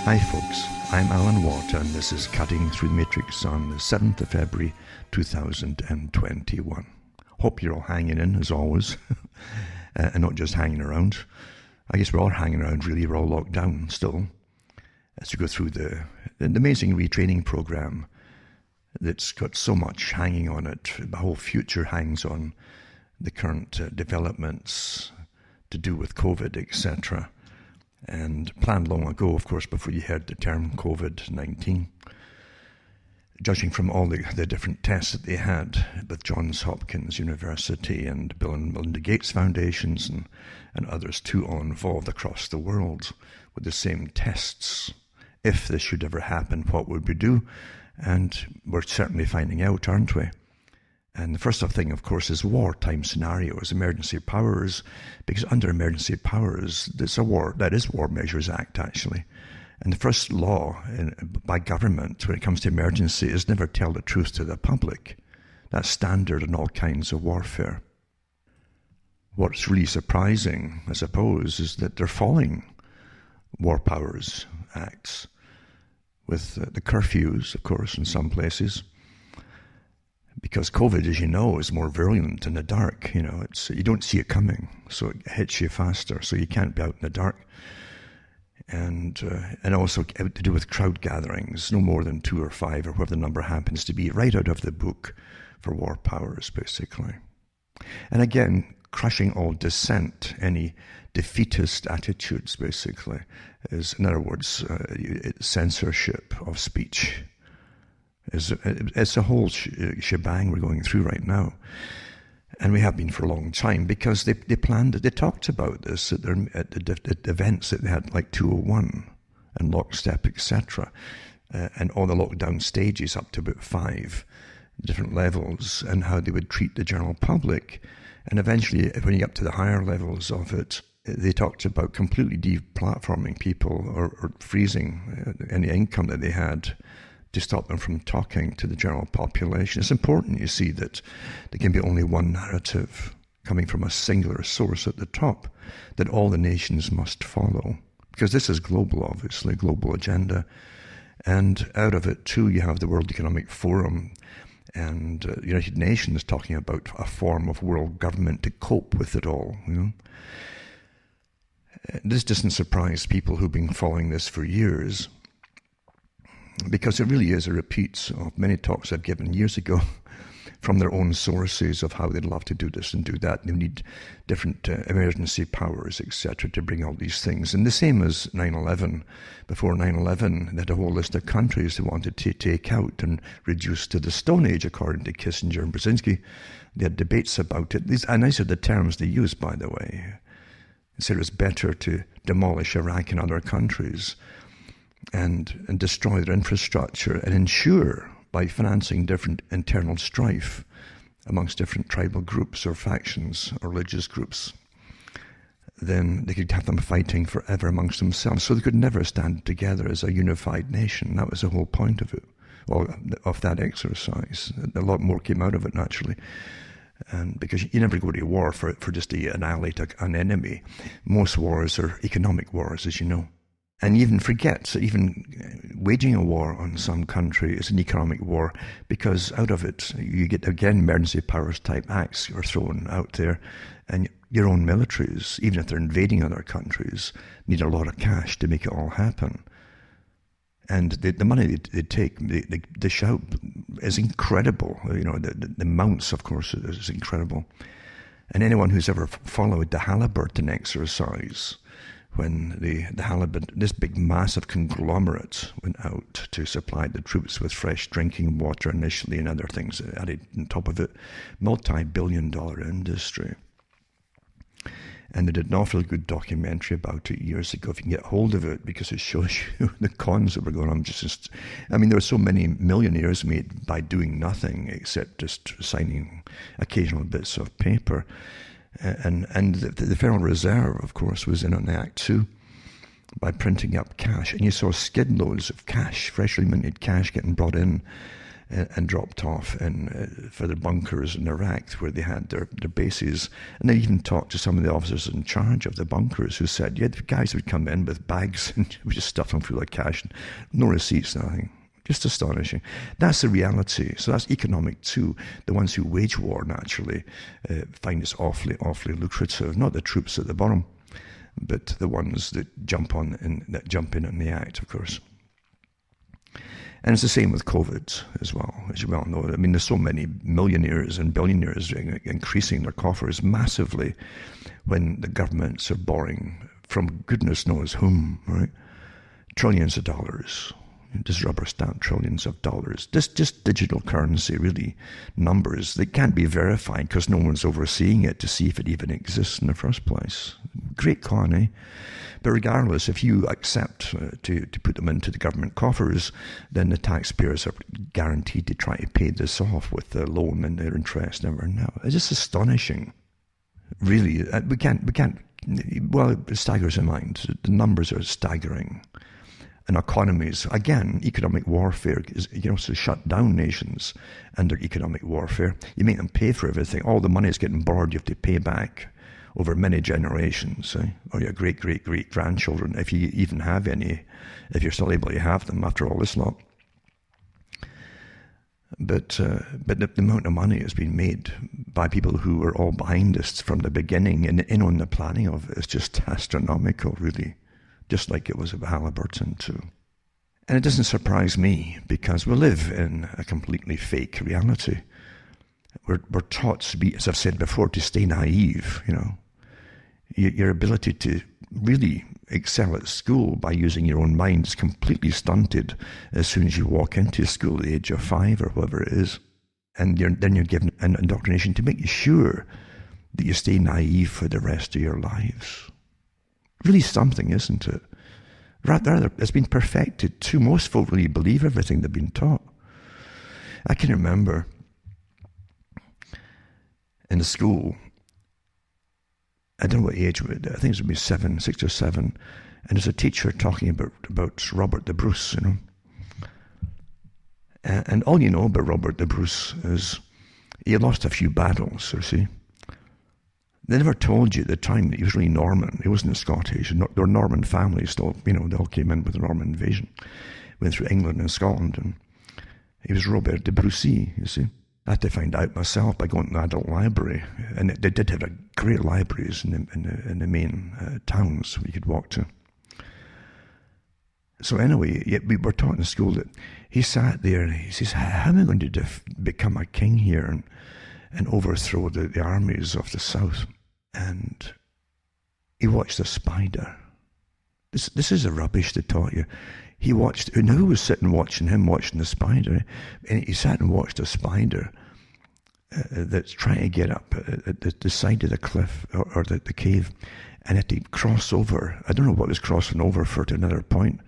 Hi folks, I'm Alan Watt and this is Cutting Through the Matrix on the 7th of February 2021. Hope you're all hanging in as always, and not just hanging around. I guess we're all hanging around really, we're all locked down still as we go through the amazing retraining program that's got so much hanging on it. The whole future hangs on the current developments to do with COVID, etc. And planned long ago, of course, before you heard the term COVID-19. Judging from all the different tests that they had with Johns Hopkins University and Bill and Melinda Gates Foundations and others too, all involved across the world with the same tests. If this should ever happen, what would we do? And we're certainly finding out, aren't we? And the first thing, of course, is wartime scenarios, emergency powers, because under emergency powers, there's a war, that is War Measures Act, actually. And the first law by government when it comes to emergency is never tell the truth to the public. That's standard in all kinds of warfare. What's really surprising, I suppose, is that they're following War Powers Acts with the curfews, of course, in some places. Because COVID, as you know, is more virulent in the dark. You know, you don't see it coming, so it hits you faster. So you can't be out in the dark, and also to do with crowd gatherings, no more than 2 or 5 or whatever the number happens to be, right out of the book for war powers, basically. And again, crushing all dissent, any defeatist attitudes, basically, is, in other words, censorship of speech. It's a whole shebang we're going through right now. And we have been for a long time because they planned it. They talked about this at the events that they had, like 201 and Lockstep, etc. And all the lockdown stages up to about 5 different levels, and how they would treat the general public. And eventually, when you get up to the higher levels of it, they talked about completely deplatforming people or freezing any income that they had to stop them from talking to the general population. It's important, you see, that there can be only one narrative coming from a singular source at the top that all the nations must follow. Because this is global, obviously, global agenda. And out of it, too, you have the World Economic Forum and the United Nations talking about a form of world government to cope with it all, you know. This doesn't surprise people who've been following this for years, because it really is a repeat of many talks I've given years ago from their own sources of how they'd love to do this and do that. They need different emergency powers, etc., to bring all these things. And the same as 9/11. Before 9/11, they had a whole list of countries they wanted to take out and reduce to the Stone Age, according to Kissinger and Brzezinski. They had debates about it. These are the terms they used, by the way. They said it was better to demolish Iraq and other countries and destroy their infrastructure and ensure, by financing different internal strife amongst different tribal groups or factions or religious groups, then they could have them fighting forever amongst themselves. So they could never stand together as a unified nation. That was the whole point of it, well, of that exercise. A lot more came out of it, naturally. And because you never go to war for just to annihilate an enemy. Most wars are economic wars, as you know. And you even forget that even waging a war on some country is an economic war, because out of it you get, again, emergency powers type acts are thrown out there, and your own militaries, even if they're invading other countries, need a lot of cash to make it all happen. And the money they take, they dish out is incredible. You know, the amounts, of course, is incredible. And anyone who's ever followed the Halliburton exercise, when the Halliburton, this big massive conglomerate, went out to supply the troops with fresh drinking water initially and other things added on top of it, multi-billion-dollar industry. And they did an awfully good documentary about it years ago, if you can get hold of it, because it shows you the cons that were going on. There were so many millionaires made by doing nothing except just signing occasional bits of paper. And the Federal Reserve, of course, was in on the act too, by printing up cash. And you saw skid loads of cash, freshly minted cash, getting brought in and dropped off for their bunkers in Iraq where they had their bases. And they even talked to some of the officers in charge of the bunkers who said, yeah, the guys would come in with bags and we just stuffed them full of cash, no receipts, nothing. Just astonishing. That's the reality. So that's economic too. The ones who wage war naturally find this awfully, awfully lucrative. Not the troops at the bottom, but the ones that jump in in the act, of course. And it's the same with COVID as well, as you well know. I mean, there's so many millionaires and billionaires increasing their coffers massively when the governments are borrowing from goodness knows whom, right? Trillions of dollars. Just rubber stamp trillions of dollars. Just digital currency, really. Numbers. They can't be verified because no one's overseeing it to see if it even exists in the first place. Great con, eh? But regardless, if you accept to put them into the government coffers, then the taxpayers are guaranteed to try to pay this off with the loan and their interest and everything. Now, it's just astonishing. Really, we can't, well, it staggers the mind. The numbers are staggering. And economies, again, economic warfare is, to shut down nations under economic warfare. You make them pay for everything. All the money is getting borrowed, you have to pay back over many generations, or your great-great-great-grandchildren, if you even have any, if you're still able to have them after all this lot. But the amount of money has been made by people who were all behind this from the beginning and in on the planning of it is just astronomical, really. Just like it was at Halliburton too. And it doesn't surprise me because we live in a completely fake reality. We're taught to be, as I've said before, to stay naive, Your ability to really excel at school by using your own mind is completely stunted as soon as you walk into school at the age of 5 or whatever it is. And then you're given an indoctrination to make you sure that you stay naive for the rest of your lives. Really something, isn't it? Rather, it's been perfected too. Most folk really believe everything they've been taught. I can remember in the school, I don't know what age, I think it would be 6 or 7, and there's a teacher talking about Robert the Bruce, And all you know about Robert the Bruce is he lost a few battles, you see. They never told you at the time that he was really Norman. He wasn't Scottish. There were Norman families still, they all came in with the Norman invasion. Went through England and Scotland, and he was Robert de Brucy, you see. I had to find out myself by going to the adult library. And they did have great libraries in the main towns you could walk to. So anyway, we were taught in school that he sat there and he says, how am I going to become a king here and overthrow the armies of the south? And he watched a spider. This is the rubbish they taught you. He watched, and who was sitting watching him watching the spider? And he sat and watched a spider that's trying to get up at the side of the cliff or the cave, and had to cross over. I don't know what it was crossing over for to another point,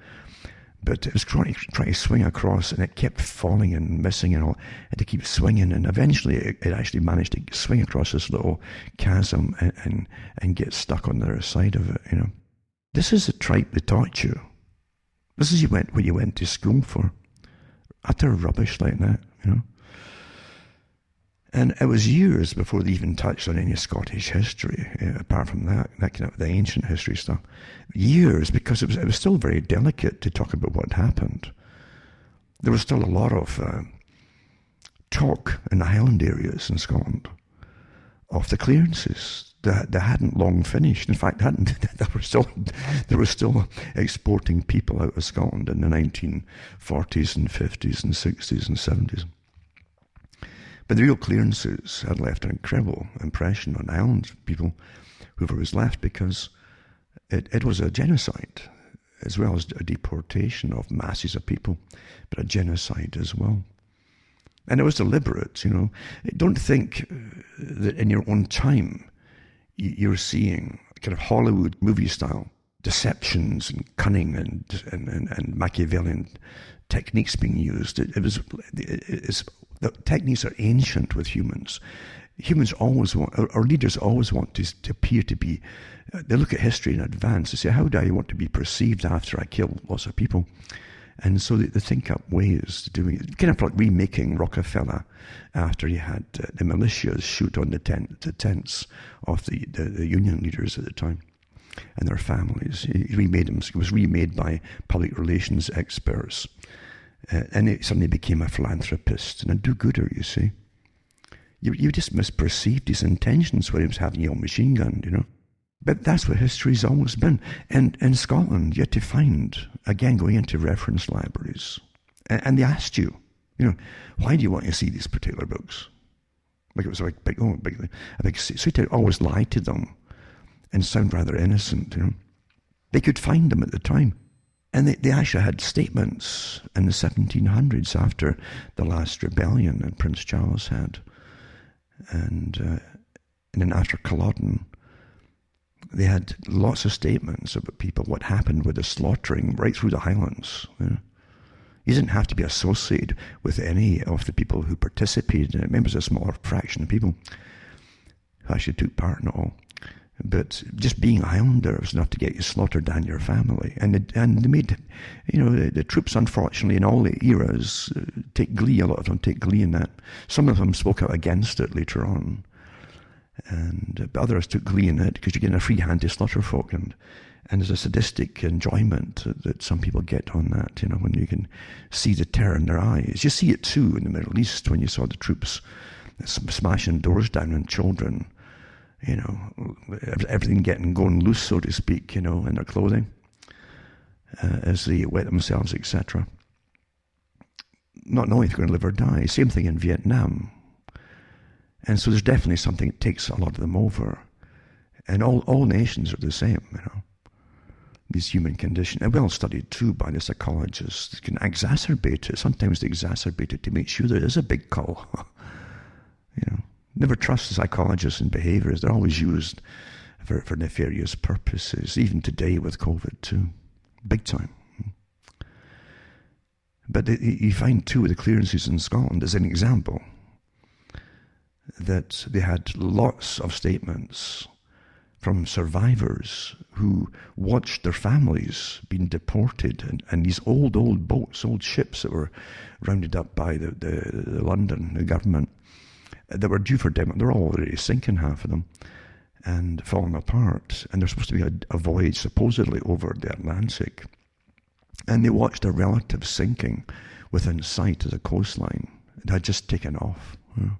but it was trying to swing across, and it kept falling and missing and all. It had to keep swinging, and eventually it actually managed to swing across this little chasm and get stuck on the other side of it, This is the tripe they taught you. This is what you went to school for. Utter rubbish like that, And it was years before they even touched on any Scottish history, apart from that kind of the ancient history stuff. Years, because it was still very delicate to talk about what happened. There was still a lot of talk in the Highland areas in Scotland of the clearances that they hadn't long finished. In fact, they were still exporting people out of Scotland in the 1940s and 50s and 60s and 70s. But the real clearances had left an incredible impression on Ireland people, whoever was left, because it was a genocide, as well as a deportation of masses of people, but a genocide as well. And it was deliberate, Don't think that in your own time you're seeing kind of Hollywood movie style deceptions and cunning and Machiavellian techniques being used. The techniques are ancient with humans. Humans always want, our leaders always want to appear to be, they look at history in advance. They say, how do I want to be perceived after I kill lots of people? And so they think up ways to do it. Kind of like remaking Rockefeller after he had the militias shoot on the tents of the union leaders at the time and their families. He remade them. It was remade by public relations experts. And it suddenly became a philanthropist and a do-gooder, you see. You just misperceived his intentions when he was having a machine gun, you know. But that's what history's always been. And in Scotland, you had to find, again, going into reference libraries, and they asked you, you know, why do you want to see these particular books? Like it was like big, so to always lie to them and sound rather innocent, you know. They could find them at the time. And they actually had statements in the 1700s after the last rebellion that Prince Charles had. And then after Culloden, they had lots of statements about people, what happened with the slaughtering right through the Highlands. You know. You didn't have to be associated with any of the people who participated in it. Maybe it was a smaller fraction of people who actually took part in it all. But just being a Highlander was enough to get you slaughtered and your family. And they made, you know, the troops, unfortunately, in all the eras, take glee. A lot of them take glee in that. Some of them spoke out against it later on. But others took glee in it because you're getting a free hand to slaughter folk. And there's a sadistic enjoyment that some people get on that, you know, when you can see the terror in their eyes. You see it too in the Middle East when you saw the troops smashing doors down on children. You know, everything going loose, so to speak, you know, in their clothing as they wet themselves, etc. Not knowing if they're going to live or die. Same thing in Vietnam. And so there's definitely something that takes a lot of them over. And all nations are the same, you know. These human conditions, and well studied too by the psychologists, can exacerbate it. Sometimes they exacerbate it to make sure there is a big cull. You know. Never trust psychologists and behaviorists. They're always used for nefarious purposes, even today with COVID too. Big time. But you find too with the clearances in Scotland, as an example, that they had lots of statements from survivors who watched their families being deported and these old boats, old ships that were rounded up by the London government, that were due for demo. They're already sinking, half of them, and falling apart. And there's supposed to be a voyage supposedly over the Atlantic. And they watched their relatives sinking within sight of the coastline. It had just taken off. You know.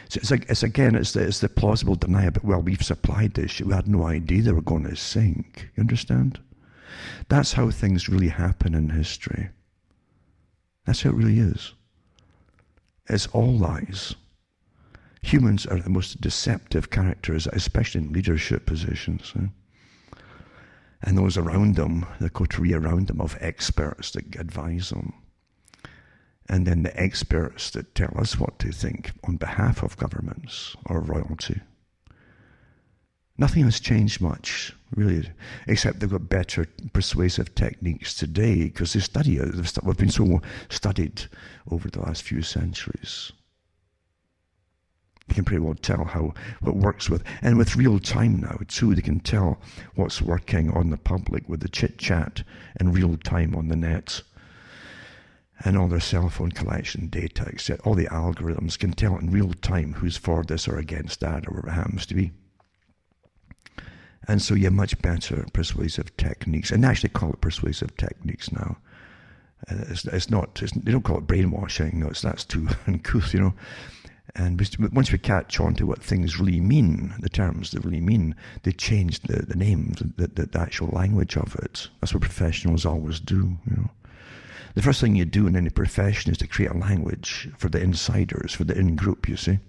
So it's the plausible denial, but well, we've supplied this. We had no idea they were going to sink. You understand? That's how things really happen in history. That's how it really is. It's all lies. Humans are the most deceptive characters, especially in leadership positions. And those around them, the coterie around them of experts that advise them. And then the experts that tell us what to think on behalf of governments or royalty. Nothing has changed much, really, except they've got better persuasive techniques today because they've been so studied over the last few centuries. You can pretty well tell what works with, and with real time now too, they can tell what's working on the public with the chit chat in real time on the net, and all their cell phone collection data, etc. All the algorithms can tell in real time who's for this or against that, or whatever it happens to be. And so you have much better persuasive techniques, and they actually call it persuasive techniques now. They don't call it brainwashing. No, that's too uncouth, you know. And once we catch on to what things really mean, the terms they really mean, they change the names, the actual language of it. That's what professionals always do, you know. The first thing you do in any profession is to create a language for the insiders, for the in-group, you see.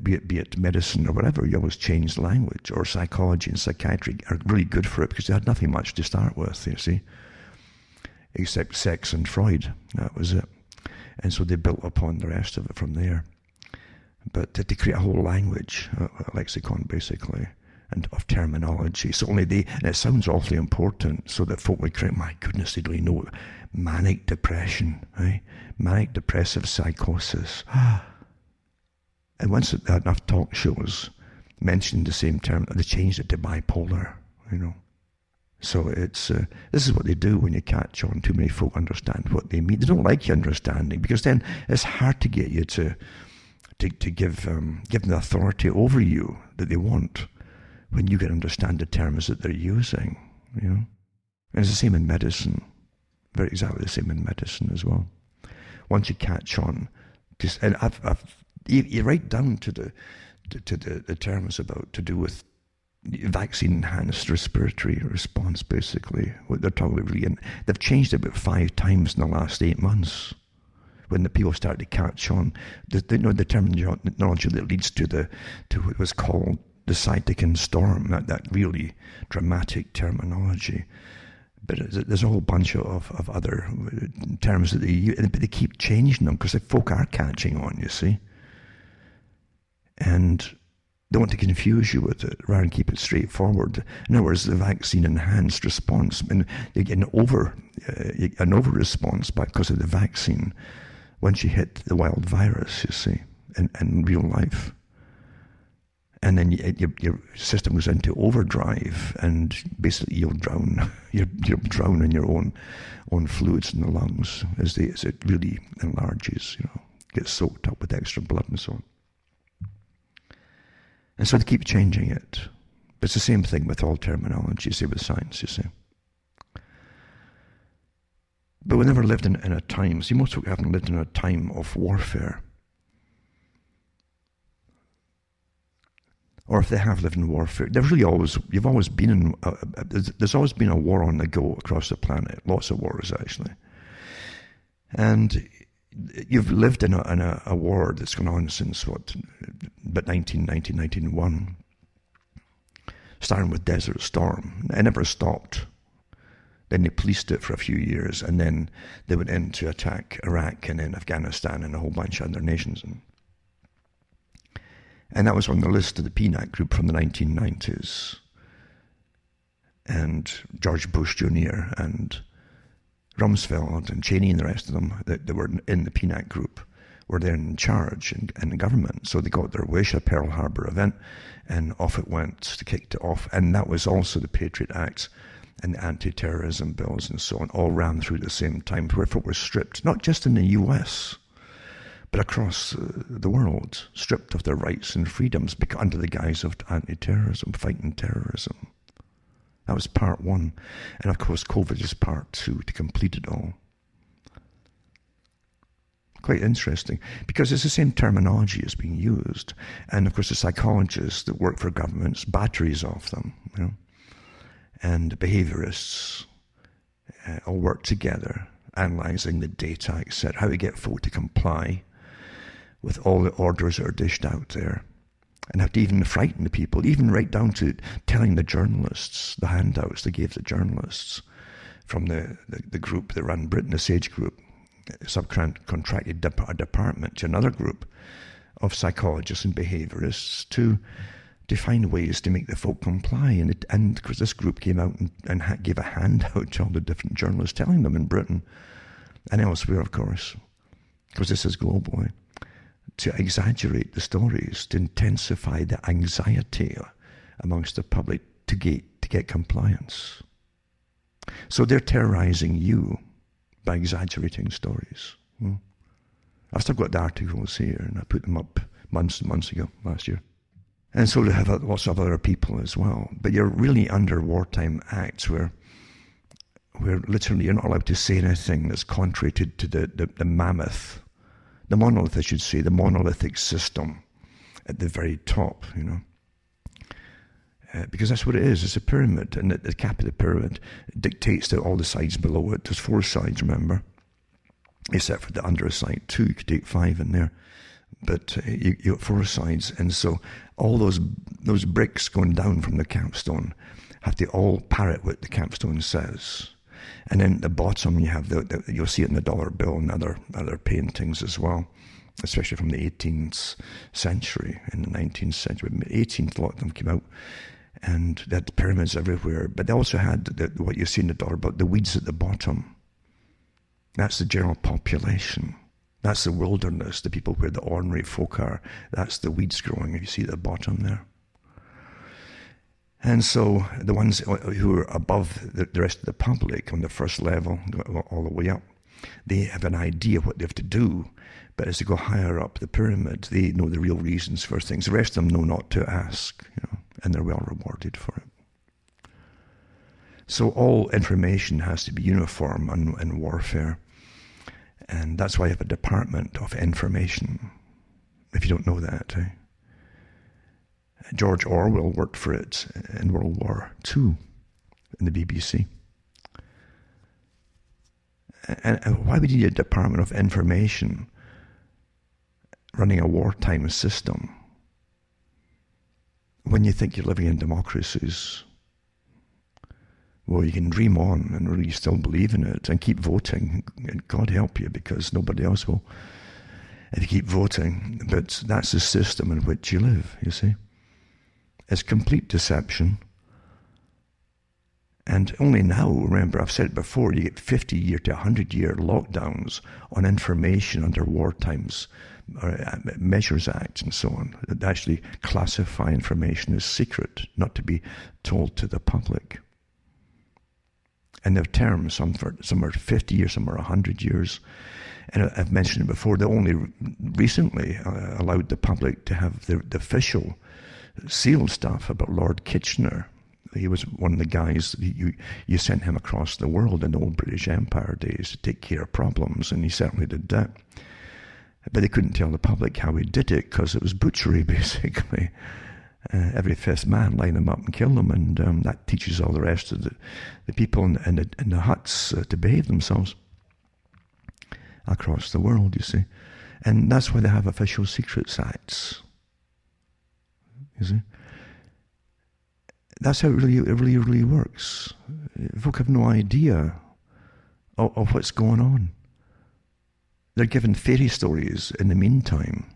Be it medicine or whatever, you always change the language. Or psychology and psychiatry are really good for it because they had nothing much to start with, you see. Except sex and Freud, that was it. And so they built upon the rest of it from there. But to create a whole language, a lexicon basically, and of terminology. So only and it sounds awfully important, so that folk would create, my goodness, they don't even know manic depression, right? Manic depressive psychosis. And once enough talk shows mentioned the same term, they changed it to bipolar, you know. So this is what they do when you catch on. Too many folk understand what they mean. They don't like you understanding, because then it's hard to get you to give them the authority over you that they want when you can understand the terms that they're using. And it's the same in medicine. Very exactly the same in medicine as well. Once you catch on, and you write down to the terms about to do with vaccine-enhanced respiratory response, basically. What they're talking about really, and they've changed it about 5 times in the last 8 months. When the people start to catch on, the terminology that leads to what was called the cytokine storm, that really dramatic terminology. But there's a whole bunch of other terms that they use, but they keep changing them because the folk are catching on, you see. And they want to confuse you with it rather than keep it straightforward. In other words, the vaccine-enhanced response, and you get an over response because of the vaccine once you hit the wild virus, you see, in real life. And then your system goes into overdrive, and basically you'll drown. You'll drown in your own fluids in the lungs as it really enlarges, gets soaked up with extra blood and so on. And so they keep changing it. But it's the same thing with all terminology, say with science, you see. But we never lived in a time, see, most people haven't lived in a time of warfare. Or if they have lived in warfare, there's always been a war on the go across the planet, lots of wars actually. And you've lived in a war that's gone on since about 1991, starting with Desert Storm. It never stopped. Then they policed it for a few years, and then they went in to attack Iraq and then Afghanistan and a whole bunch of other nations. And that was on the list of the PNAC group from the 1990s. And George Bush Jr. and Rumsfeld and Cheney and the rest of them that were in the PNAC group were there in charge in the government. So they got their wish, a Pearl Harbor event, and off it went. They kicked it off. And that was also the Patriot Act and the anti-terrorism bills and so on, all ran through the same time, where folk were stripped, not just in the US, but across the world, stripped of their rights and freedoms under the guise of anti-terrorism, fighting terrorism. That was part 1. And of course, COVID is part 2 to complete it all. Quite interesting, because it's the same terminology is being used. And of course, the psychologists that work for governments, batteries of them, and behaviorists all work together, analysing the data, etc., how to get folk to comply with all the orders that are dished out there, and have to even frighten the people, even right down to telling the journalists, the handouts they gave the journalists from the group that ran Britain, the SAGE group, subcontracted a department to another group of psychologists and behaviorists to find ways to make the folk comply. And because this group came out and gave a handout to all the different journalists, telling them in Britain and elsewhere, of course, because this is global, to exaggerate the stories, to intensify the anxiety amongst the public to get compliance. So they're terrorizing you by exaggerating stories. I've still got the articles here, and I put them up months and months ago, last year. And so they have lots of other people as well. But you're really under wartime acts where literally you're not allowed to say anything that's contrary to the monolith, I should say, the monolithic system at the very top, because that's what it is. It's a pyramid, and at the cap of the pyramid dictates to all the sides below it. There's 4 sides, remember, except for the underside 2. You could take 5 in there. But you got 4 sides, and so all those bricks going down from the capstone have to all parrot what the capstone says. And then at the bottom you have you'll see it in the dollar bill and other paintings as well, especially from the 18th century and the 19th century. 18th, a lot of them came out, and they had pyramids everywhere. But they also had what you see in the dollar bill, the weeds at the bottom. That's the general population. That's the wilderness, the people where the ordinary folk are. That's the weeds growing, you see at the bottom there. And so the ones who are above the rest of the public on the first level, all the way up, they have an idea what they have to do. But as they go higher up the pyramid, they know the real reasons for things. The rest of them know not to ask, and they're well rewarded for it. So all information has to be uniform in warfare. And that's why I have a department of information, if you don't know that. George Orwell worked for it in World War II in the BBC. And why would you need a department of information running a wartime system when you think you're living in democracies? Well, you can dream on and really still believe in it and keep voting. And God help you, because nobody else will if you keep voting. But that's the system in which you live, you see. It's complete deception. And only now, remember, I've said it before, you get 50-year to 100-year lockdowns on information under war times, Measures Act and so on, that actually classify information as secret, not to be told to the public. And there are terms, some are 50 years, some are 100 years. And I've mentioned it before, they only recently allowed the public to have the official sealed stuff about Lord Kitchener. He was one of the guys, you sent him across the world in the old British Empire days to take care of problems, and he certainly did that. But they couldn't tell the public how he did it, because it was butchery, basically. Every fifth man, line them up and kill them, and that teaches all the rest of the people in the huts to behave themselves across the world, you see. And that's why they have official secrets acts, you see. That's how it really works. Folk have no idea of what's going on. They're given fairy stories in the meantime,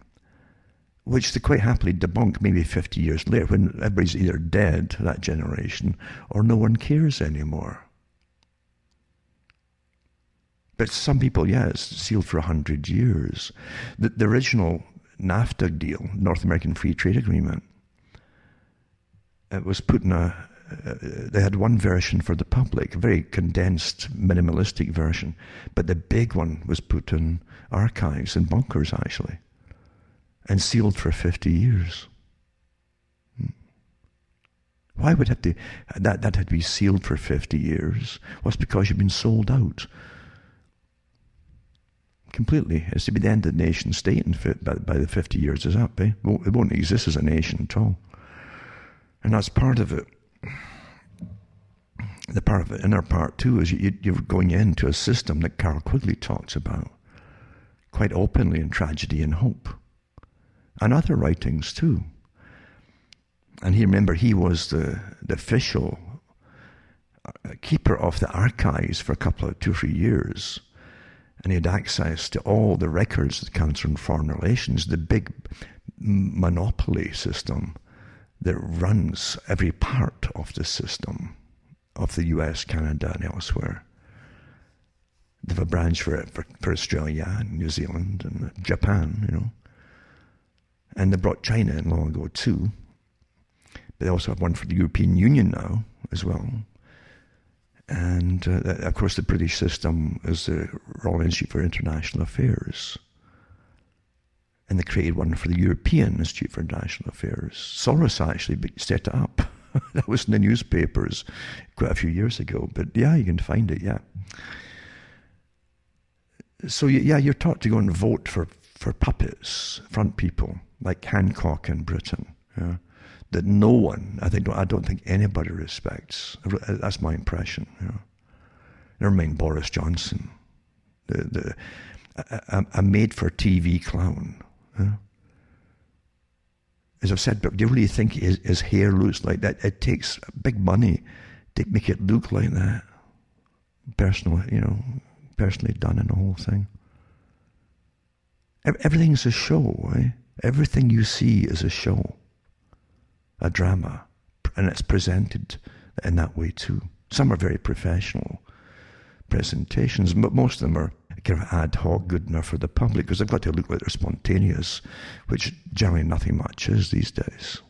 which they quite happily debunk maybe 50 years later, when everybody's either dead, that generation, or no one cares anymore. But some people, it's sealed for 100 years. The original NAFTA deal, North American Free Trade Agreement, it was put in they had one version for the public, a very condensed, minimalistic version, but the big one was put in archives and bunkers, actually, and sealed for 50 years. Why would that had to be sealed for 50 years? Well, it's because you've been sold out. Completely. It's to be the end of the nation state by the 50 years is up. It won't exist as a nation at all. And that's part of it. The part of it, inner part too, is you're going into a system that Carl Quigley talks about quite openly in Tragedy and Hope, and other writings too. And he was the official keeper of the archives for a couple of 2 or 3 years, and he had access to all the records of the Council on Foreign Relations, the big monopoly system that runs every part of the system of the US, Canada, and elsewhere. They have a branch for Australia and New Zealand and Japan, And they brought China in long ago too. But they also have one for the European Union now as well. And of course the British system is the Royal Institute for International Affairs. And they created one for the European Institute for International Affairs. Soros actually set it up. That was in the newspapers quite a few years ago. But you can find it, So you're taught to go and vote for puppets, front people, like Hancock in Britain, that no one, I don't think anybody respects. That's my impression. Never mind Boris Johnson, a made-for-TV clown. As I've said, but do you really think his hair looks like that? It takes big money to make it look like that. Personally done in the whole thing. Everything's a show, Everything you see is a show, a drama, and it's presented in that way too. Some are very professional presentations, but most of them are kind of ad hoc, good enough for the public, because they've got to look like they're spontaneous, which generally nothing much is these days.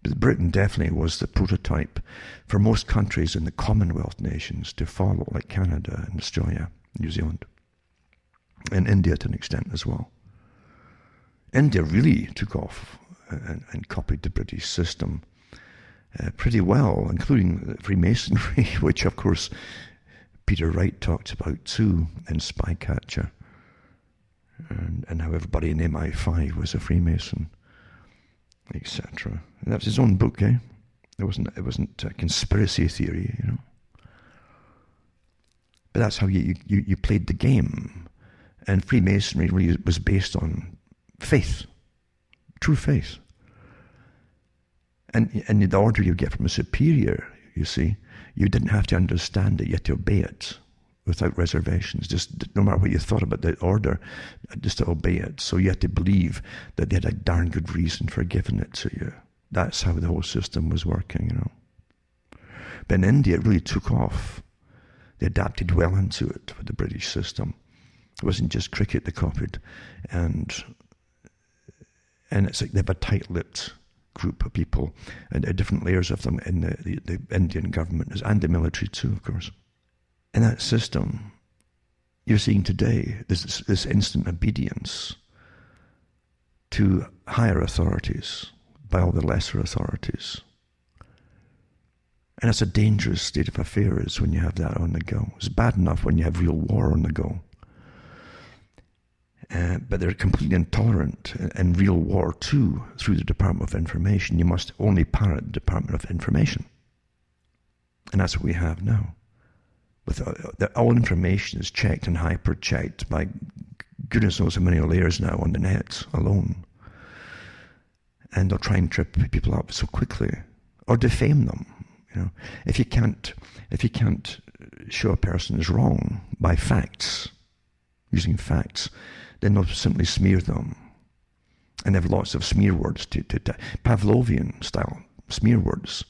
But Britain definitely was the prototype for most countries in the Commonwealth nations to follow, like Canada and Australia, New Zealand, and India to an extent as well. India really took off and copied the British system pretty well, including Freemasonry, which of course Peter Wright talked about too in Spycatcher, and how everybody in MI5 was a Freemason, etc. That was his own book, eh? It wasn't a conspiracy theory, you know. But that's how you played the game. And Freemasonry really was based on faith, true faith. And the order you get from a superior, you see, you didn't have to understand it, you had to obey it without reservations. Just no matter what you thought about the order, just to obey it. So you had to believe that they had a darn good reason for giving it to you. That's how the whole system was working, you know. But in India, it really took off. They adapted well into it with the British system. It wasn't just cricket they copied. And it's like they have a tight-lipped group of people, and different layers of them in the Indian government, and the military too, of course. In that system, you're seeing today this instant obedience to higher authorities by all the lesser authorities. And it's a dangerous state of affairs when you have that on the go. It's bad enough when you have real war on the go. But they're completely intolerant in real war too, through the Department of Information. You must only parrot the Department of Information. And that's what we have now. With all information is checked and hyper-checked by goodness knows how many layers now on the net alone. And they'll try and trip people up so quickly, or defame them. You know, if you can't show a person is wrong by facts, using facts, then they'll simply smear them. And they have lots of smear words, to Pavlovian style smear words,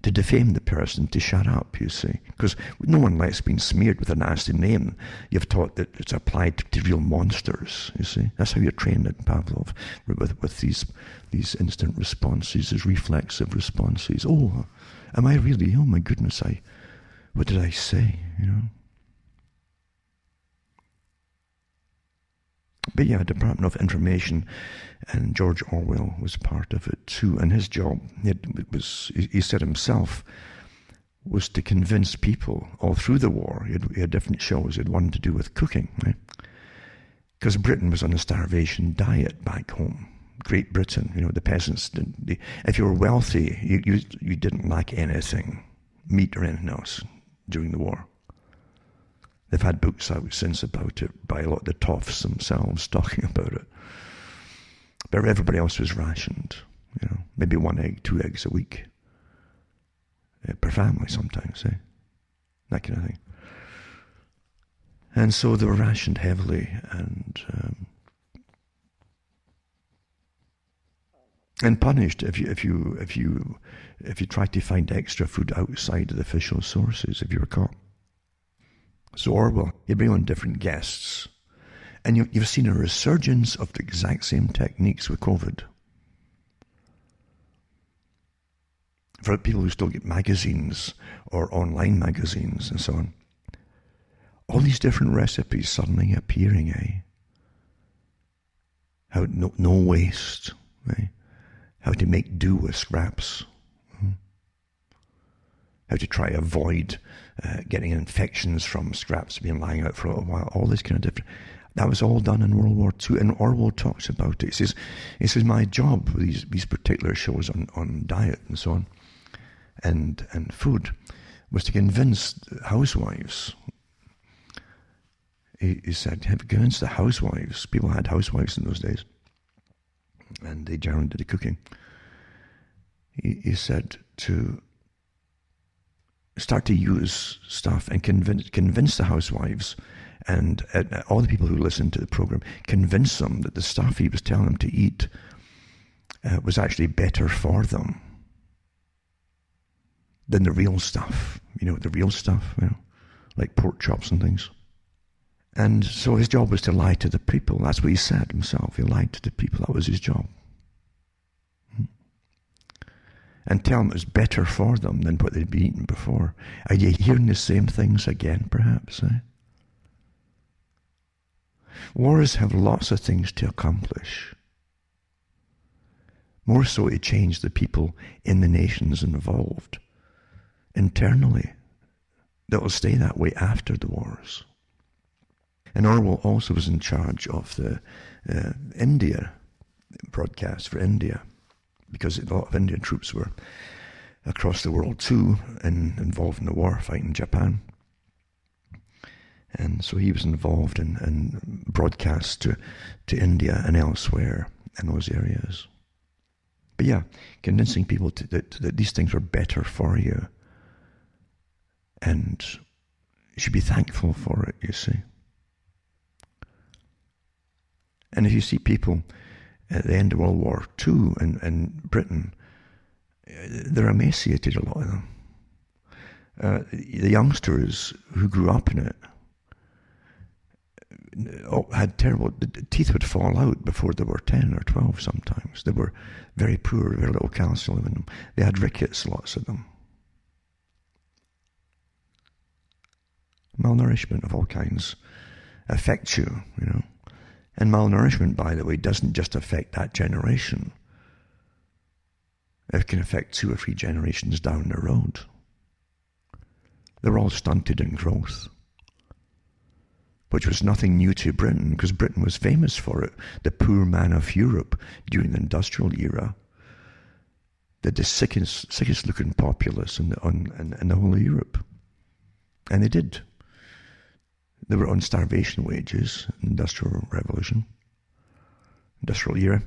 to defame the person, to shut up, you see. Because no one likes being smeared with a nasty name. You've taught that it's applied to real monsters, you see. That's how you're trained in Pavlov, with these instant responses, these reflexive responses. Oh, am I really? Oh my goodness, what did I say, you know? But yeah, Department of Information, and George Orwell was part of it too. And his job, he said himself, was to convince people all through the war. He had different shows. He had one to do with cooking, right? Because Britain was on a starvation diet back home. Great Britain, you know, the peasants, if you were wealthy, you didn't lack anything, meat or anything else, during the war. They've had books out since about it by a lot of the toffs themselves talking about it. But everybody else was rationed, you know, maybe 1 egg, 2 eggs a week. Per family sometimes, that kind of thing. And so they were rationed heavily and punished if you tried to find extra food outside of the official sources, if you were caught. So Orwell, you bring on different guests, and you've seen a resurgence of the exact same techniques with COVID. For people who still get magazines or online magazines and so on, all these different recipes suddenly appearing, How no waste, How to make do with scraps. How to try to avoid getting infections from scraps being lying out for a while. All this kind of different. That was all done in World War II, and Orwell talks about it. He says my job with these particular shows on diet and so on, and food, was to convince housewives. He said, have convinced the housewives. People had housewives in those days, and they generally did the cooking. He said to start to use stuff and convince the housewives and all the people who listened to the program, convince them that the stuff he was telling them to eat was actually better for them than the real stuff, like pork chops and things. And so his job was to lie to the people. That's what he said himself. He lied to the people. That was his job. and tell them it was better for them than what they'd been eating before. Are you hearing the same things again, perhaps? Wars have lots of things to accomplish. More so to change the people in the nations involved internally. That will stay that way after the wars. And Orwell also was in charge of the India broadcast for India, because a lot of Indian troops were across the world too, and involved in the war fighting Japan. And so he was involved in broadcasts to India and elsewhere in those areas. But yeah, convincing people that these things are better for you, and you should be thankful for it, you see. And if you see people at the end of World War II in Britain, they're emaciated, a lot of them. The youngsters who grew up in it had terrible, the teeth would fall out before they were 10 or 12 sometimes. They were very poor, very little calcium in them. They had rickets, lots of them. Malnourishment of all kinds affects you, you know. And malnourishment, by the way, doesn't just affect that generation. It can affect 2 or 3 generations down the road. They're all stunted in growth, which was nothing new to Britain, because Britain was famous for it. The poor man of Europe during the industrial era. The sickest looking populace in the whole of Europe. And they did. They were on starvation wages, industrial revolution, industrial era.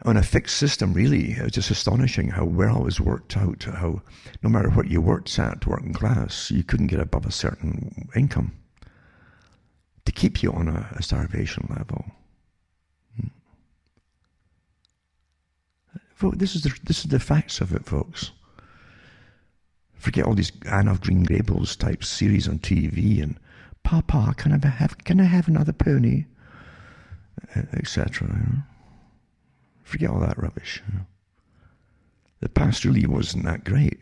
On a fixed system, really. It was just astonishing how well it was worked out, how no matter what you worked at, working class, you couldn't get above a certain income to keep you on a starvation level. This is the facts of it, folks. Forget all these Anne of Green Gables type series on TV and Papa, can I have another pony, etc. You know? Forget all that rubbish. You know? The past really wasn't that great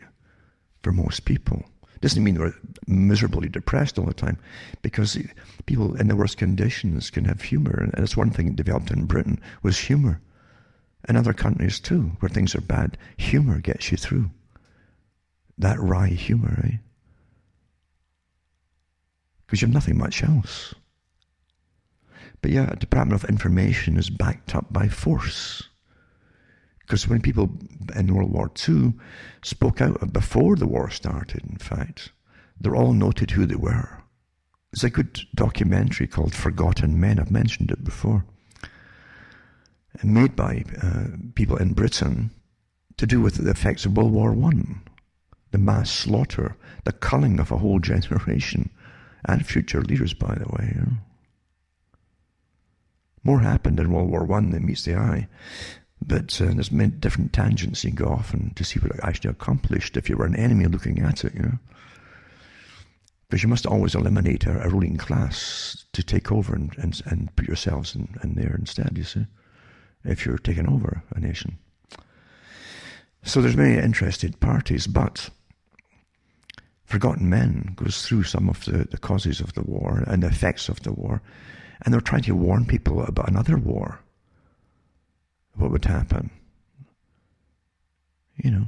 for most people. Doesn't mean they're miserably depressed all the time, because people in the worst conditions can have humor, and that's one thing that developed in Britain was humor. In other countries too, where things are bad, humor gets you through. That wry humor, eh? Because you have nothing much else. But yeah, the Department of Information is backed up by force. Because when people in World War II spoke out before the war started, in fact, they're all noted who they were. There's a good documentary called Forgotten Men. I've mentioned it before. Made by people in Britain to do with the effects of World War I. The mass slaughter, the culling of a whole generation, and future leaders, by the way. You know. More happened in World War I than meets the eye. But there's many different tangents you can go off and to see what it actually accomplished if you were an enemy looking at it, you know. Because you must always eliminate a ruling class to take over and put yourselves in there instead, you see, if you're taking over a nation. So there's many interested parties, but Forgotten Men goes through some of the causes of the war and the effects of the war, and they're trying to warn people about another war. What would happen? You know,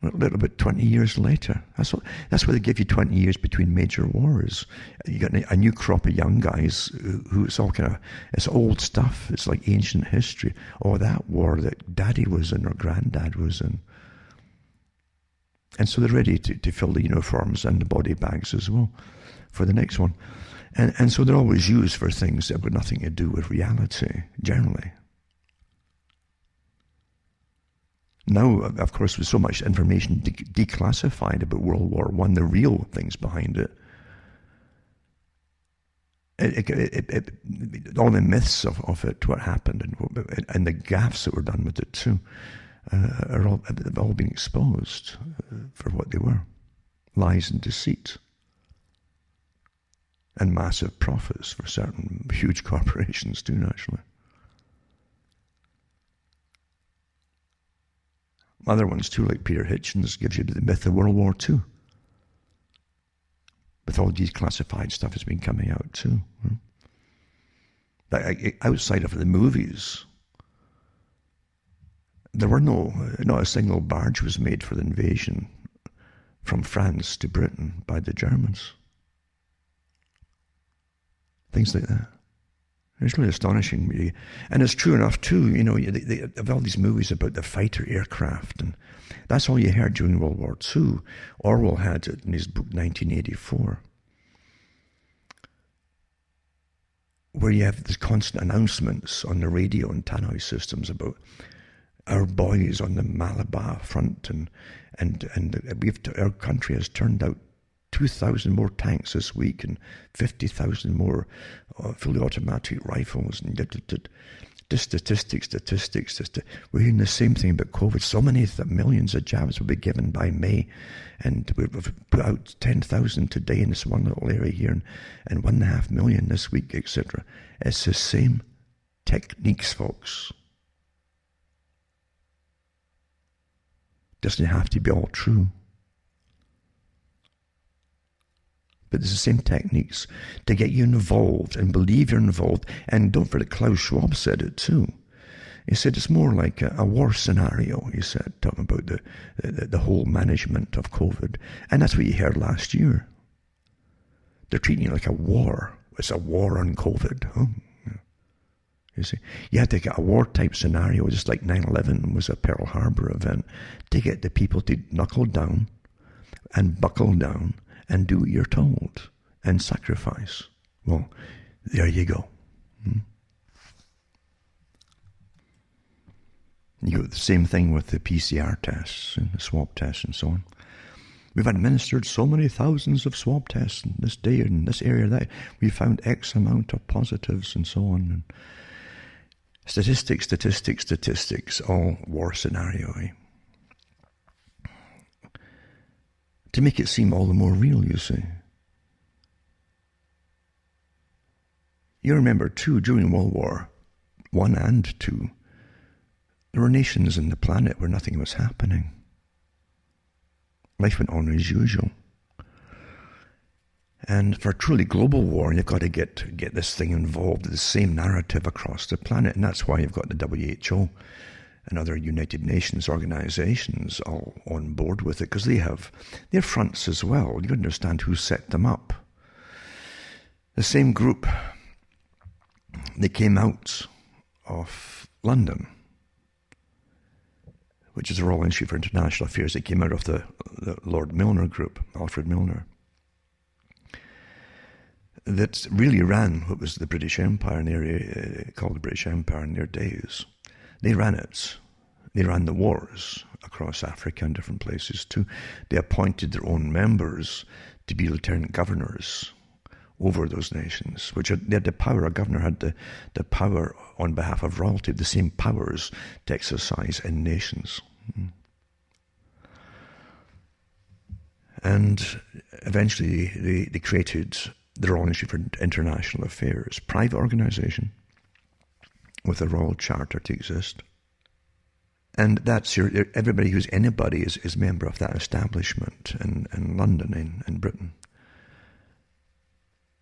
a little bit 20 years later. That's why they give you 20 years between major wars. You got a new crop of young guys who it's all kind of, it's old stuff. It's like ancient history. Oh, that war that daddy was in or granddad was in. And so they're ready to fill the uniforms and the body bags as well for the next one. And so they're always used for things that have got nothing to do with reality, generally. Now, of course, with so much information declassified about World War I, the real things behind it, all the myths of it, what happened, and the gaffes that were done with it too, have all been exposed for what they were. Lies and deceit. And massive profits for certain huge corporations too, naturally. Other ones too, like Peter Hitchens, gives you the myth of World War II. With all declassified stuff that's been coming out too. But outside of the movies, there were not a single barge was made for the invasion from France to Britain by the Germans. Things like that. It's really astonishing, really. And it's true enough, too. They have all these movies about the fighter aircraft, and that's all you heard during World War II. Orwell had it in his book 1984, where you have these constant announcements on the radio and tannoy systems about our boys on the Malabar front, and our country has turned out 2,000 more tanks this week and 50,000 more fully automatic rifles, and statistics. We're hearing the same thing about COVID. So many millions of jabs will be given by May, and we've put out 10,000 today in this one little area here, and 1.5 million this week, etc. It's the same techniques, folks. Doesn't have to be all true. But it's the same techniques to get you involved and believe you're involved. And don't forget, Klaus Schwab said it too. He said it's more like a war scenario, he said, talking about the whole management of COVID. And that's what you heard last year. They're treating it like a war. It's a war on COVID. Huh? You see, you had to get a war-type scenario, just like 9/11 was a Pearl Harbor event, to get the people to knuckle down and buckle down and do what you're told, and sacrifice. Well, there you go. You got the same thing with the PCR tests and the swab tests and so on. We've administered so many thousands of swab tests in this day and in this area that we found X amount of positives and so on. And statistics, all war scenario, eh? To make it seem all the more real, you see. You remember, too, during World War I and II, there were nations on the planet where nothing was happening. Life went on as usual. And for a truly global war, you've got to get this thing involved, the same narrative across the planet. And that's why you've got the WHO and other United Nations organizations all on board with it, because they have their fronts as well. You understand who set them up. The same group, they came out of London, which is the Royal Institute for International Affairs. They came out of the Lord Milner group, Alfred Milner, that really ran what was the British Empire, an area called the British Empire in their days. They ran it. They ran the wars across Africa and different places too. They appointed their own members to be lieutenant governors over those nations, which they had the power. A governor had the power on behalf of royalty, the same powers to exercise in nations. And eventually they created the Royal Institute for International Affairs, private organization with a royal charter to exist. And that's everybody who's anybody is member of that establishment in London, in Britain.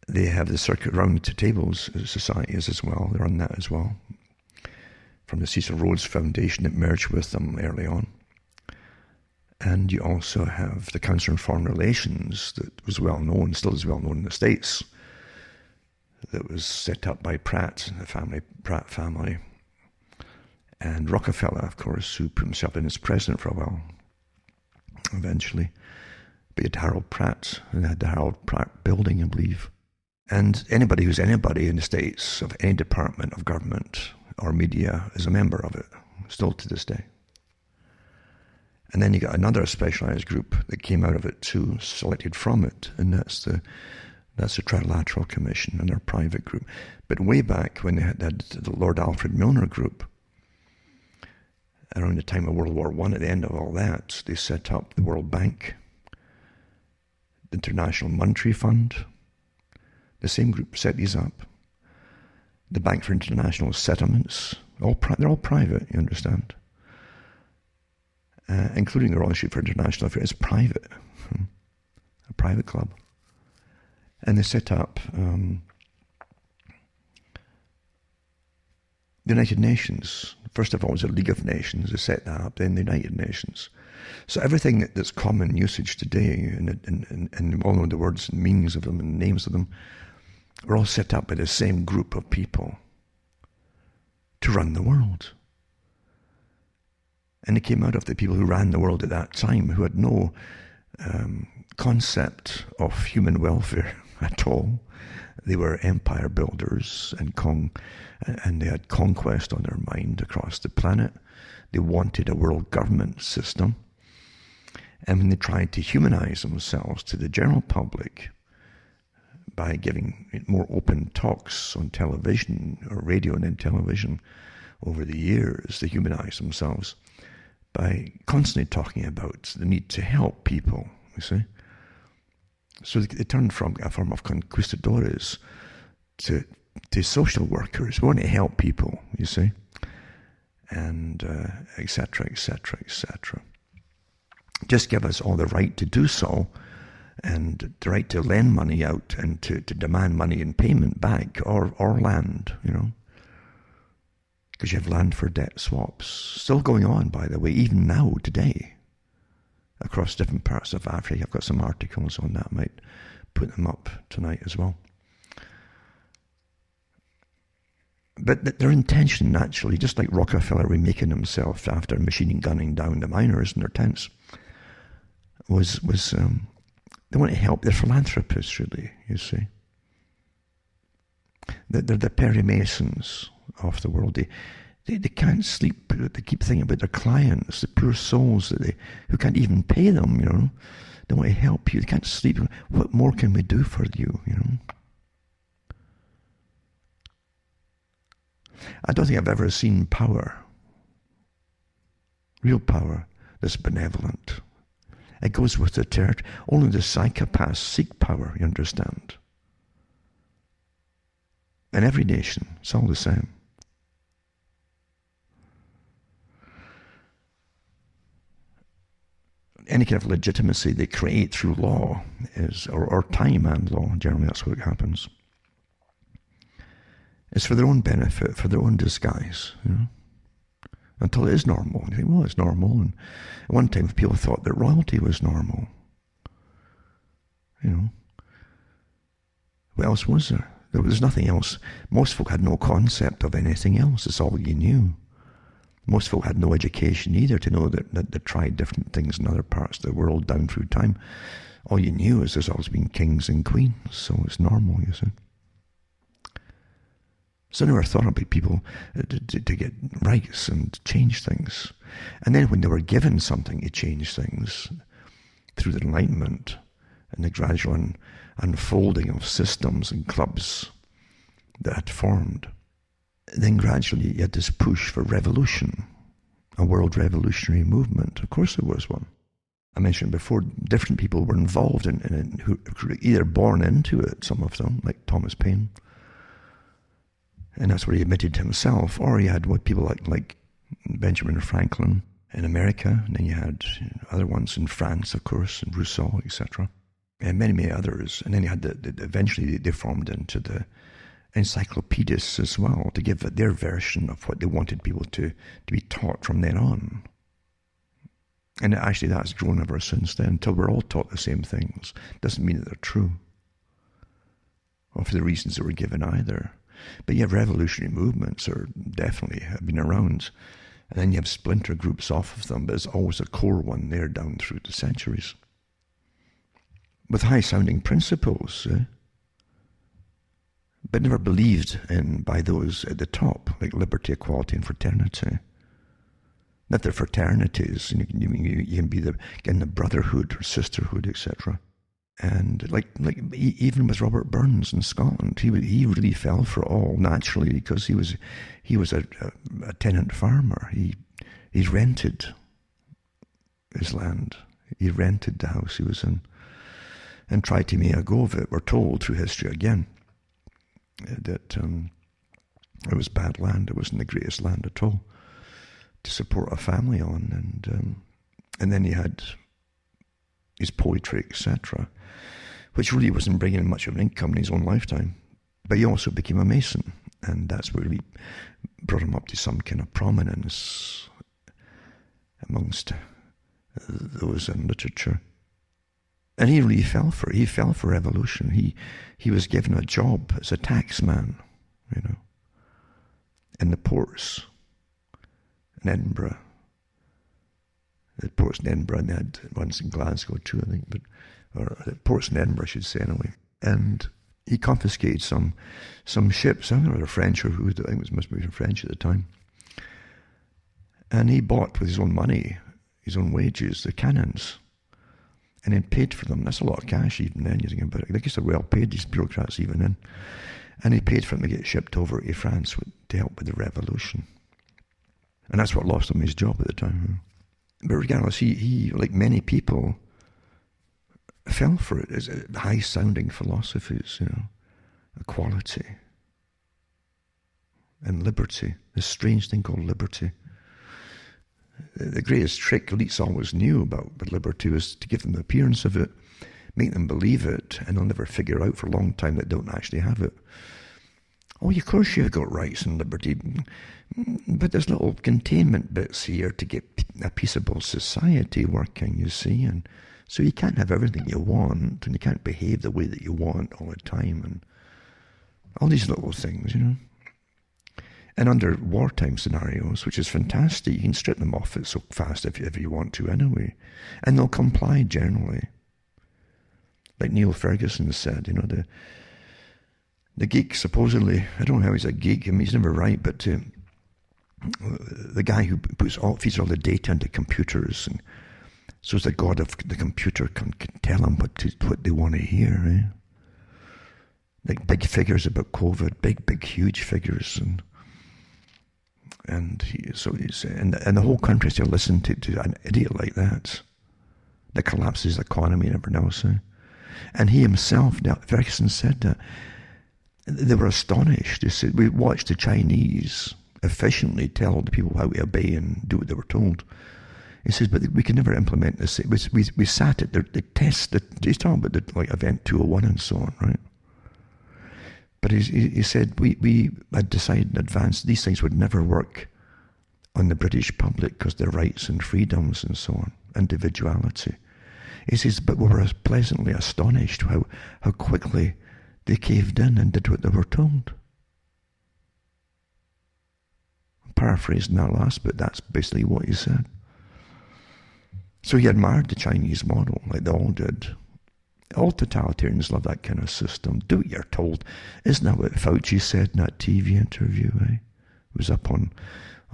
They have the Circuit Round Tables societies as well. They run that as well. From the Cecil Rhodes Foundation that merged with them early on. And you also have the Council on Foreign Relations that was well known, still is well known in the States, that was set up by Pratt, the Pratt family. And Rockefeller, of course, who put himself in as president for a while, eventually. But you had Harold Pratt, and they had the Harold Pratt building, I believe. And anybody who's anybody in the States, of any department of government or media, is a member of it, still to this day. And then you got another specialized group that came out of it too, selected from it, and that's the Trilateral Commission and their private group. But way back when they had the Lord Alfred Milner group, around the time of World War I, at the end of all that, they set up the World Bank, the International Monetary Fund. The same group set these up. The Bank for International Settlements, they're all private, you understand. including the Royal Institute for International Affairs, private, a private club. And they set up the United Nations. First of all, it was a League of Nations. They set that up, then the United Nations. So everything that's common usage today, and all know the words and meanings of them and names of them, were all set up by the same group of people to run the world. And it came out of the people who ran the world at that time, who had no concept of human welfare at all. They were empire builders and they had conquest on their mind across the planet. They wanted a world government system. And when they tried to humanize themselves to the general public by giving more open talks on television or radio and then television over the years, they humanized themselves by constantly talking about the need to help people, you see. So they turned from a form of conquistadores to social workers. We want to help people, you see, and et cetera, et cetera, et cetera. Just give us all the right to do so, and the right to lend money out and to demand money in payment back, or land, you know. Because you have land for debt swaps. Still going on, by the way, even now, today, across different parts of Africa. I've got some articles on that. I might put them up tonight as well. But their intention, naturally, just like Rockefeller remaking himself after machine gunning down the miners in their tents, was they want to help. They're philanthropists, really, you see. They're the Perry Masons of the world. They can't sleep. They keep thinking about their clients, the poor souls who can't even pay them, you know. They want to help you. They can't sleep. What more can we do for you, you know? I don't think I've ever seen power, real power, that's benevolent. It goes with the territory. Only the psychopaths seek power, you understand. In every nation, it's all the same. Any kind of legitimacy they create through law or time and law, generally that's what happens. It's for their own benefit, for their own disguise, you know. Until it is normal. You think, well, it's normal. And at one time people thought that royalty was normal. You know. What else was there? There was nothing else. Most folk had no concept of anything else. It's all you knew. Most folk had no education either to know that they tried different things in other parts of the world down through time. All you knew is there's always been kings and queens, so it's normal, you see. So I never thought about people to get rights and change things. And then when they were given something to change things through the Enlightenment and the gradual unfolding of systems and clubs that had formed, then gradually you had this push for revolution, a world revolutionary movement. Of course there was one. I mentioned before, different people were involved in it, who were either born into it, some of them, like Thomas Paine, and that's where he admitted himself, or you had what people like Benjamin Franklin in America, and then you had other ones in France, of course, and Rousseau, etc., and many, many others. And then you had eventually they formed into the encyclopedists as well, to give their version of what they wanted people to be taught from then on. And actually that's grown ever since then, until we're all taught the same things. Doesn't mean that they're true, or for the reasons that were given either. But you have revolutionary movements are definitely have been around, and then you have splinter groups off of them, but there's always a core one there down through the centuries, with high-sounding principles, but never believed in by those at the top, like liberty, equality, and fraternity. Not that fraternities, you can be in the brotherhood or sisterhood, etc. And like even with Robert Burns in Scotland, he really fell for all naturally, because he was a tenant farmer. He rented his land. He rented the house he was in, and tried to make a go of it. We're told through history again that it was bad land. It wasn't the greatest land at all to support a family on, and And then he had his poetry, etc., which really wasn't bringing in much of an income in his own lifetime. But he also became a Mason, and that's where we brought him up to some kind of prominence amongst those in literature. And he really fell for it. He fell for revolution. He was given a job as a taxman, in the ports in Edinburgh. The ports in Edinburgh, and they had ones in Glasgow too, I think, or the ports in Edinburgh, I should say, anyway. And he confiscated some ships. I don't know whether French or who, I think it must be French at the time. And he bought with his own money, his own wages, the cannons, and then paid for them. That's a lot of cash even then, you think about it. I guess they're well paid, these bureaucrats even then. And he paid for them to get shipped over to France to help with the revolution. And that's what lost him his job at the time. But regardless, he like many people, fell for it as high-sounding philosophies, equality and liberty, this strange thing called liberty. The greatest trick elites always knew about liberty was to give them the appearance of it, make them believe it, and they'll never figure out for a long time that they don't actually have it. Oh, of course you've got rights and liberty, but there's little containment bits here to get a peaceable society working, you see, and so you can't have everything you want, and you can't behave the way that you want all the time, and all these little things, And under wartime scenarios, which is fantastic, you can strip them off it so fast if you want to anyway. And they'll comply generally. Like Neil Ferguson said, the geek supposedly, I don't know how he's a geek, I mean he's never right, but the guy who feeds all the data into computers, and so the god of the computer can tell them what they want to hear, eh? Like big figures about COVID, big huge figures, and the whole country still listen to an idiot like that collapses the economy and everything else. And he himself, Ferguson said that they were astonished. They said, we watched the Chinese efficiently tell the people how to obey and do what they were told. He says, but we can never implement this. We sat at the test. He's talking about the Event 201 and so on, right? But he said, we had decided in advance these things would never work on the British public because their rights and freedoms and so on, individuality. He says, but we were pleasantly astonished how quickly they caved in and did what they were told. I'm paraphrasing that last bit, that's basically what he said. So he admired the Chinese model, like they all did. All totalitarians love that kind of system. Do what you're told. Isn't that what Fauci said in that TV interview? Eh? It was up on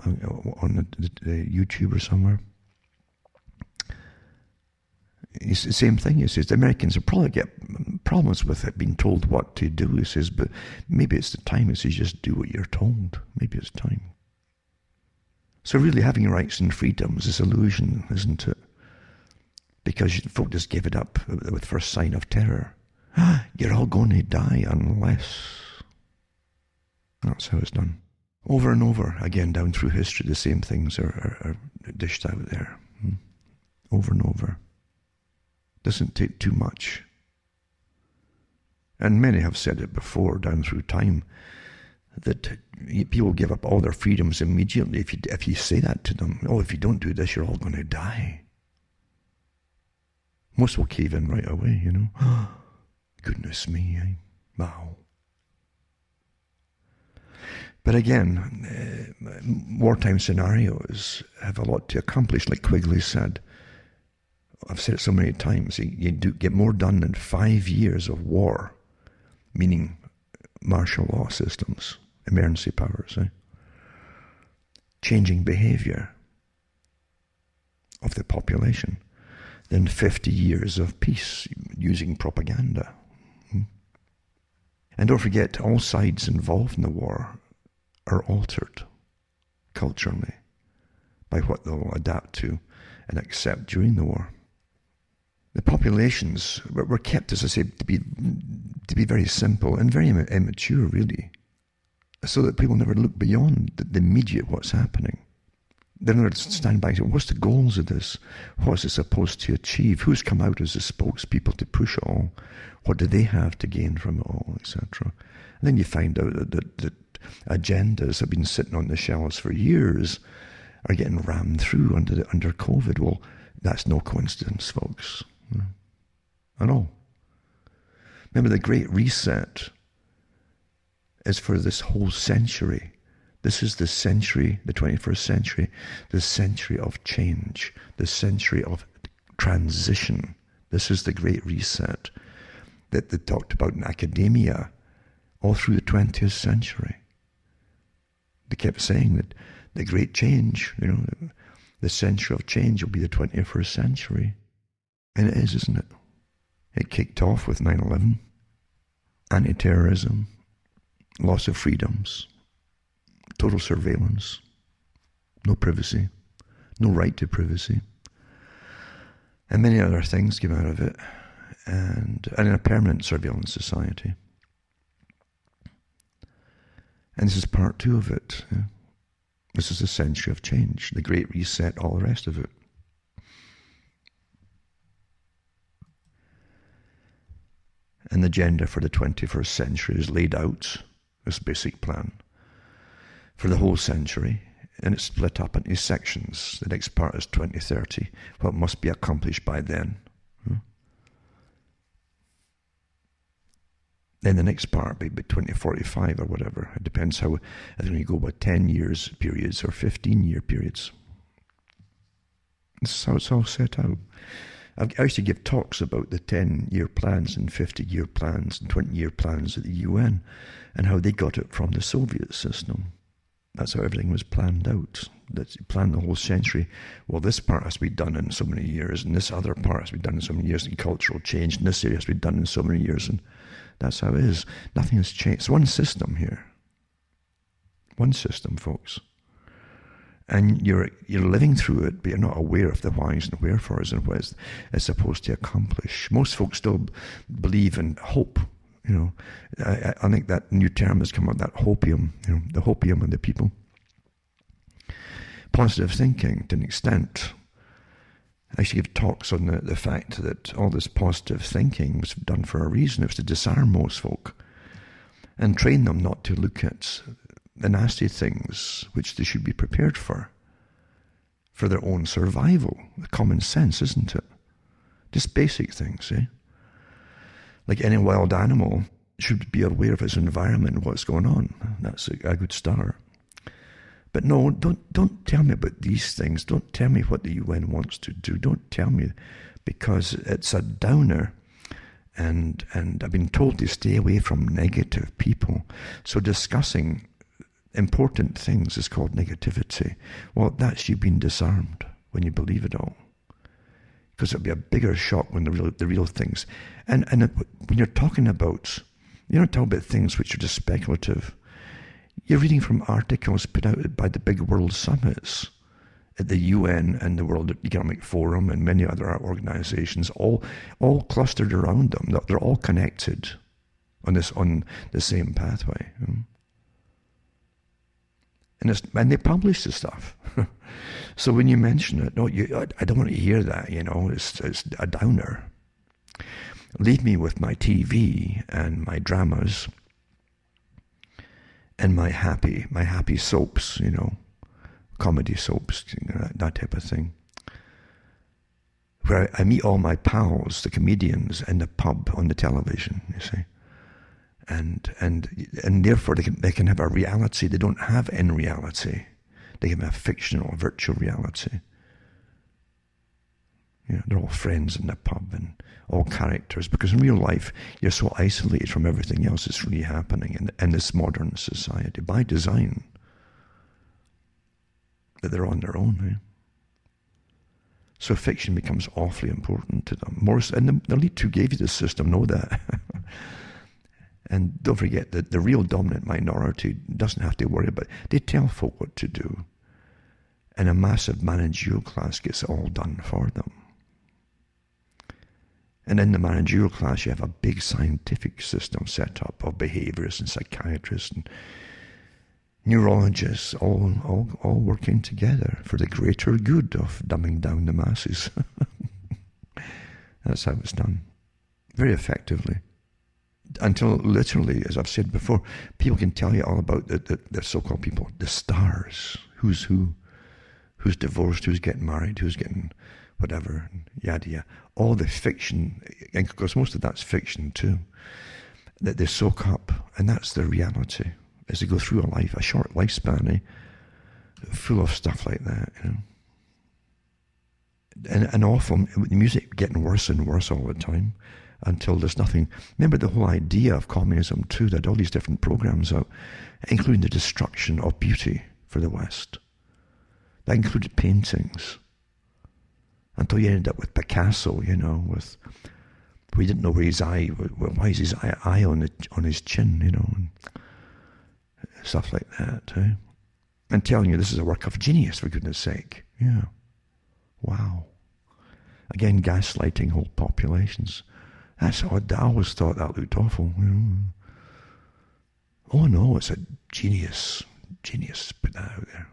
the YouTube or somewhere. It's the same thing. He says the Americans will probably get problems with it being told what to do. He says, but maybe it's the time. He says, just do what you're told. Maybe it's time. So really, having rights and freedoms is illusion, isn't it? Because folk just give it up with first sign of terror. You're all going to die unless... That's how it's done. Over and over again down through history, the same things are dished out there. Over and over. Doesn't take too much. And many have said it before down through time, that people give up all their freedoms immediately if you say that to them. Oh, if you don't do this, you're all going to die. Most will cave in right away, Goodness me, wow. But again, wartime scenarios have a lot to accomplish, like Quigley said. I've said it so many times, you get more done in 5 years of war, meaning martial law systems, emergency powers, changing behavior of the population, than 50 years of peace using propaganda. And don't forget, all sides involved in the war are altered culturally by what they'll adapt to and accept during the war. The populations were kept, as I say, to be very simple and very immature, really, so that people never look beyond the immediate what's happening. They're going to stand back and say, what's the goals of this? What's it supposed to achieve? Who's come out as the spokespeople to push it all? What do they have to gain from it all, etc.? And then you find out that agendas have been sitting on the shelves for years are getting rammed through under COVID. Well, that's no coincidence, folks, at all. Remember, the Great Reset is for this whole century. This is the century, the 21st century, the century of change, the century of transition. This is the Great Reset that they talked about in academia all through the 20th century. They kept saying that the great change, the century of change will be the 21st century. And it is, isn't it? It kicked off with 9/11, anti-terrorism, loss of freedoms, total surveillance, no privacy, no right to privacy, and many other things came out of it, and in a permanent surveillance society. And this is part 2 of it. This is the century of change, the Great Reset, all the rest of it. And the agenda for the 21st century is laid out, this basic plan, for the whole century, and it's split up into sections. The next part is 2030, what must be accomplished by then. Then the next part will be 2045 or whatever. It depends how, I think you go by 10 years periods or 15-year periods. This is how it's all set out. I used to give talks about the 10-year plans and 50-year plans and 20-year plans at the UN and how they got it from the Soviet system. That's how everything was planned out. That's planned the whole century. Well, this part has to be done in so many years, and this other part has to be done in so many years, and cultural change in this area has to be done in so many years, and that's how it is. Nothing has changed. It's one system here. One system, folks. And you're living through it, but you're not aware of the whys and wherefores and what it's supposed to accomplish. Most folks still believe in hope. I think that new term has come out, that hopium, the hopium of the people. Positive thinking, to an extent. I used to give talks on the fact that all this positive thinking was done for a reason. It was to disarm most folk and train them not to look at the nasty things which they should be prepared for their own survival. Common sense, isn't it? Just basic things, eh? Like any wild animal should be aware of its environment and what's going on. That's a good start. But no, don't tell me about these things. Don't tell me what the UN wants to do. Don't tell me, because it's a downer. And I've been told to stay away from negative people. So discussing important things is called negativity. Well, that's you being disarmed when you believe it all. Because it'll be a bigger shock when the real things. And when you're talking about, you're not talking about things which are just speculative. You're reading from articles put out by the big world summits at the UN and the World Economic Forum and many other organizations, all clustered around them. They're all connected on the same pathway. And they publish the stuff. So when you mention it, no, I don't want to hear that, it's a downer. Leave me with my TV and my dramas and my happy soaps, comedy soaps, that type of thing. Where I meet all my pals, the comedians, in the pub on the television, you see. And therefore they can have a reality they don't have in reality. They can have fictional, virtual reality. They're all friends in the pub and all characters, because in real life you're so isolated from everything else that's really happening in this modern society by design that they're on their own. So fiction becomes awfully important to them. And the elite who gave you the system know that. And don't forget that the real dominant minority doesn't have to worry about it. They tell folk what to do. And a massive managerial class gets it all done for them. And in the managerial class, you have a big scientific system set up of behaviorists and psychiatrists and neurologists, all working together for the greater good of dumbing down the masses. That's how it's done. Very effectively. Until literally, as I've said before, people can tell you all about the so-called people, the stars, who's who, who's divorced, who's getting married, who's getting whatever, yada yada. All the fiction, and of course most of that's fiction too, that they soak up, and that's their reality as they go through a life, a short lifespan, full of stuff like that, you know. And awful, the music getting worse and worse all the time until there's nothing. Remember the whole idea of communism too, that all these different programs out, including the destruction of beauty for the West. That included paintings. Until you ended up with Picasso, you know, with, we didn't know where his eye, why is his eye on his chin, you know, and stuff like that, eh? And telling you this is a work of genius, for goodness sake. Yeah. Wow. Again, gaslighting whole populations. That's odd. I always thought that looked awful. Oh no, it's a genius. Genius, put that out there.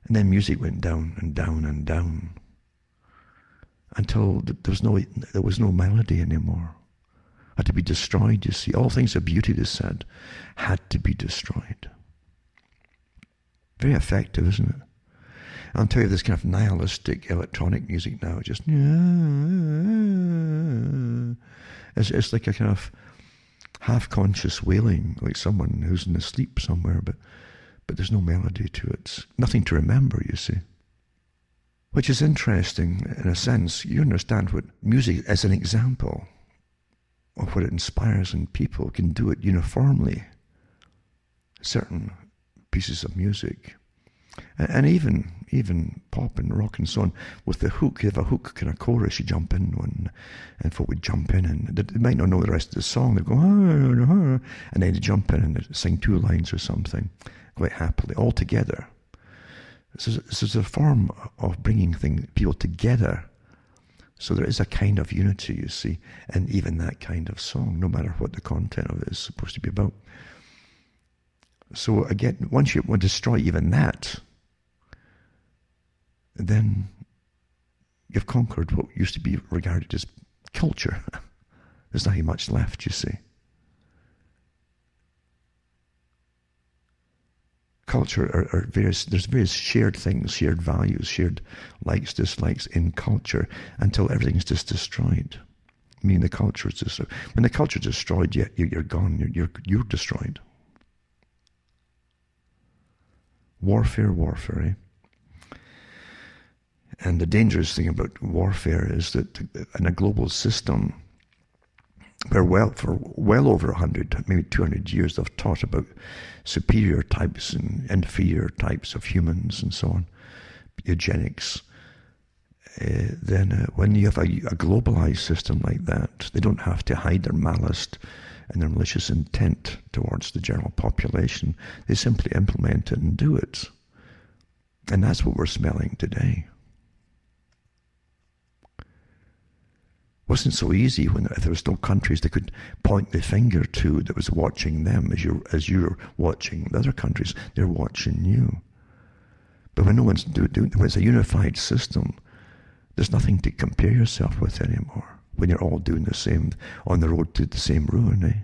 And then music went down and down and down until there was no melody anymore. Had to be destroyed, you see. All things of beauty, they said, had to be destroyed. Very effective, isn't it? I'll tell you, this kind of nihilistic electronic music now, just it's like a kind of half-conscious wailing, like someone who's in a sleep somewhere, but there's no melody to it. Nothing to remember, you see. Which is interesting, in a sense. You understand what music, as an example of what it inspires in people, can do it uniformly. Certain pieces of music. And even pop and rock and so on, with the hook, you have a hook kind of chorus, you jump in one, and folk would jump in, and they might not know the rest of the song, they go, and then they jump in and they sing 2 lines or something, quite happily, all together. This is a form of bringing people together, so there is a kind of unity, you see, and even that kind of song, no matter what the content of it is supposed to be about. So again, once you want to destroy even that, then you've conquered what used to be regarded as culture. There's nothing much left, you see. Culture there's various shared things, shared values, shared likes, dislikes in culture until everything's just destroyed. I mean, the culture is destroyed. When the culture is destroyed, you're gone. You're destroyed. Warfare, eh? And the dangerous thing about warfare is that in a global system where for well over 100, maybe 200 years, they've taught about superior types and inferior types of humans and so on, eugenics, then when you have a globalized system like that, they don't have to hide their malice and their malicious intent towards the general population. They simply implement it and do it. And that's what we're smelling today. It wasn't so easy when there was no countries they could point the finger to that was watching them as you're watching the other countries. They're watching you. But when no one's doing, when it's a unified system, there's nothing to compare yourself with anymore. When you're all doing the same, on the road to the same ruin, eh?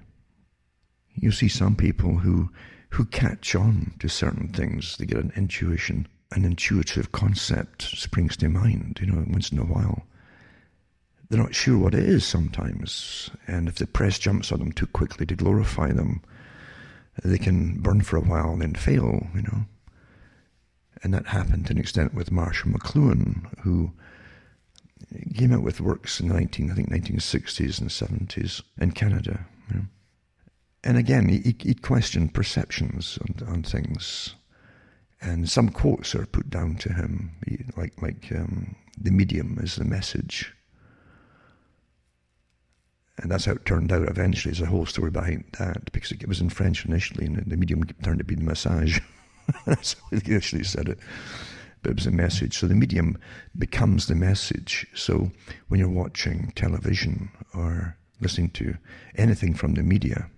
You see some people who catch on to certain things. They get an intuition, an intuitive concept springs to mind, once in a while. They're not sure what it is sometimes, and if the press jumps on them too quickly to glorify them, they can burn for a while and then fail, And that happened to an extent with Marshall McLuhan, who came out with works in the 1960s and 70s in Canada. And again, he questioned perceptions on things. And some quotes are put down to him, like the medium is the message. And that's how it turned out eventually. There's a whole story behind that, because it was in French initially, and the medium turned to be the massage. That's how he initially said it. But it was a message. So the medium becomes the message. So when you're watching television or listening to anything from the media,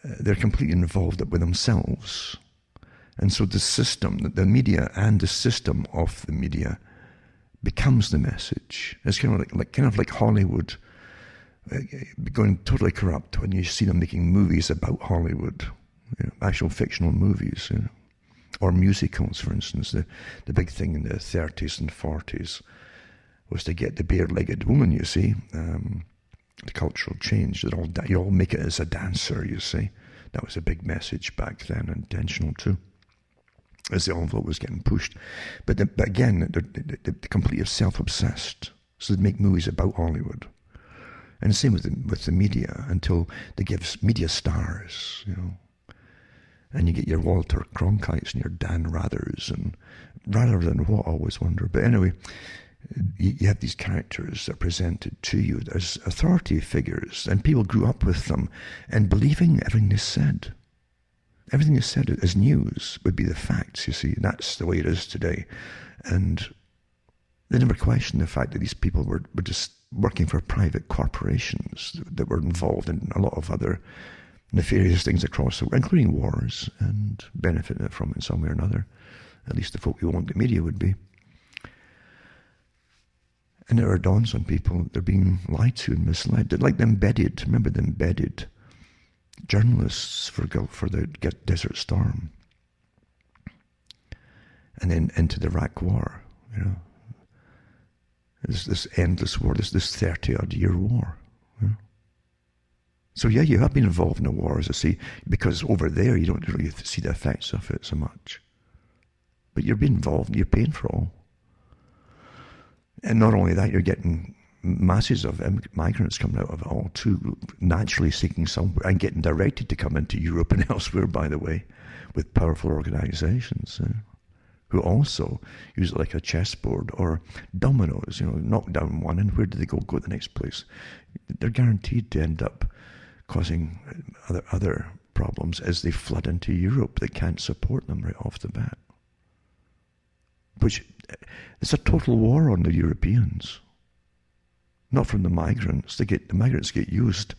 they're completely involved with themselves. And so the system, the media and the system of the media becomes the message. It's kind of like Hollywood going totally corrupt when you see them making movies about Hollywood, actual fictional movies, or musicals, for instance. The big thing in the 30s and 40s was to get the bare-legged woman, you see. The cultural change, you all make it as a dancer, you see. That was a big message back then, intentional too, as the envelope was getting pushed. But again, they're completely self-obsessed. So they make movies about Hollywood. And the same with the media, until they give media stars, And you get your Walter Cronkites and your Dan Rathers, and rather than what, I always wonder. But anyway, you have these characters that are presented to you as authority figures, and people grew up with them and believing everything they said. Everything they said as news would be the facts, you see. That's the way it is today. And they never questioned the fact that these people were just working for private corporations that were involved in a lot of other nefarious things across the world, including wars, and benefiting from it in some way or another. At least the folk who owned the media would be. And it dawns on people they're being lied to and misled. They're like the embedded journalists for the Desert Storm. And then into the Iraq War, This endless war, this 30-odd-year war. So yeah, you have been involved in the war, as I say, because over there you don't really see the effects of it so much. But you're being involved and you're paying for it all. And not only that, you're getting masses of migrants coming out of it all too, naturally seeking somewhere and getting directed to come into Europe and elsewhere, by the way, with powerful organizations who also use it like a chessboard or dominoes, knock down one and where do they go to the next place? They're guaranteed to end up causing other problems as they flood into Europe that can't support them right off the bat. Which, it's a total war on the Europeans. Not from the migrants. The migrants get used.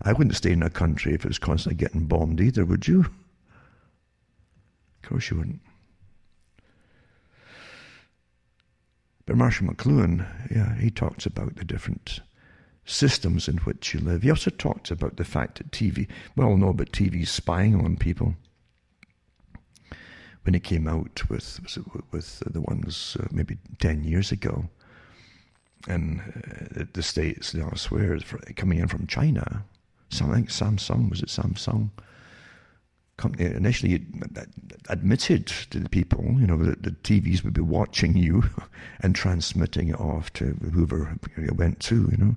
I wouldn't stay in a country if it was constantly getting bombed either, would you? Of course you wouldn't. But Marshall McLuhan, he talks about the different systems in which you live. He also talks about the fact that we all know about TV spying on people. When it came out with the ones maybe 10 years ago, and the States and elsewhere, coming in from China. So I think Samsung company initially admitted to the people, that the TVs would be watching you and transmitting it off to whoever you went to,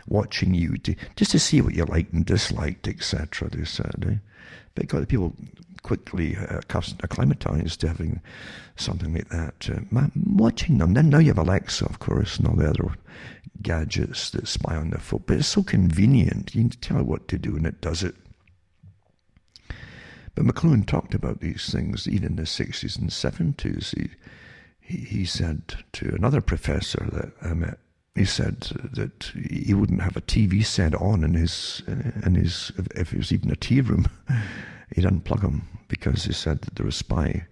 watching you just to see what you liked and disliked, etc. They said. But it got the people quickly acclimatized to having something like that, watching them. Then now you have Alexa, of course, and all the other gadgets that spy on the folk. But it's so convenient. You can tell it what to do, and it does it. But McLuhan talked about these things even in the 60s and 70s. He said to another professor that I met, he said that he wouldn't have a TV set on in his if it was even a tea room. He'd unplug them because he said that there were spy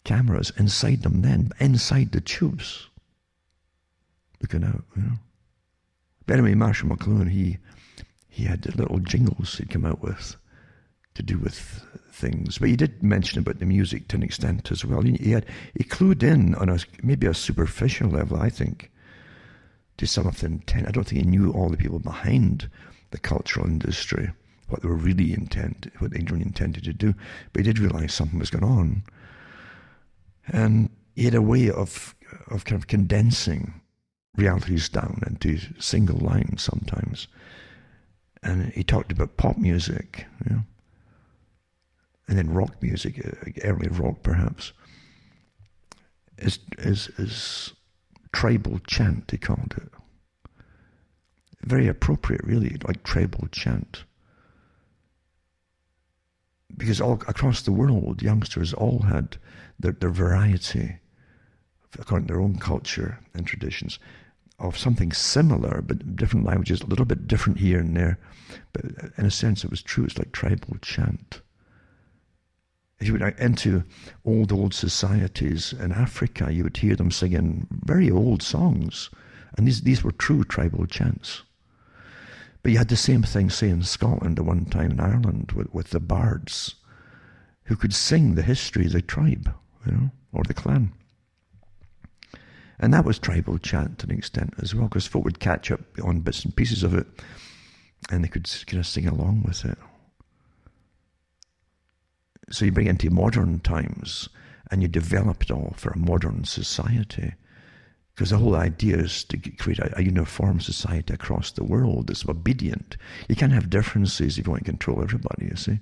cameras inside them then, inside the tubes, looking out, But anyway, Marshall McLuhan, he had the little jingles he'd come out with to do with things. But he did mention about the music to an extent as well. He clued in on maybe a superficial level, I think, to some of the intent. I don't think he knew all the people behind the cultural industry, what they really intended to do. But he did realize something was going on. And he had a way of kind of condensing realities down into single lines sometimes. And he talked about pop music, and then rock music, early rock perhaps, is tribal chant, he called it. Very appropriate, really, like tribal chant. Because all across the world, youngsters all had their variety, according to their own culture and traditions, of something similar, but different languages, a little bit different here and there. But in a sense, it was true. It's like tribal chant. If you went into old societies in Africa, you would hear them singing very old songs. And these were true tribal chants. But you had the same thing, say, in Scotland at one time, in Ireland, with the bards, who could sing the history of the tribe, or the clan. And that was tribal chant to an extent as well, because folk would catch up on bits and pieces of it, and they could kind of sing along with it. So you bring it into modern times, and you develop it all for a modern society. Because the whole idea is to create a uniform society across the world that's obedient. You can't have differences if you want to control everybody, you see.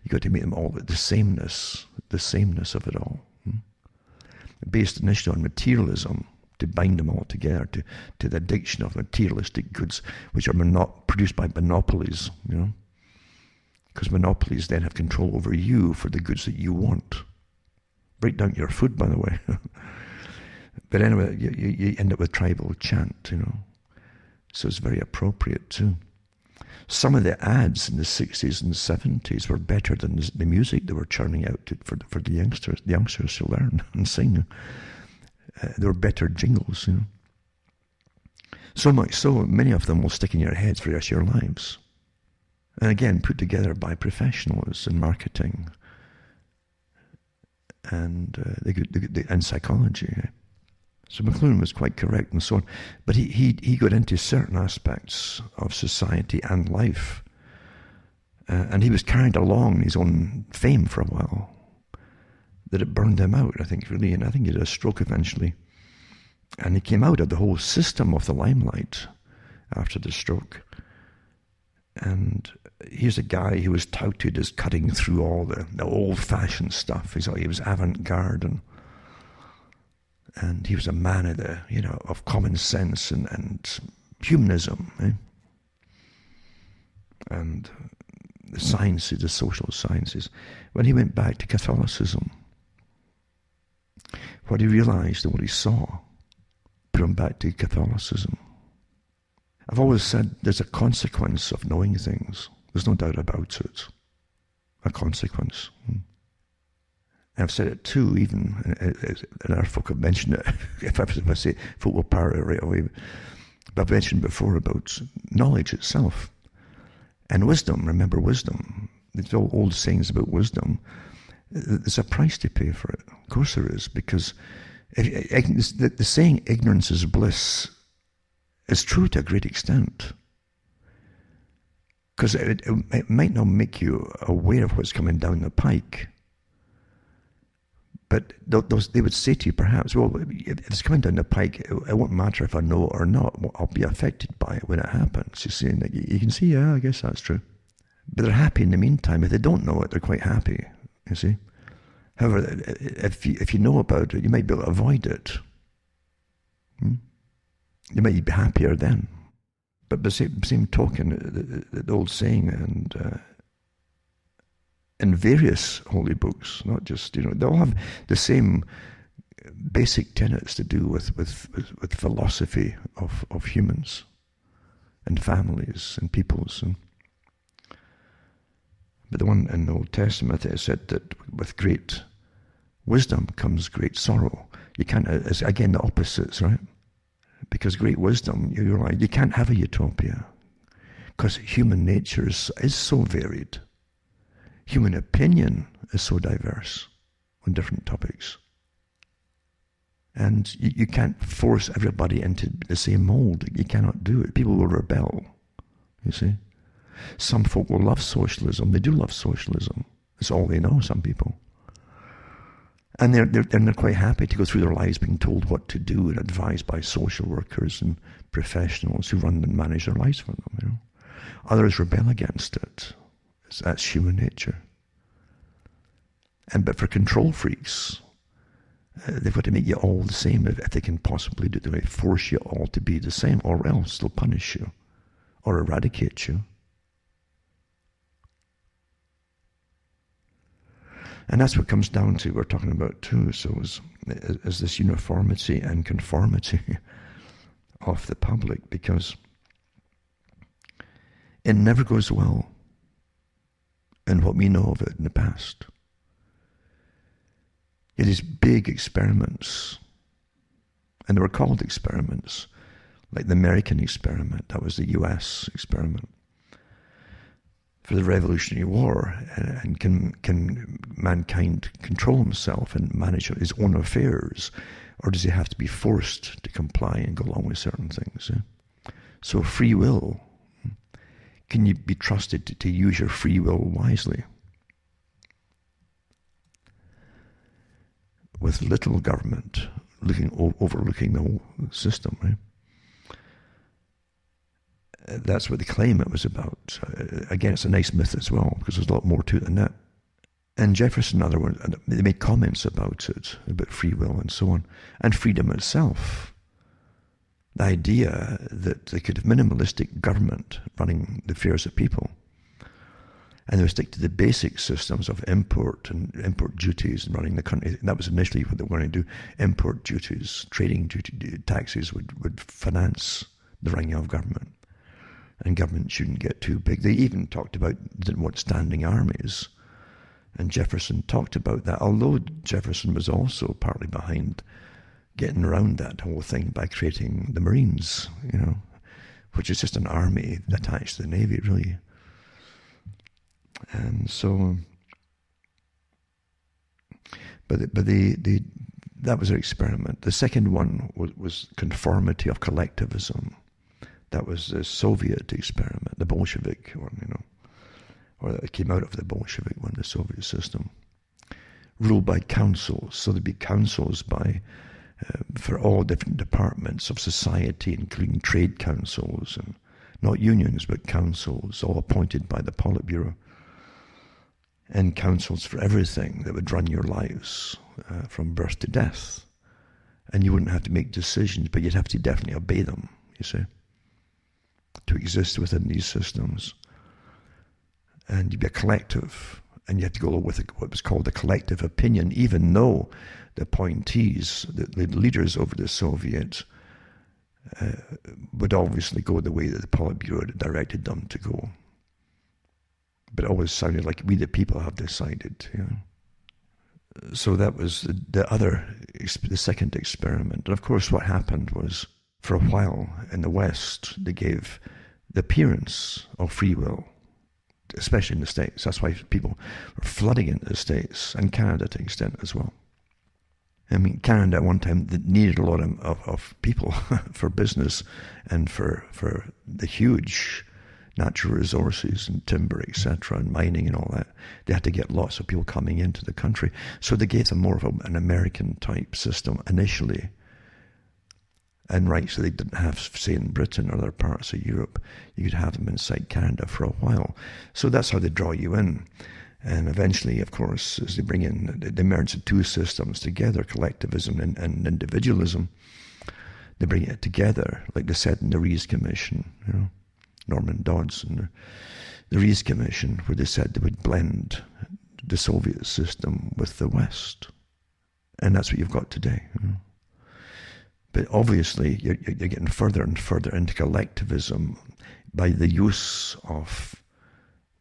You've got to make them all the sameness of it all. Based initially on materialism, to bind them all together, to the addiction of materialistic goods, which are produced by monopolies, Because monopolies then have control over you for the goods that you want. Break down your food, by the way. But anyway, you end up with tribal chant, So it's very appropriate too. Some of the ads in the 60s and 70s were better than the music they were churning out for the youngsters to learn and sing. They were better jingles, So much so, many of them will stick in your heads for the rest of your lives. And again, put together by professionals in marketing and and psychology. So McLuhan was quite correct and so on. But he got into certain aspects of society and life. And he was carried along in his own fame for a while. That it burned him out, I think, really. And I think he had a stroke eventually. And he came out of the whole system of the limelight after the stroke. And here's a guy who was touted as cutting through all the old-fashioned stuff. He was avant-garde and he was a man of of common sense and humanism, and the sciences, the social sciences. When he went back to Catholicism, what he realized and what he saw put him back to Catholicism. I've always said there's a consequence of knowing things. There's no doubt about it. A consequence. And I've said it too, even, and our folk have mentioned it, if I say folk will parrot it right away, but I've mentioned before about knowledge itself. And wisdom, remember wisdom. It's all old sayings about wisdom. There's a price to pay for it. Of course there is, because the saying ignorance is bliss is true to a great extent. Because it might not make you aware of what's coming down the pike. But they would say to you perhaps, well, if it's coming down the pike, it won't matter if I know it or not. I'll be affected by it when it happens. You see, and you can see, yeah, I guess that's true. But they're happy in the meantime. If they don't know it, they're quite happy, you see. However, if you know about it, you might be able to avoid it. You might be happier then. But the same token, the old saying, and in various holy books, not just, they all have the same basic tenets to do with philosophy of humans and families and peoples. But the one in the Old Testament, it said that with great wisdom comes great sorrow. You can't, it's again the opposites, right? Because great wisdom, you realize you can't have a utopia because human nature is so varied. Human opinion is so diverse on different topics. And you can't force everybody into the same mold. You cannot do it. People will rebel, you see. Some folk will love socialism. They do love socialism. It's all they know, some people. And they're quite happy to go through their lives being told what to do and advised by social workers and professionals who run and manage their lives for them. Others rebel against it. That's human nature. But for control freaks, they've got to make you all the same if they can possibly do it. They force you all to be the same, or else they'll punish you or eradicate you. And that's what comes down to, we're talking about too, so is this uniformity and conformity of the public, because it never goes well in what we know of it in the past. It is big experiments, and they were called experiments, like the American experiment, that was the US experiment for the Revolutionary War. And can mankind control himself and manage his own affairs, or does he have to be forced to comply and go along with certain things? So free will, can you be trusted to use your free will wisely? With little government overlooking the whole system, right? That's what the claim it was about. Again, it's a nice myth as well, because there's a lot more to it than that. And Jefferson and other ones, they made comments about it, about free will and so on, and freedom itself. The idea that they could have minimalistic government running the affairs of people, and they would stick to the basic systems of import and import duties and running the country. That was initially what they were going to do. Import duties, trading duty, taxes would finance the running of government. And government shouldn't get too big. They even talked about, didn't want standing armies. And Jefferson talked about that, although Jefferson was also partly behind getting around that whole thing by creating the Marines, which is just an army attached to the Navy, really. And so, but that was their experiment. The second one was conformity of collectivism. That was the Soviet experiment, the Bolshevik one, or it came out of the Bolshevik one, the Soviet system, ruled by councils. So there'd be councils for all different departments of society, including trade councils, and not unions, but councils, all appointed by the Politburo. And councils for everything that would run your lives from birth to death. And you wouldn't have to make decisions, but you'd have to definitely obey them, you see, to exist within these systems. And you'd be a collective, and you have to go with what was called a collective opinion, even though the appointees, the leaders over the Soviets, would obviously go the way that the Politburo had directed them to go. But it always sounded like we the people have decided. So that was the second experiment. And of course what happened was, for a while in the West, they gave the appearance of free will, especially in the States. That's why people were flooding into the States, and Canada to an extent as well. I mean, Canada at one time needed a lot of people for business and for the huge natural resources and timber, etc., and mining and all that. They had to get lots of people coming into the country. So they gave them more of an American-type system initially. And so they didn't have, say, in Britain or other parts of Europe, you could have them inside Canada for a while. So that's how they draw you in. And eventually, of course, as they bring in, they merge the two systems together, collectivism and individualism. They bring it together, like they said in the Rees Commission, Norman Dodds and the Rees Commission, where they said they would blend the Soviet system with the West. And that's what you've got today. But obviously, you're getting further and further into collectivism by the use of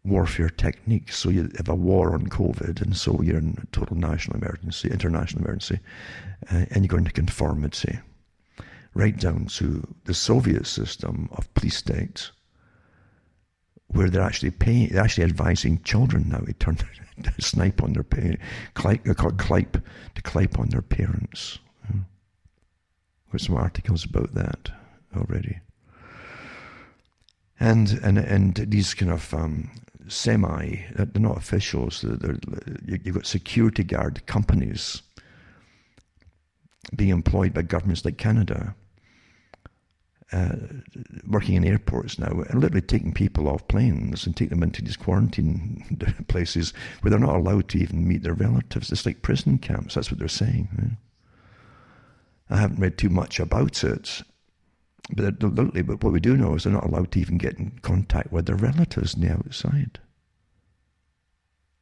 warfare techniques. So you have a war on COVID, and so you're in a total national emergency, international emergency, and you go into conformity, right down to the Soviet system of police states, where they're actually advising children now to snipe on their parents, to clipe on their parents. Got some articles about that already. And these kind of they're not officials, you've got security guard companies being employed by governments like Canada, working in airports now, and literally taking people off planes and take them into these quarantine places where they're not allowed to even meet their relatives. It's like prison camps, that's what they're saying. Right? I haven't read too much about it, but what we do know is they're not allowed to even get in contact with their relatives on the outside.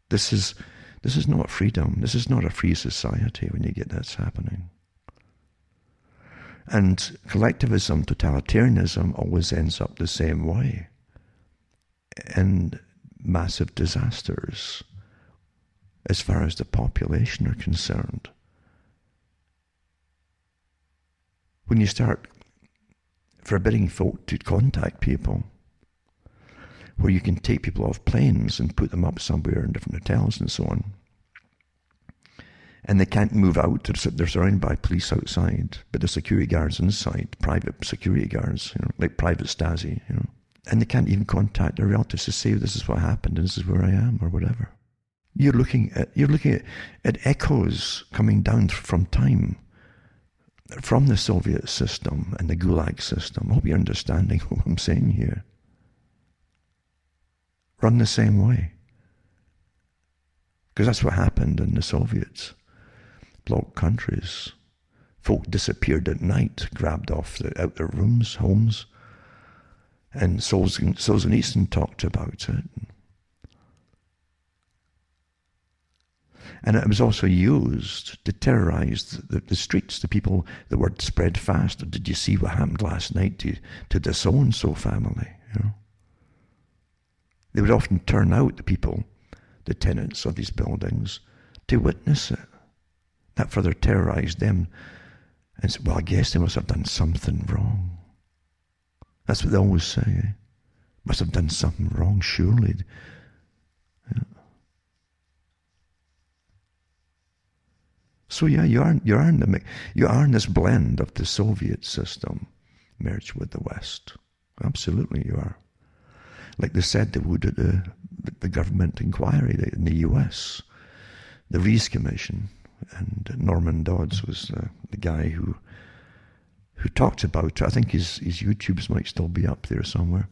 This is not freedom. This is not a free society when you get that's happening. And collectivism, totalitarianism always ends up the same way, in massive disasters as far as the population are concerned. When you start forbidding folk to contact people, where you can take people off planes and put them up somewhere in different hotels and so on, and they can't move out, they're surrounded by police outside, but the security guards inside, private security guards, like private Stasi, and they can't even contact their relatives to say this is what happened and this is where I am or whatever. You're looking at echoes coming down from time, from the Soviet system and the Gulag system. I hope you're understanding what I'm saying here. Run the same way. Because that's what happened in the Soviets. Bloc countries. Folk disappeared at night, grabbed off out their rooms, homes. And Solzhenitsyn talked about it. And it was also used to terrorize the streets, the people. The word spread fast. Did you see what happened last night to the so-and-so family? They would often turn out the people, the tenants of these buildings, to witness it. That further terrorized them. And said, well, I guess they must have done something wrong. That's what they always say. Must have done something wrong, surely. So yeah, you are in this blend of the Soviet system merged with the West. Absolutely, you are. Like they said they would at the government inquiry in the U.S., the Rees Commission, and Norman Dodds was the guy who talked about it. I think his YouTubes might still be up there somewhere,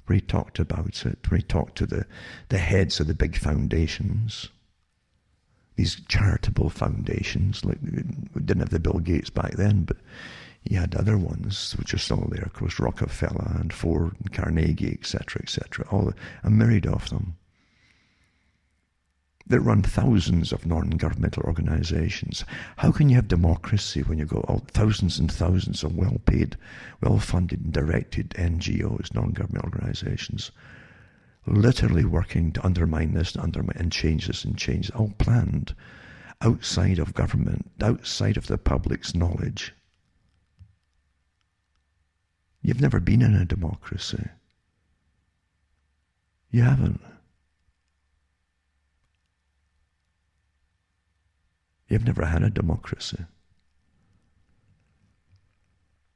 where he talked about it, where he talked to the heads of the big foundations. These charitable foundations, like we didn't have the Bill Gates back then, but he had other ones which are still there, of course, Rockefeller and Ford and Carnegie, etc., a myriad of them, that run thousands of non-governmental organizations. How can you have democracy when you got thousands and thousands of well-paid, well-funded and directed NGOs, non-government organizations, literally working to undermine this and change this and change, all planned outside of government, outside of the public's knowledge? You've never been in a democracy. You haven't. You've never had a democracy.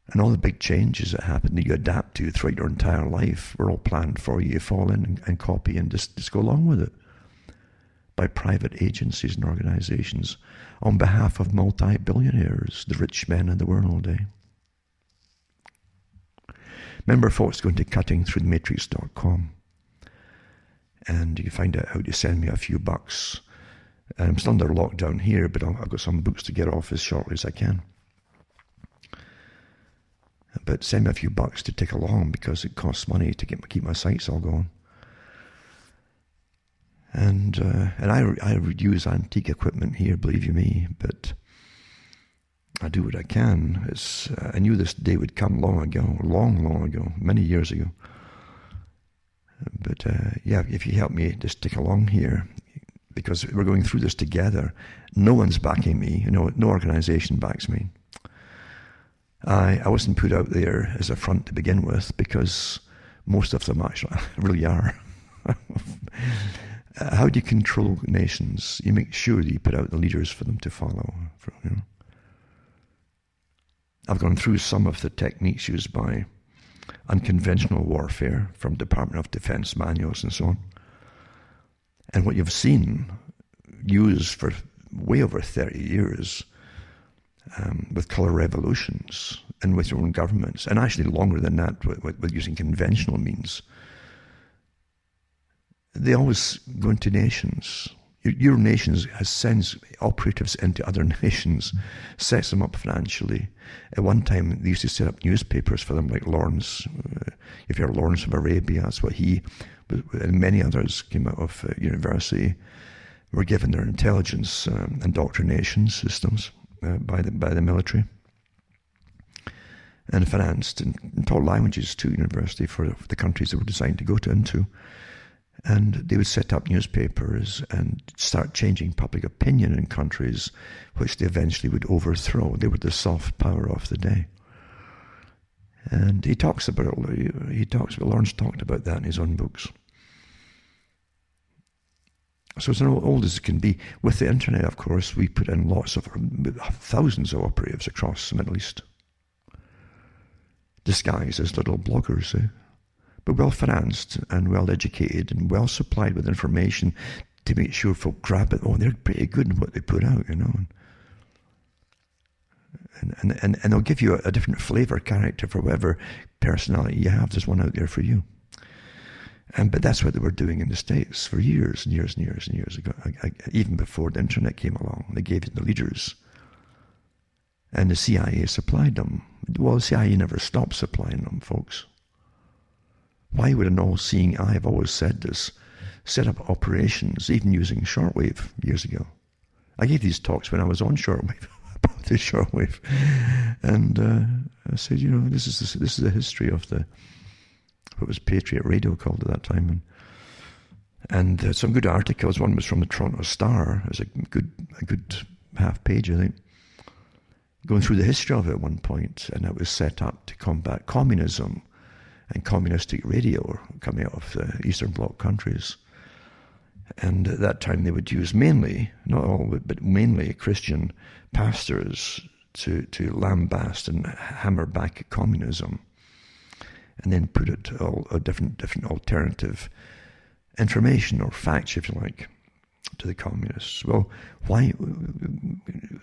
And all the big changes that happen that you adapt to throughout your entire life were all planned for you. You fall in and copy and just go along with it by private agencies and organizations on behalf of multi-billionaires, the rich men of the world, Remember, folks, going to cuttingthroughthematrix.com and you find out how to send me a few bucks. I'm still under lockdown here, but I've got some books to get off as shortly as I can. But send me a few bucks to take along, because it costs money to keep my sites all going. And I use antique equipment here, believe you me, but I do what I can. I knew this day would come long ago, many years ago. But if you help me just stick along here, because we're going through this together. No one's backing me. No organization backs me. I wasn't put out there as a front to begin with, because most of them actually really are. How do you control nations? You make sure that you put out the leaders for them to follow. I've gone through some of the techniques used by unconventional warfare from Department of Defense manuals and so on. And what you've seen used for way over 30 years with color revolutions and with your own governments, and actually longer than that with using conventional means, they always go into nations. Your nations sends operatives into other nations, sets them up financially. At one time, they used to set up newspapers for them, like Lawrence. If you're Lawrence of Arabia, that's what he, and many others came out of university, were given their intelligence indoctrination systems by the military. and financed and taught languages to university for the countries they were designed to go into. And they would set up newspapers and start changing public opinion in countries which they eventually would overthrow. They were the soft power of the day. And he talks about Lawrence talked about that in his own books. So it's as old as it can be. With the internet, of course, we put in thousands of operatives across the Middle East, disguised as little bloggers, but well financed and well educated and well supplied with information to make sure folk grab it. Oh, they're pretty good in what they put out, And they'll give you a different flavor character for whatever personality you have. There's one out there for you. But that's what they were doing in the States for years and years and years and years ago, even before the internet came along. They gave it to the leaders. And the CIA supplied them. Well, the CIA never stopped supplying them, folks. Why would an all-seeing eye, I've always said this, set up operations, even using shortwave years ago? I gave these talks when I was on shortwave, about the shortwave. And I said, this is the history of what was Patriot Radio called at that time. And some good articles. One was from the Toronto Star. It was a good half page, I think, going through the history of it at one point. And it was set up to combat communism and communistic radio coming out of the Eastern Bloc countries. And at that time they would use mainly, not all, but mainly Christian pastors to lambast and hammer back communism, and then put it all a different alternative information or facts, if you like, to the communists. Well, why?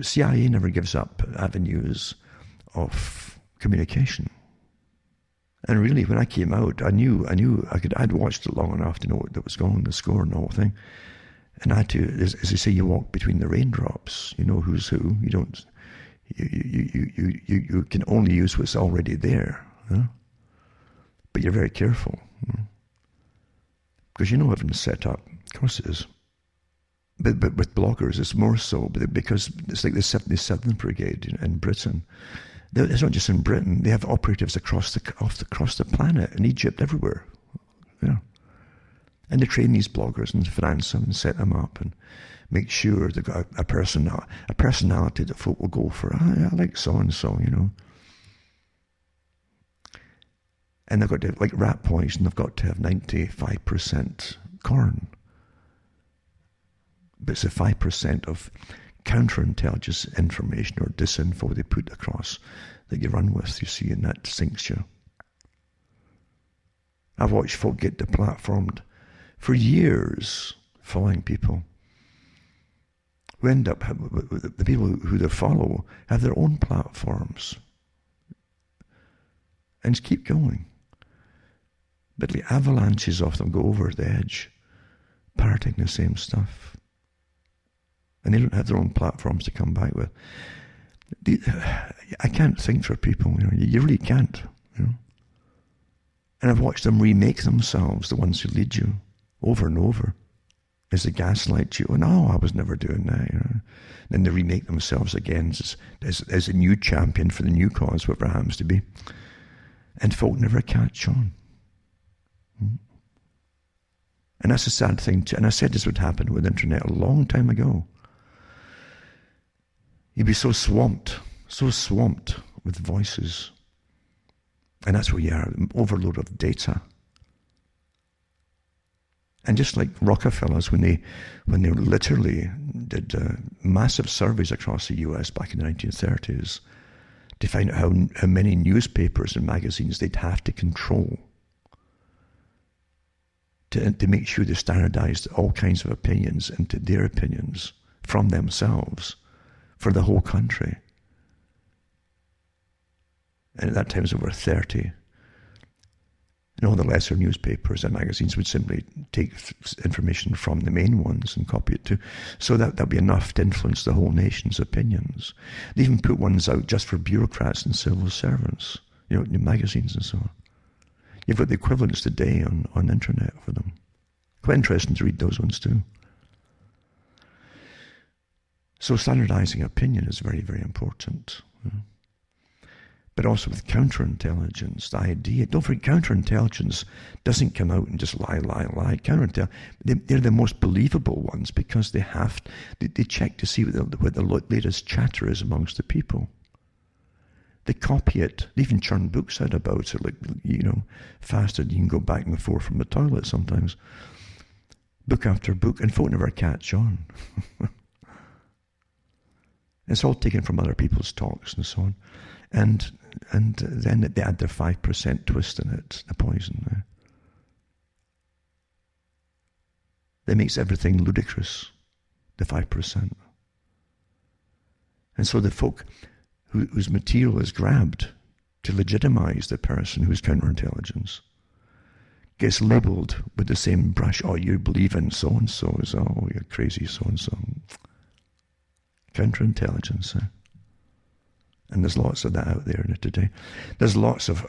CIA never gives up avenues of communication. And really, when I came out, I knew I'd watched it long enough to know what was going on, the score and the whole thing. And I had to, as they say, you walk between the raindrops. You know who's who. You don't. You can only use what's already there. But you're very careful, because everything's set up. Of course it is. But with bloggers, it's more so, because it's like the 77th Brigade in Britain. It's not just in Britain. They have operatives across the planet, in Egypt, everywhere. And they train these bloggers and finance them and set them up and make sure they've got a personality that folk will go for. I like so-and-so, And they've got to, like rat poison, they've got to have 95% corn. But it's the 5% of counterintelligence information or disinfo they put across that you run with, you see, and that sinks you. I've watched folk get deplatformed for years, following people who end up, the people who they follow have their own platforms and just keep going. But the avalanches of them go over the edge, parroting the same stuff. And they don't have their own platforms to come back with. I can't think for people, you really can't, And I've watched them remake themselves, the ones who lead you, over and over, as they gaslight you. Oh, no, I was never doing that, Then they remake themselves again as a new champion for the new cause, whatever it happens to be. And folk never catch on. And that's a sad thing too. And I said this would happen with the internet a long time ago. You'd be so swamped with voices. And that's where you are, an overload of data. And just like Rockefellers, when they literally did massive surveys across the US back in the 1930s to find out how many newspapers and magazines they'd have to control to make sure they standardized all kinds of opinions into their opinions from themselves for the whole country. And at that time it was over 30. And all the lesser newspapers and magazines would simply take information from the main ones and copy it too. So that'd be enough to influence the whole nation's opinions. They even put ones out just for bureaucrats and civil servants, new magazines and so on. You've got the equivalents today on the internet for them. Quite interesting to read those ones too. So standardizing opinion is very, very important. but also with counterintelligence, the idea. Don't forget, counterintelligence doesn't come out and just lie. They're the most believable ones because they check to see what the latest chatter is amongst the people. They copy it. They even churn books out about it, like, faster than you can go back and forth from the toilet sometimes. Book after book, and folk never catch on. It's all taken from other people's talks and so on. And then they add their 5% twist in it, the poison. That makes everything ludicrous, the 5%. And so the folk whose material is grabbed to legitimize the person who's counterintelligence gets labeled with the same brush. Oh, you believe in so-and-so. Oh, you're crazy so-and-so. Counterintelligence. And there's lots of that out there today. There's lots of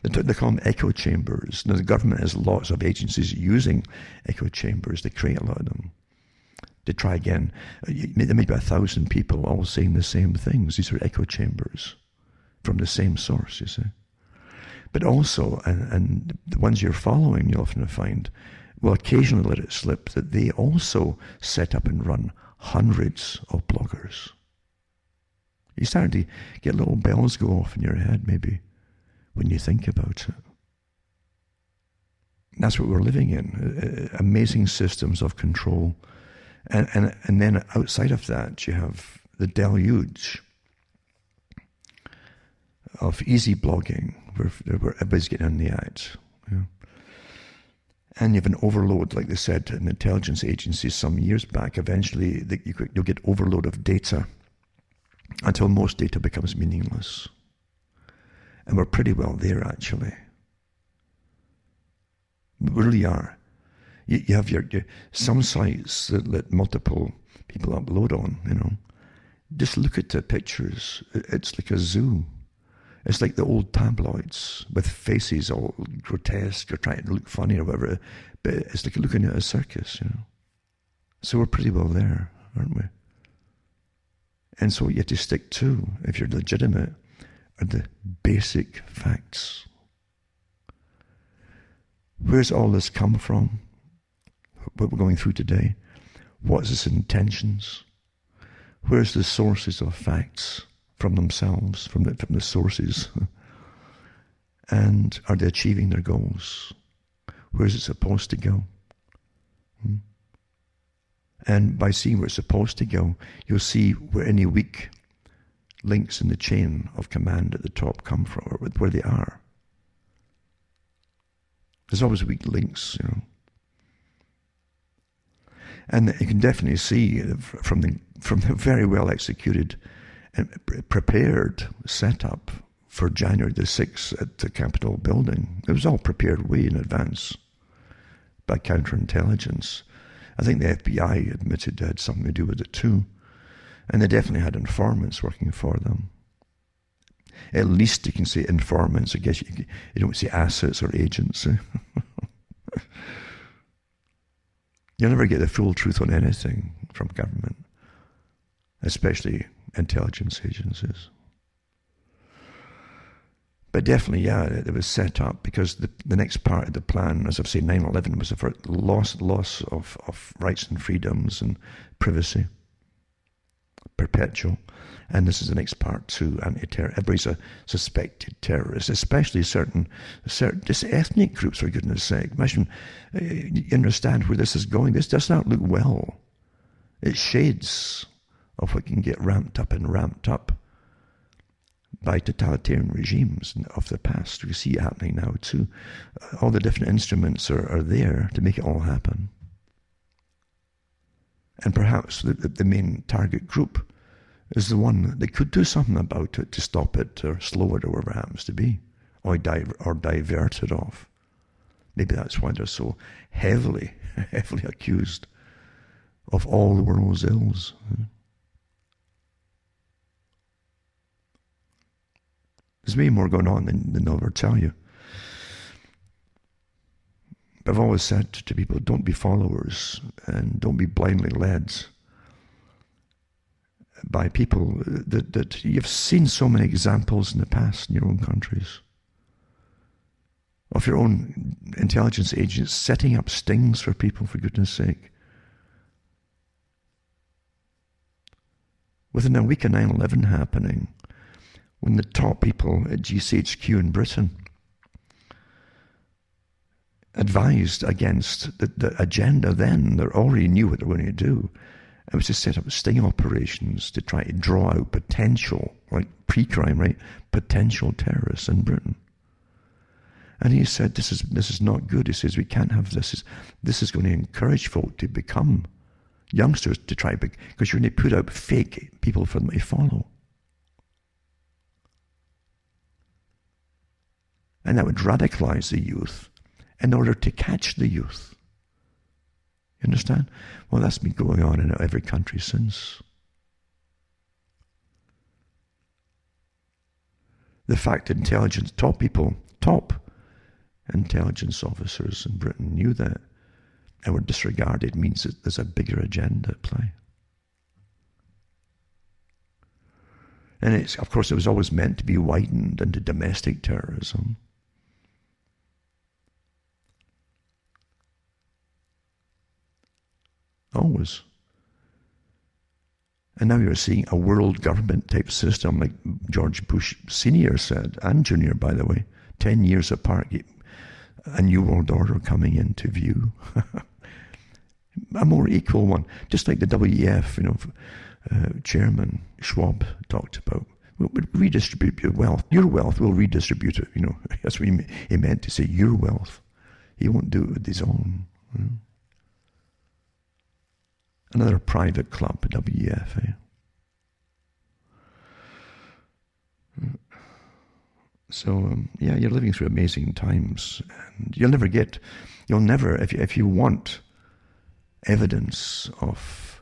they call them echo chambers. Now, the government has lots of agencies using echo chambers. They create a lot of them. They try again. There may be 1,000 people all saying the same things. These are echo chambers from the same source, you see. But also, and the ones you're following, you'll often find, will occasionally let it slip that they also set up and run hundreds of bloggers. You start to get little bells go off in your head, maybe, when you think about it. And that's what we're living in, amazing systems of control. And then outside of that, you have the deluge of easy blogging, where everybody's getting in the act. And you have an overload, like they said in intelligence agencies some years back. Eventually, you'll get overload of data until most data becomes meaningless. And we're pretty well there, actually. We really are. You have some sites that let multiple people upload on, Just look at the pictures. It's like a zoo. It's like the old tabloids with faces all grotesque or trying to look funny or whatever. But it's like looking at a circus, So we're pretty well there, aren't we? And so what you have to stick to, if you're legitimate, are the basic facts. Where's all this come from? What we're going through today? What's its intentions? Where's the sources of facts from themselves, from the sources? And are they achieving their goals? Where's it supposed to go? And by seeing where it's supposed to go, you'll see where any weak links in the chain of command at the top come from, or where they are. There's always weak links, And you can definitely see from the very well executed and prepared setup for January the 6th at the Capitol building. It was all prepared way in advance by counterintelligence. I think the FBI admitted they had something to do with it too. And they definitely had informants working for them. At least you can say informants. I guess you don't say assets or agents. You'll never get the full truth on anything from government, especially intelligence agencies. But definitely, it was set up because the next part of the plan, as I've said, 9/11 was for loss of rights and freedoms and privacy, perpetual. And this is the next part too, anti-terror. Everybody's a suspected terrorist, especially certain just ethnic groups, for goodness sake. Imagine, you understand where this is going. This does not look well. It's shades of what can get ramped up by totalitarian regimes of the past. We see it happening now too. All the different instruments are there to make it all happen. And perhaps the main target group is the one that could do something about it to stop it or slow it or whatever it happens to be, or divert it off. Maybe that's why they're so heavily accused of all the world's ills. There's way more going on than they'll ever tell you. But I've always said to people, don't be followers and don't be blindly led. by people that you've seen so many examples in the past in your own countries of your own intelligence agents setting up stings for people, for goodness sake. Within a week of 9/11 happening, when the top people at GCHQ in Britain advised against the agenda then, they already knew what they were going to do. It was to set up sting operations to try to draw out potential, like pre-crime, right? Potential terrorists in Britain. And he said, this is not good. He says, we can't have this. This is going to encourage folk to become youngsters to try, because you're going to put out fake people for them to follow. And that would radicalize the youth in order to catch the youth. You understand? Well, that's been going on in every country since. The fact that intelligence, top intelligence officers in Britain knew that and were disregarded means that there's a bigger agenda at play. And it's, of course, it was always meant to be widened into domestic terrorism. Always. And now you're seeing a world government type system, like George Bush Sr. said, and Jr., by the way, 10 years apart, a new world order coming into view. A more equal one, just like the WEF, Chairman Schwab talked about. We'll redistribute your wealth. Your wealth, we'll redistribute it. That's what he meant to say, your wealth. He won't do it with his own. Another private club, WEF. So, you're living through amazing times. And you'll never, if you want evidence of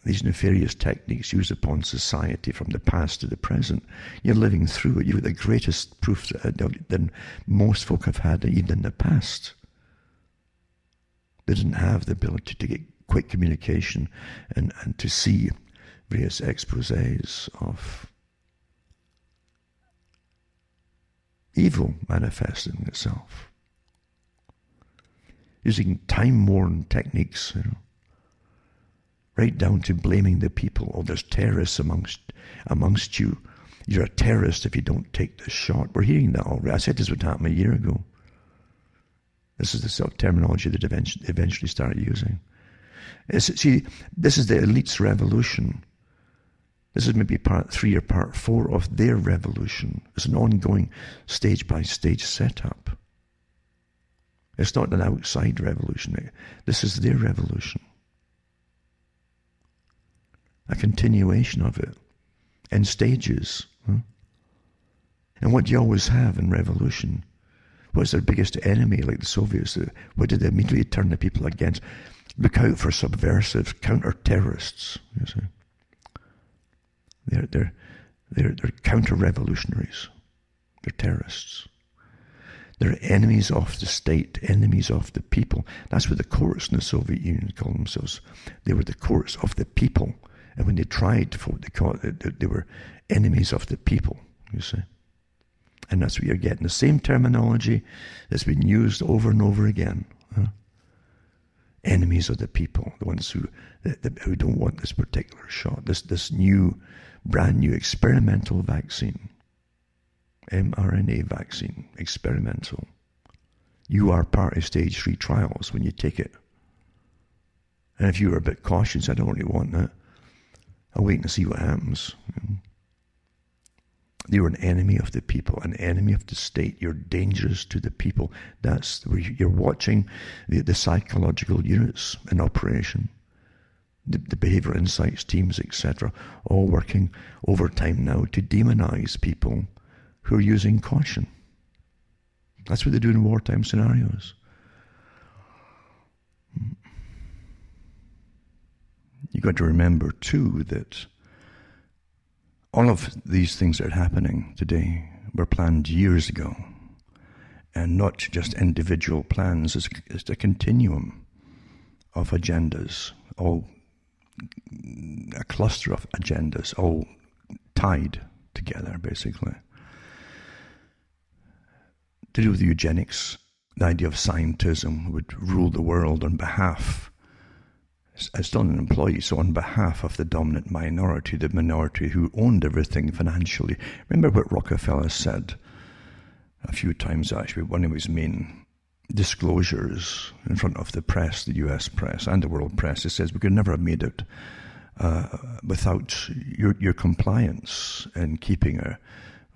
these nefarious techniques used upon society from the past to the present, you're living through it. You've got the greatest proof that most folk have had even in the past. They didn't have the ability to get quick communication and to see various exposés of evil manifesting itself. Using time-worn techniques, right down to blaming the people. Oh, there's terrorists amongst you. You're a terrorist if you don't take this shot. We're hearing that already. I said this would happen a year ago. This is the sort of terminology that eventually started using. See, this is the elite's revolution. This is maybe part 3 or part 4 of their revolution. It's an ongoing stage-by-stage setup. It's not an outside revolution. This is their revolution. A continuation of it in stages. And what do you always have in revolution? What's their biggest enemy, like the Soviets? What did they immediately turn the people against? Look out for subversives, counter-terrorists. You see, they're counter-revolutionaries. They're terrorists. They're enemies of the state, enemies of the people. That's what the courts in the Soviet Union called themselves. They were the courts of the people. And when they tried to vote, they were enemies of the people, you see. And that's what you're getting. The same terminology that's been used over and over again. Enemies of the people, the ones who don't want this particular shot, this brand new experimental vaccine, mRNA vaccine, experimental. You are part of stage 3 trials when you take it. And if you were a bit cautious, I don't really want that. I'll wait and see what happens. You're an enemy of the people, an enemy of the state. You're dangerous to the people. That's where you're watching the psychological units in operation, the behavioral insights teams, etc., all working overtime now to demonize people who are using caution. That's what they do in wartime scenarios. You've got to remember, too, that all of these things that are happening today were planned years ago, and not just individual plans. It's a continuum of agendas, all a cluster of agendas, all tied together, basically. To do with eugenics, the idea of scientism would rule the world on behalf, as still an employee, so on behalf of the dominant minority, the minority who owned everything financially. Remember what Rockefeller said a few times, actually, one of his main disclosures in front of the press, the US press and the world press. He says, we could never have made it without your compliance in keeping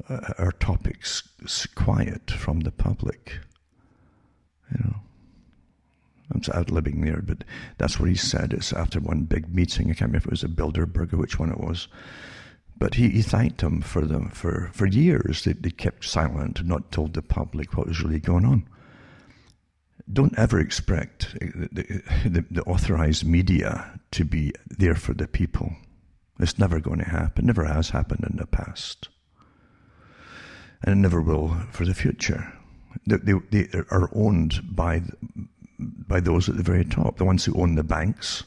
our topics quiet from the public. You know, I'm ad-libbing there, but that's what he said. It's after one big meeting. I can't remember if it was a Bilderberg or which one it was. But he thanked them for years. They kept silent and not told the public what was really going on. Don't ever expect the authorized media to be there for the people. It's never going to happen. It never has happened in the past. And it never will for the future. They are owned by those at the very top, the ones who own the banks.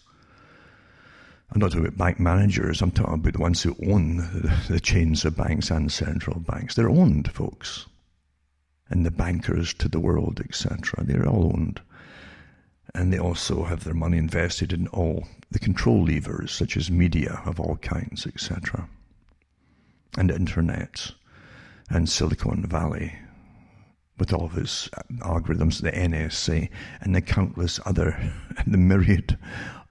I'm not talking about bank managers, I'm talking about the ones who own the chains of banks and central banks. They're owned, folks. And the bankers to the world, etc. They're all owned. And they also have their money invested in all the control levers, such as media of all kinds, etc. And the internet and Silicon Valley, with all of its algorithms, the NSA, and the countless other, the myriad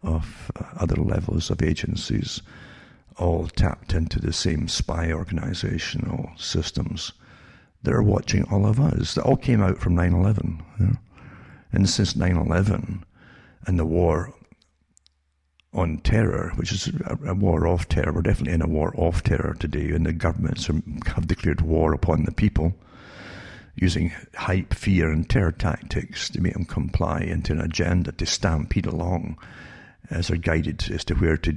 of other levels of agencies, all tapped into the same spy organizational systems. They're watching all of us. That all came out from 9/11. You know? And since 9/11 and the war on terror, which is a war of terror, we're definitely in a war of terror today, and the governments have declared war upon the people, using hype, fear, and terror tactics to make them comply into an agenda to stampede along as they're guided as to where to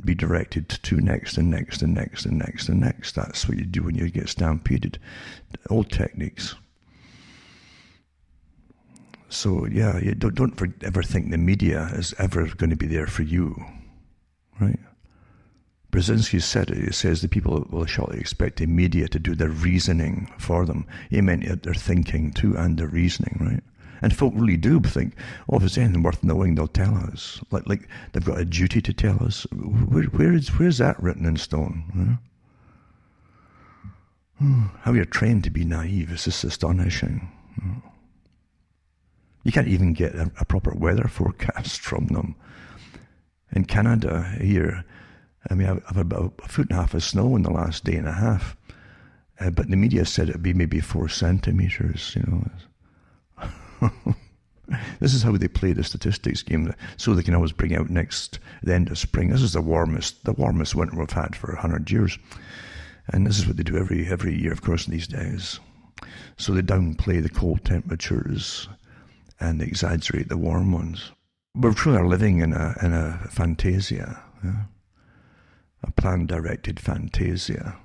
be directed to next and next and next and next and next. That's what you do when you get stampeded. Old techniques. So yeah, you don't ever think the media is ever going to be there for you, right? Brzezinski said it. He says the people will shortly expect the media to do their reasoning for them. He meant their thinking too and their reasoning, right? And folk really do think, oh, if there's anything worth knowing, they'll tell us. Like they've got a duty to tell us. Where's that written in stone? How you're trained to be naive is just astonishing. You can't even get a proper weather forecast from them. In Canada here, I mean, I've had about 1.5 feet of snow in the last day and a half, but the media said it'd be maybe 4 centimeters, you know. This is how they play the statistics game, so they can always bring out the end of spring. This is the warmest winter we've had for 100 years. And this is what they do every year, of course, these days. So they downplay the cold temperatures and they exaggerate the warm ones. We're truly living in a fantasia, yeah? A plan-directed fantasia.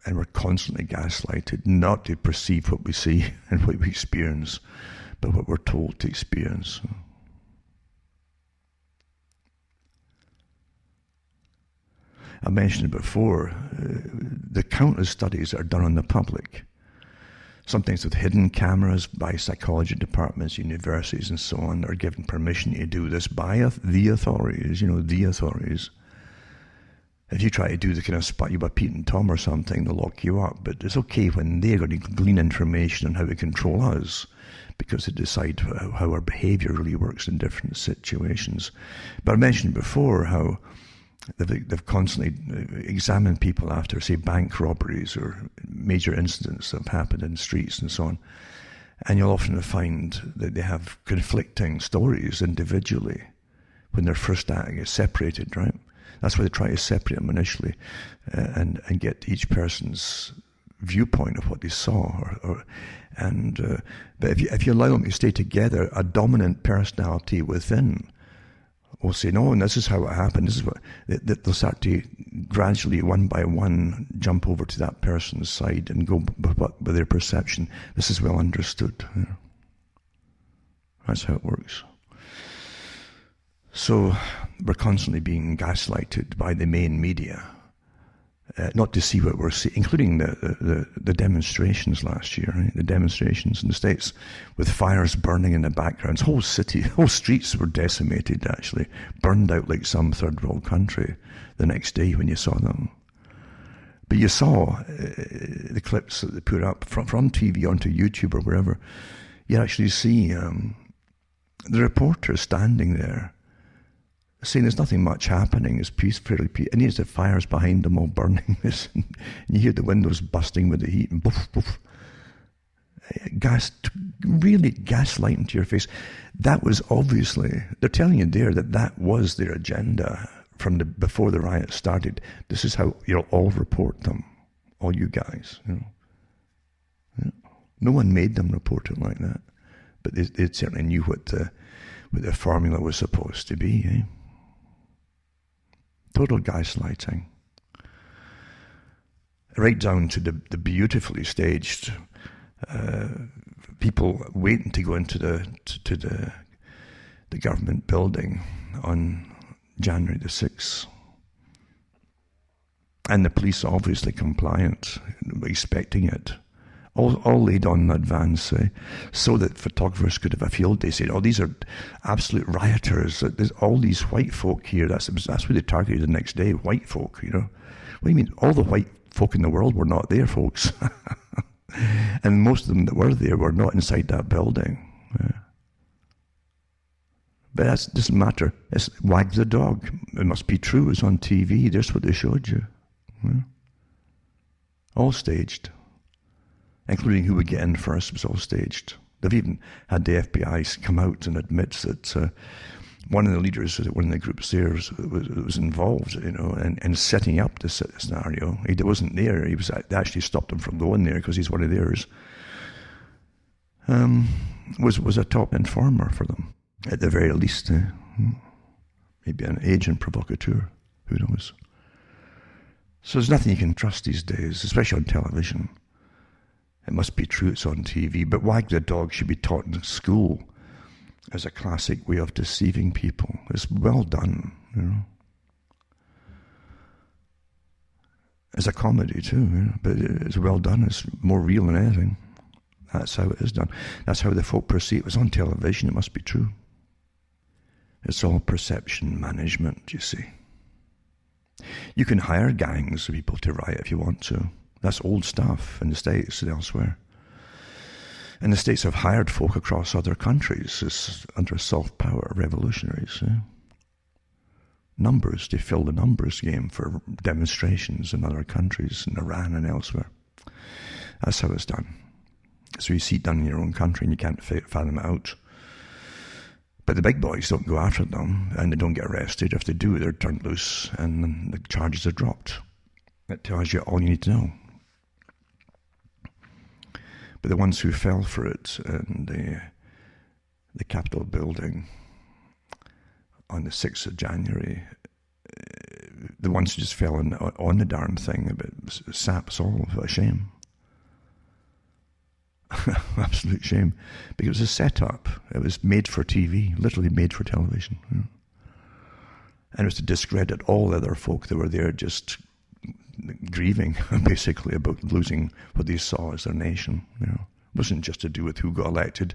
And we're constantly gaslighted not to perceive what we see and what we experience, but what we're told to experience. I mentioned it before, the countless studies that are done on the public, sometimes with hidden cameras by psychology departments, universities and so on, are given permission to do this by the authorities, the authorities. If you try to do the kind of spot you by Pete and Tom or something, they'll lock you up. But it's okay when they're going to glean information on how to control us, because they decide how our behavior really works in different situations. But I mentioned before how they've constantly examined people after, say, bank robberies or major incidents that have happened in streets and so on. And you'll often find that they have conflicting stories individually when they're first separated, right? That's why they try to separate them initially and get each person's viewpoint of what they saw. But if you allow them to stay together, a dominant personality within will say, no, and this is how it happened. This is what they'll start to gradually, one by one, jump over to that person's side and go with their perception. This is well understood. Yeah. That's how it works. So we're constantly being gaslighted by the main media, not to see what we're seeing, including the demonstrations last year, right? The demonstrations in the States with fires burning in the background. Whole streets were decimated, actually, burned out like some third world country the next day when you saw them. But you saw the clips that they put up from TV onto YouTube or wherever. You actually see the reporter standing there saying there's nothing much happening, it's fairly peaceful, and there's the fires behind them all burning this, and you hear the windows busting with the heat, and poof, poof. Really gaslighting to your face. That was obviously, they're telling you there that was their agenda from before the riot started. This is how you'll all report them, all you guys. Yeah. No one made them report it like that, but they certainly knew what the formula was supposed to be. Eh? Total gaslighting. Right down to the beautifully staged people waiting to go into the government building on January the 6th. And the police obviously compliant, expecting it. All laid on in advance, so that photographers could have a field day. Say, these are absolute rioters. There's all these white folk here. That's what they targeted the next day, white folk, What do you mean? All the white folk in the world were not there, folks. And most of them that were there were not inside that building. Yeah. But that doesn't matter. It's wag the dog. It must be true. It's on TV. That's what they showed you. Yeah. All staged. Including who would get in first was all staged. They've even had the FBI come out and admit that one of the leaders, one of the groups there, was involved, in setting up this scenario. He wasn't there. They actually stopped him from going there because he's one of theirs. Was a top informer for them, at the very least. Maybe an agent provocateur. Who knows? So there's nothing you can trust these days, especially on television. It must be true it's on TV, but wag the dog should be taught in school as a classic way of deceiving people. It's well done, It's a comedy too, but it's well done. It's more real than anything. That's how it is done. That's how the folk perceive it. It was on television, it must be true. It's all perception management, you see. You can hire gangs of people to riot if you want to. That's old stuff in the States and elsewhere. And the States have hired folk across other countries under soft power revolutionaries. Numbers, they fill the numbers game for demonstrations in other countries, in Iran and elsewhere. That's how it's done. So you see it done in your own country and you can't fathom it out. But the big boys don't go after them and they don't get arrested. If they do, they're turned loose and the charges are dropped. That tells you all you need to know. But the ones who fell for it in the Capitol building on the 6th of January, the ones who just fell on the darn thing, it saps all of a shame. Absolute shame. Because it was a setup. It was made for TV, literally made for television. And it was to discredit all the other folk that were there just grieving, basically, about losing what they saw as their nation. It wasn't just to do with who got elected.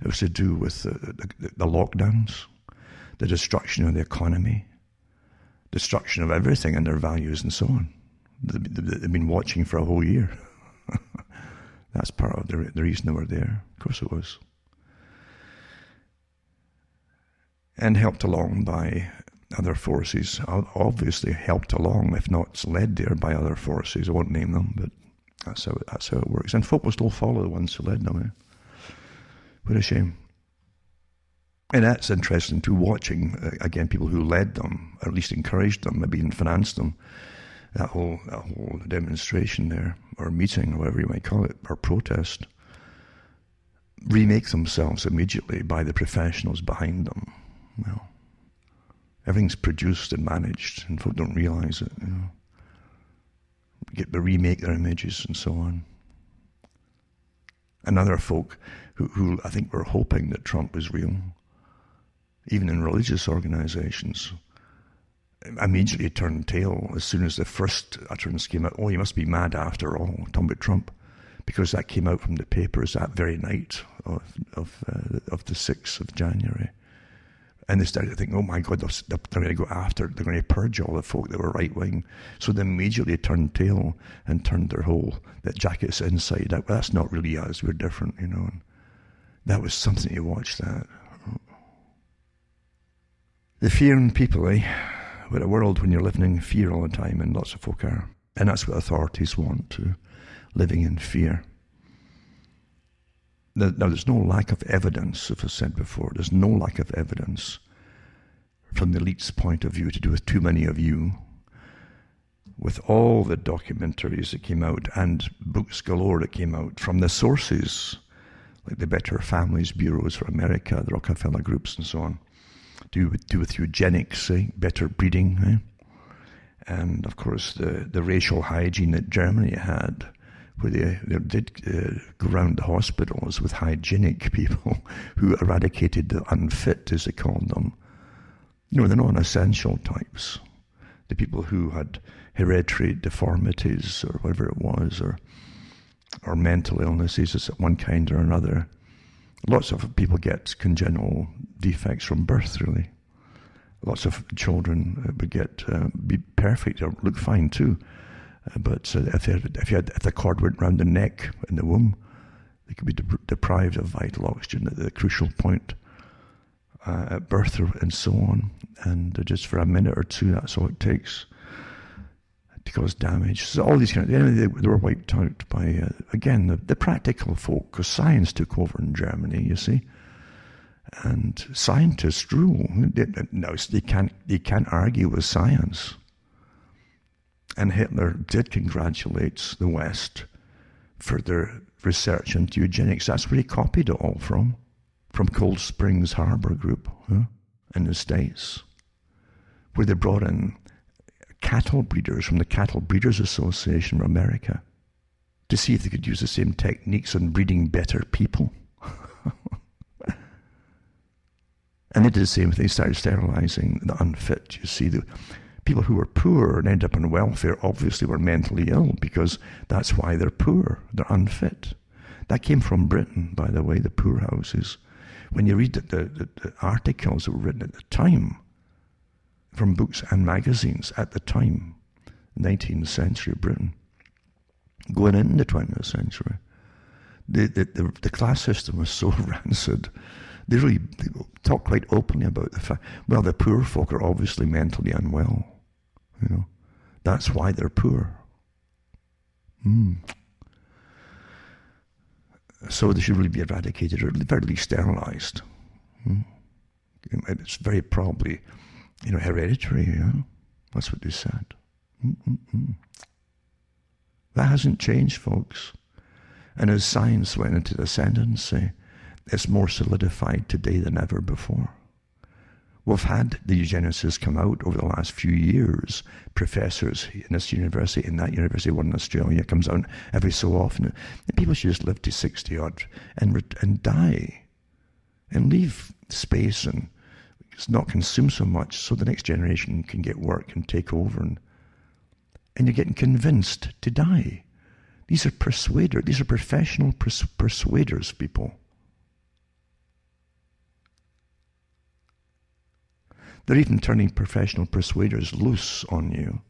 It was to do with the lockdowns, the destruction of the economy, destruction of everything and their values and so on. They've been watching for a whole year. That's part of the reason they were there. Of course it was. And helped along by other forces, obviously helped along, if not led there by other forces. I won't name them, but that's how it works. And folk will still follow the ones who led them. What a shame. And that's interesting too, watching, again, people who led them, or at least encouraged them, maybe even financed them, that whole demonstration there, or meeting, or whatever you might call it, or protest, remake themselves immediately by the professionals behind them. Well, everything's produced and managed, and folk don't realize it. Get to remake their images and so on. And other folk who I think were hoping that Trump was real, even in religious organizations, immediately turned tail as soon as the first utterance came out. Oh, you must be mad after all, talking about Trump, because that came out from the papers that very night of the 6th of January. And they started to think, oh my God, they're going to go after, they're going to purge all the folk that were right-wing. So they immediately turned tail and turned their whole, that jacket's inside out. Well, that's not really us, we're different, you know. And that was something to watch that. The fear in people, eh? We're a world when you're living in fear all the time, and lots of folk are. And that's what authorities want, too, living in fear. Now, there's no lack of evidence, as I said before. There's no lack of evidence from the elite's point of view to do with too many of you. With all the documentaries that came out and books galore that came out from the sources, like the Better Families Bureaus for America, the Rockefeller groups and so on, do with eugenics, better breeding, and of course the racial hygiene that Germany had, where they did go around the hospitals with hygienic people who eradicated the unfit, as they called them. You know, the non-essential types, the people who had hereditary deformities or whatever it was, or mental illnesses of one kind or another. Lots of people get congenital defects from birth, really. Lots of children would be perfect or look fine too. But if the cord went round the neck in the womb, they could be deprived of vital oxygen at the crucial point at birth and so on. And just for a minute or two, that's all it takes to cause damage. So all these kind of, they were wiped out by, again, the practical folk, because science took over in Germany, you see. And scientists rule. No, they can't argue with science. And Hitler did congratulate the West for their research into eugenics. That's where he copied it all from Cold Springs Harbor Group in the States, where they brought in cattle breeders from the Cattle Breeders Association of America to see if they could use the same techniques on breeding better people. And they did the same thing. They started sterilizing the unfit. You see, the people who were poor and ended up on welfare obviously were mentally ill, because that's why they're poor. They're unfit. That came from Britain, by the way, the poorhouses. When you read the articles that were written at the time, from books and magazines at the time, 19th century Britain, going into the 20th century, the class system was so rancid. They really talk quite openly about the fact, well, the poor folk are obviously mentally unwell. You know, that's why they're poor. So they should really be eradicated, or at the very least sterilized. It's very probably, hereditary. That's what they said. That hasn't changed, folks. And as science went into the ascendancy, it's more solidified today than ever before. We've had the eugenicists come out over the last few years. Professors in this university, in that university, one in Australia, comes out every so often. And people should just live to 60-odd and die and leave space and not consume so much, so the next generation can get work and take over. And you're getting convinced to die. These are persuaders. These are professional persuaders, people. They're even turning professional persuaders loose on you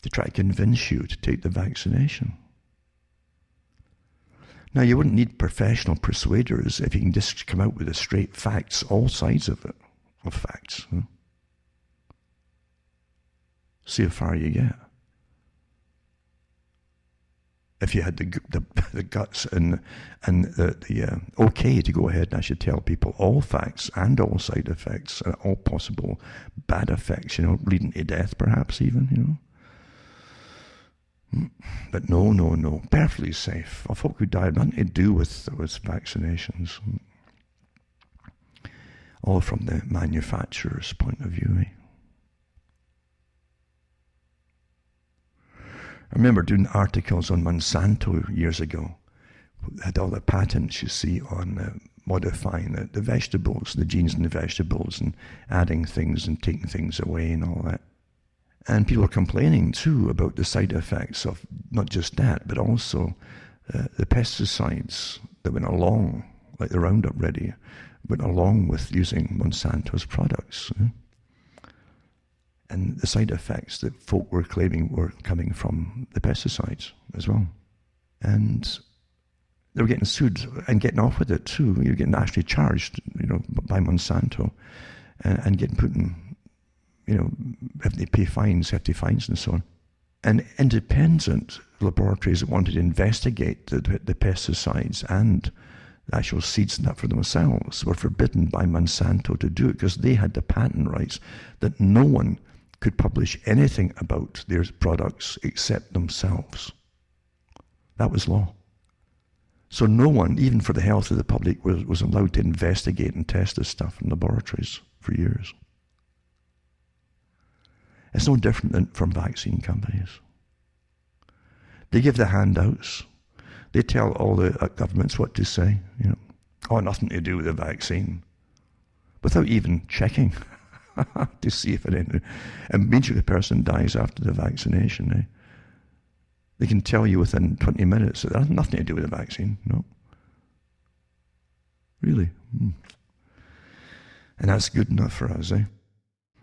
to try to convince you to take the vaccination. Now, you wouldn't need professional persuaders if you can just come out with the straight facts, all sides of it, of facts. See how far you get. If you had the guts and the okay to go ahead and actually tell people all facts and all side effects and all possible bad effects, leading to death perhaps even, But no, perfectly safe. Of folk who died, nothing to do with vaccinations. All from the manufacturer's point of view, I remember doing articles on Monsanto years ago, had all the patents, you see, on modifying the vegetables, the genes in the vegetables, and adding things and taking things away and all that. And people are complaining too about the side effects of not just that, but also the pesticides that went along, like the Roundup Ready, went along with using Monsanto's products. And the side effects that folk were claiming were coming from the pesticides as well. And they were getting sued and getting off with it too. You're getting actually charged, by Monsanto, and getting put in, having to pay fines, hefty fines and so on. And independent laboratories that wanted to investigate the pesticides and the actual seeds and that for themselves were forbidden by Monsanto to do it because they had the patent rights that no one could publish anything about their products except themselves. That was law. So no one, even for the health of the public, was allowed to investigate and test this stuff in laboratories for years. It's no different than from vaccine companies. They give the handouts. They tell all the governments what to say. Nothing to do with the vaccine, without even checking to see if it. Immediately the person dies after the vaccination. They can tell you within 20 minutes that it has nothing to do with the vaccine. No. Really. And that's good enough for us.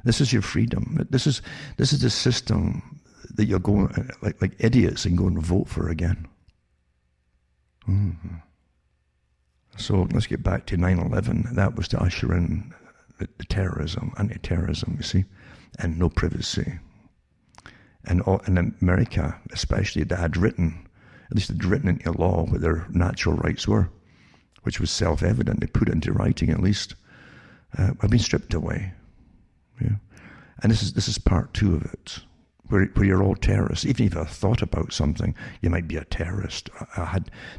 This is your freedom. This is the system that you're going like idiots and go and vote for again. So let's get back to 9/11. That was to usher in the terrorism, anti-terrorism, you see, and no privacy. And in America, especially, they had written, at least they'd written into law what their natural rights were, which was self-evident. They put it into writing at least. Have been stripped away. Yeah. And this is part 2 of it, where you're all terrorists. Even if you thought about something, you might be a terrorist.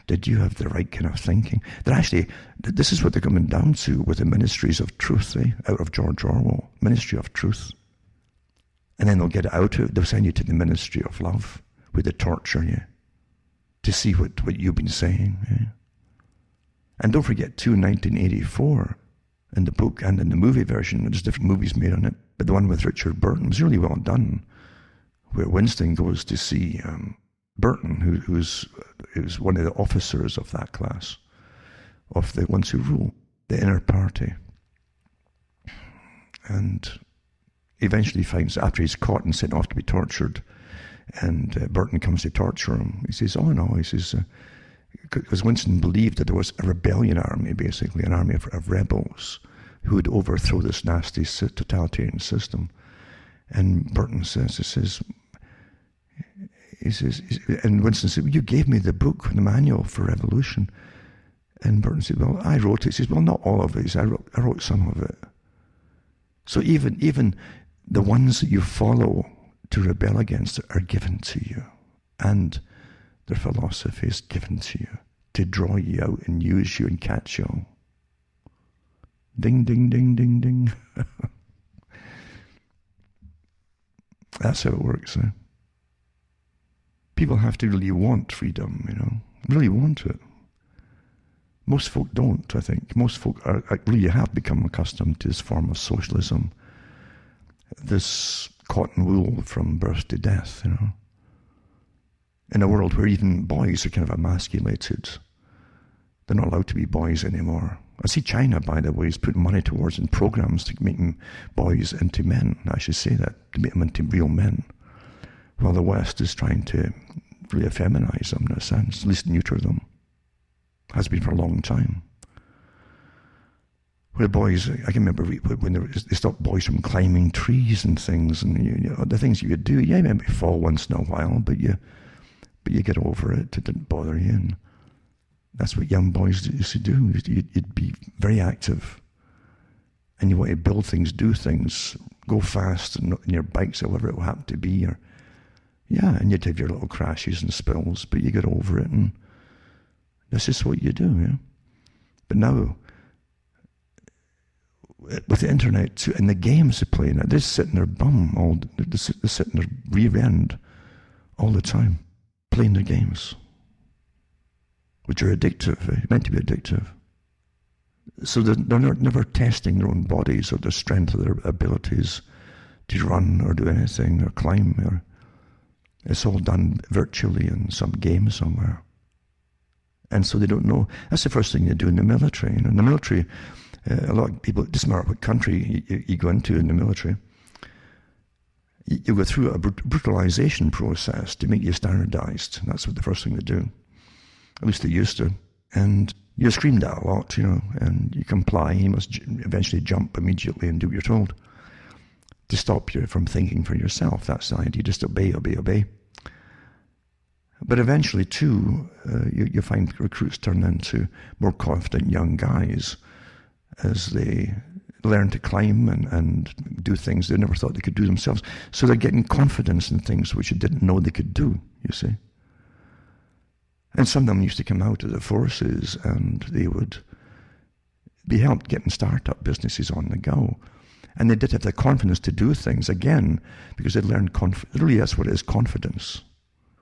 Did you have the right kind of thinking? This is what they're coming down to with the ministries of truth, out of George Orwell, ministry of truth. And then they'll get it out of it. They'll send you to the ministry of love, where they torture you to see what you've been saying. Yeah. And don't forget too, 1984, in the book and in the movie version, there's different movies made on it, but the one with Richard Burton was really well done, where Winston goes to see Burton, who's one of the officers of that class, of the ones who rule, the inner party. And eventually finds, after he's caught and sent off to be tortured, and Burton comes to torture him, he says, because Winston believed that there was a rebellion army, basically, an army of rebels who would overthrow this nasty totalitarian system. And Burton says, and Winston said, well, you gave me the book, the manual for revolution. And Burton said, well, I wrote it. He says, well, not all of it. I wrote some of it. So even the ones that you follow to rebel against are given to you. And their philosophy is given to you to draw you out and use you and catch you all. Ding, ding, ding, ding, ding. That's how it works. People have to really want freedom, really want it. Most folk don't, I think. Most folk really have become accustomed to this form of socialism, this cotton wool from birth to death, in a world where even boys are kind of emasculated. They're not allowed to be boys anymore. I see China, by the way, is putting money towards in programs to make boys into men. I should say that, to make them into real men. While the West is trying to really effeminize them in a sense, at least neuter them. Has been for a long time. Where boys, I can remember when they stopped boys from climbing trees and things, and the things you could do. Yeah, you maybe fall once in a while, but you get over it. It didn't bother you. And that's what young boys used to do. You'd be very active, and you want to build things, do things, go fast, and your bikes, or whatever it will happen to be. And you'd have your little crashes and spills, but you get over it, and this is what you do. Yeah. But now, with the internet too, and the games they play, they're sitting their bum they're sitting their rear end all the time, playing their games. which are addictive, meant to be addictive. So they're never testing their own bodies or their strength or their abilities to run or do anything or climb. It's all done virtually in some game somewhere. And so they don't know. That's the first thing they do in the military. In the military, a lot of people, it doesn't matter what country you go into in the military, you go through a brutalization process to make you standardized. That's what the first thing they do. At least they used to. And you're screamed at a lot, and you comply. You must eventually jump immediately and do what you're told to stop you from thinking for yourself. That's the idea. Just obey, obey, obey. But eventually, too, you find recruits turn into more confident young guys as they learn to climb and do things they never thought they could do themselves. So they're getting confidence in things which they didn't know they could do, you see. And some of them used to come out of the forces and they would be helped getting startup businesses on the go. And they did have the confidence to do things again because they'd learned really that's what it is, confidence,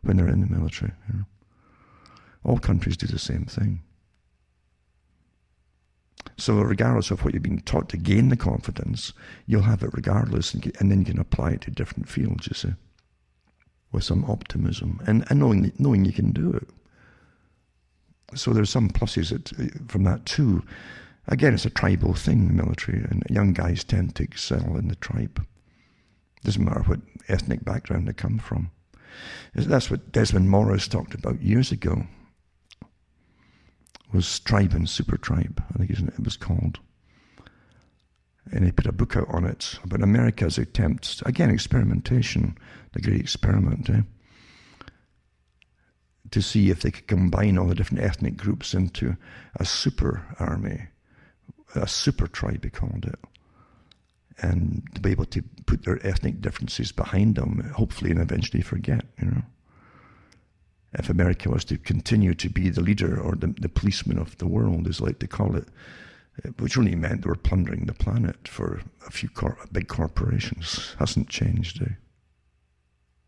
when they're in the military. All countries do the same thing. So regardless of what you've been taught to gain the confidence, you'll have it regardless, and then you can apply it to different fields, you see, with some optimism and knowing you can do it. So there's some pluses from that too. Again, it's a tribal thing, the military, and young guys tend to excel in the tribe. Doesn't matter what ethnic background they come from. That's what Desmond Morris talked about years ago, was tribe and super tribe, I think it was called. And he put a book out on it about America's attempts, again, experimentation, the great experiment, to see if they could combine all the different ethnic groups into a super army, a super tribe, he called it, and to be able to put their ethnic differences behind them, hopefully, and eventually forget, If America was to continue to be the leader or the policeman of the world, as I like to call it, which really meant they were plundering the planet for a few big corporations. Hasn't changed,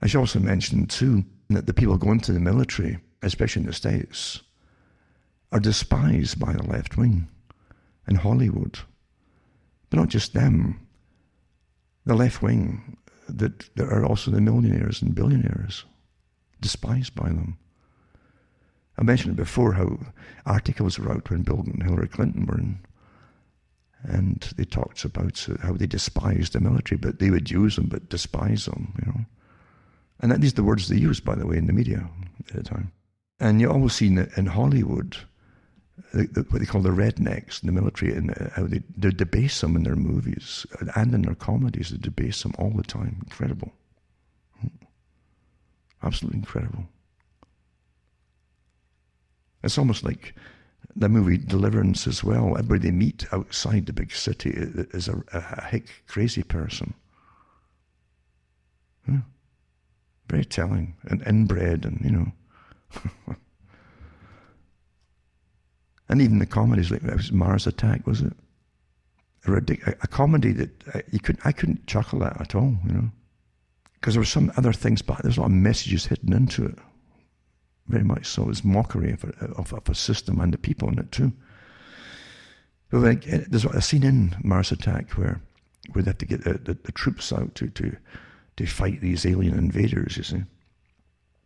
I should also mention, too, that the people going to the military, especially in the States, are despised by the left wing in Hollywood. But not just them. The left wing, that there are also the millionaires and billionaires, despised by them. I mentioned before how articles were out when Bill and Hillary Clinton were in, and they talked about how they despised the military, but they would use them, but despise them, And these are the words they used, by the way, in the media at the time. And you always see in Hollywood what they call the rednecks in the military, and how they debase them in their movies and in their comedies. They debase them all the time. Incredible. Absolutely incredible. It's almost like the movie Deliverance as well. Everybody they meet outside the big city is a hick crazy person. Very telling and inbred, and and even the comedies like it was Mars Attack, was it? A comedy that I couldn't chuckle at all, because there were some other things, but there's a lot of messages hidden into it. Very much so. It's mockery of a system and the people in it too. But there's a scene in Mars Attack where they have to get the troops out to fight these alien invaders, you see.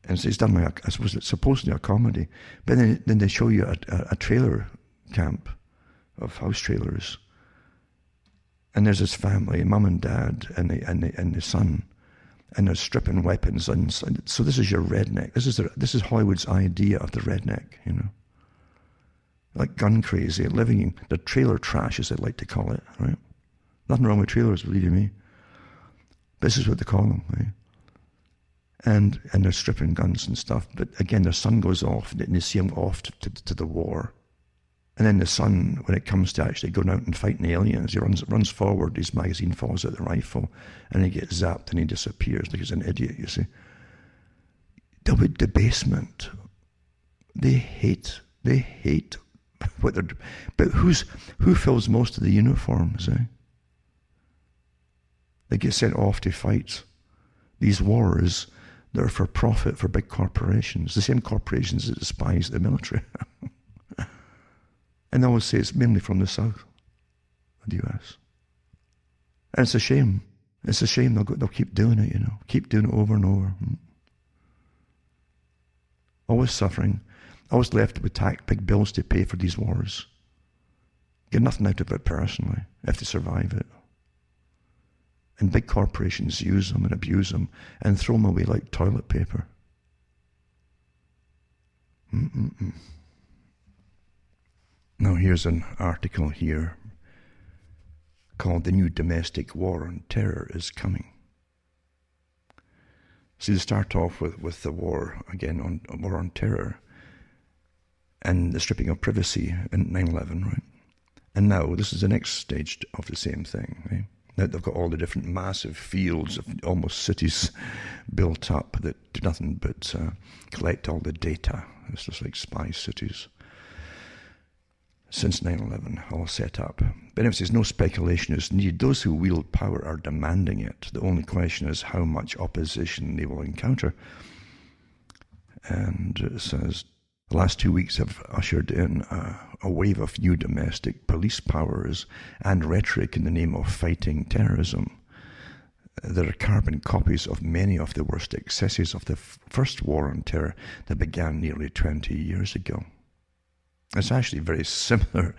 And so it's done like, I suppose it's supposedly a comedy. But then they show you a trailer camp of house trailers. And there's this family, mum and dad, and the son, and they're stripping weapons. And so this is your redneck. This is Hollywood's idea of the redneck, Like gun crazy, living in the trailer trash, as they like to call it, right? Nothing wrong with trailers, believe you me. This is what they call them, right? And they're stripping guns and stuff. But again, their son goes off, and they see him off to the war. And then the son, when it comes to actually going out and fighting the aliens, he runs forward, his magazine falls out the rifle, and he gets zapped and he disappears like he's an idiot, you see. The debasement. They hate what they're doing. But who fills most of the uniforms, They get sent off to fight these wars that are for profit for big corporations, the same corporations that despise the military. And they always say it's mainly from the south of the US. And it's a shame. It's a shame they'll keep doing it, keep doing it over and over. Always suffering, always left with big bills to pay for these wars. Get nothing out of it personally if they survive it. And big corporations use them and abuse them and throw them away like toilet paper. Now here's an article here called "The New Domestic War on Terror is Coming." So they start off with the war, again, on war on terror and the stripping of privacy in 9/11, right? And now this is the next stage of the same thing, right? Now they've got all the different massive fields of almost cities built up that do nothing but collect all the data. It's just like spy cities. Since 9/11, all set up. But anyway, there's no speculation is needed. Those who wield power are demanding it. The only question is how much opposition they will encounter. And it says, the last 2 weeks have ushered in a wave of new domestic police powers and rhetoric in the name of fighting terrorism. There are carbon copies of many of the worst excesses of the first war on terror that began nearly 20 years ago. It's actually very similar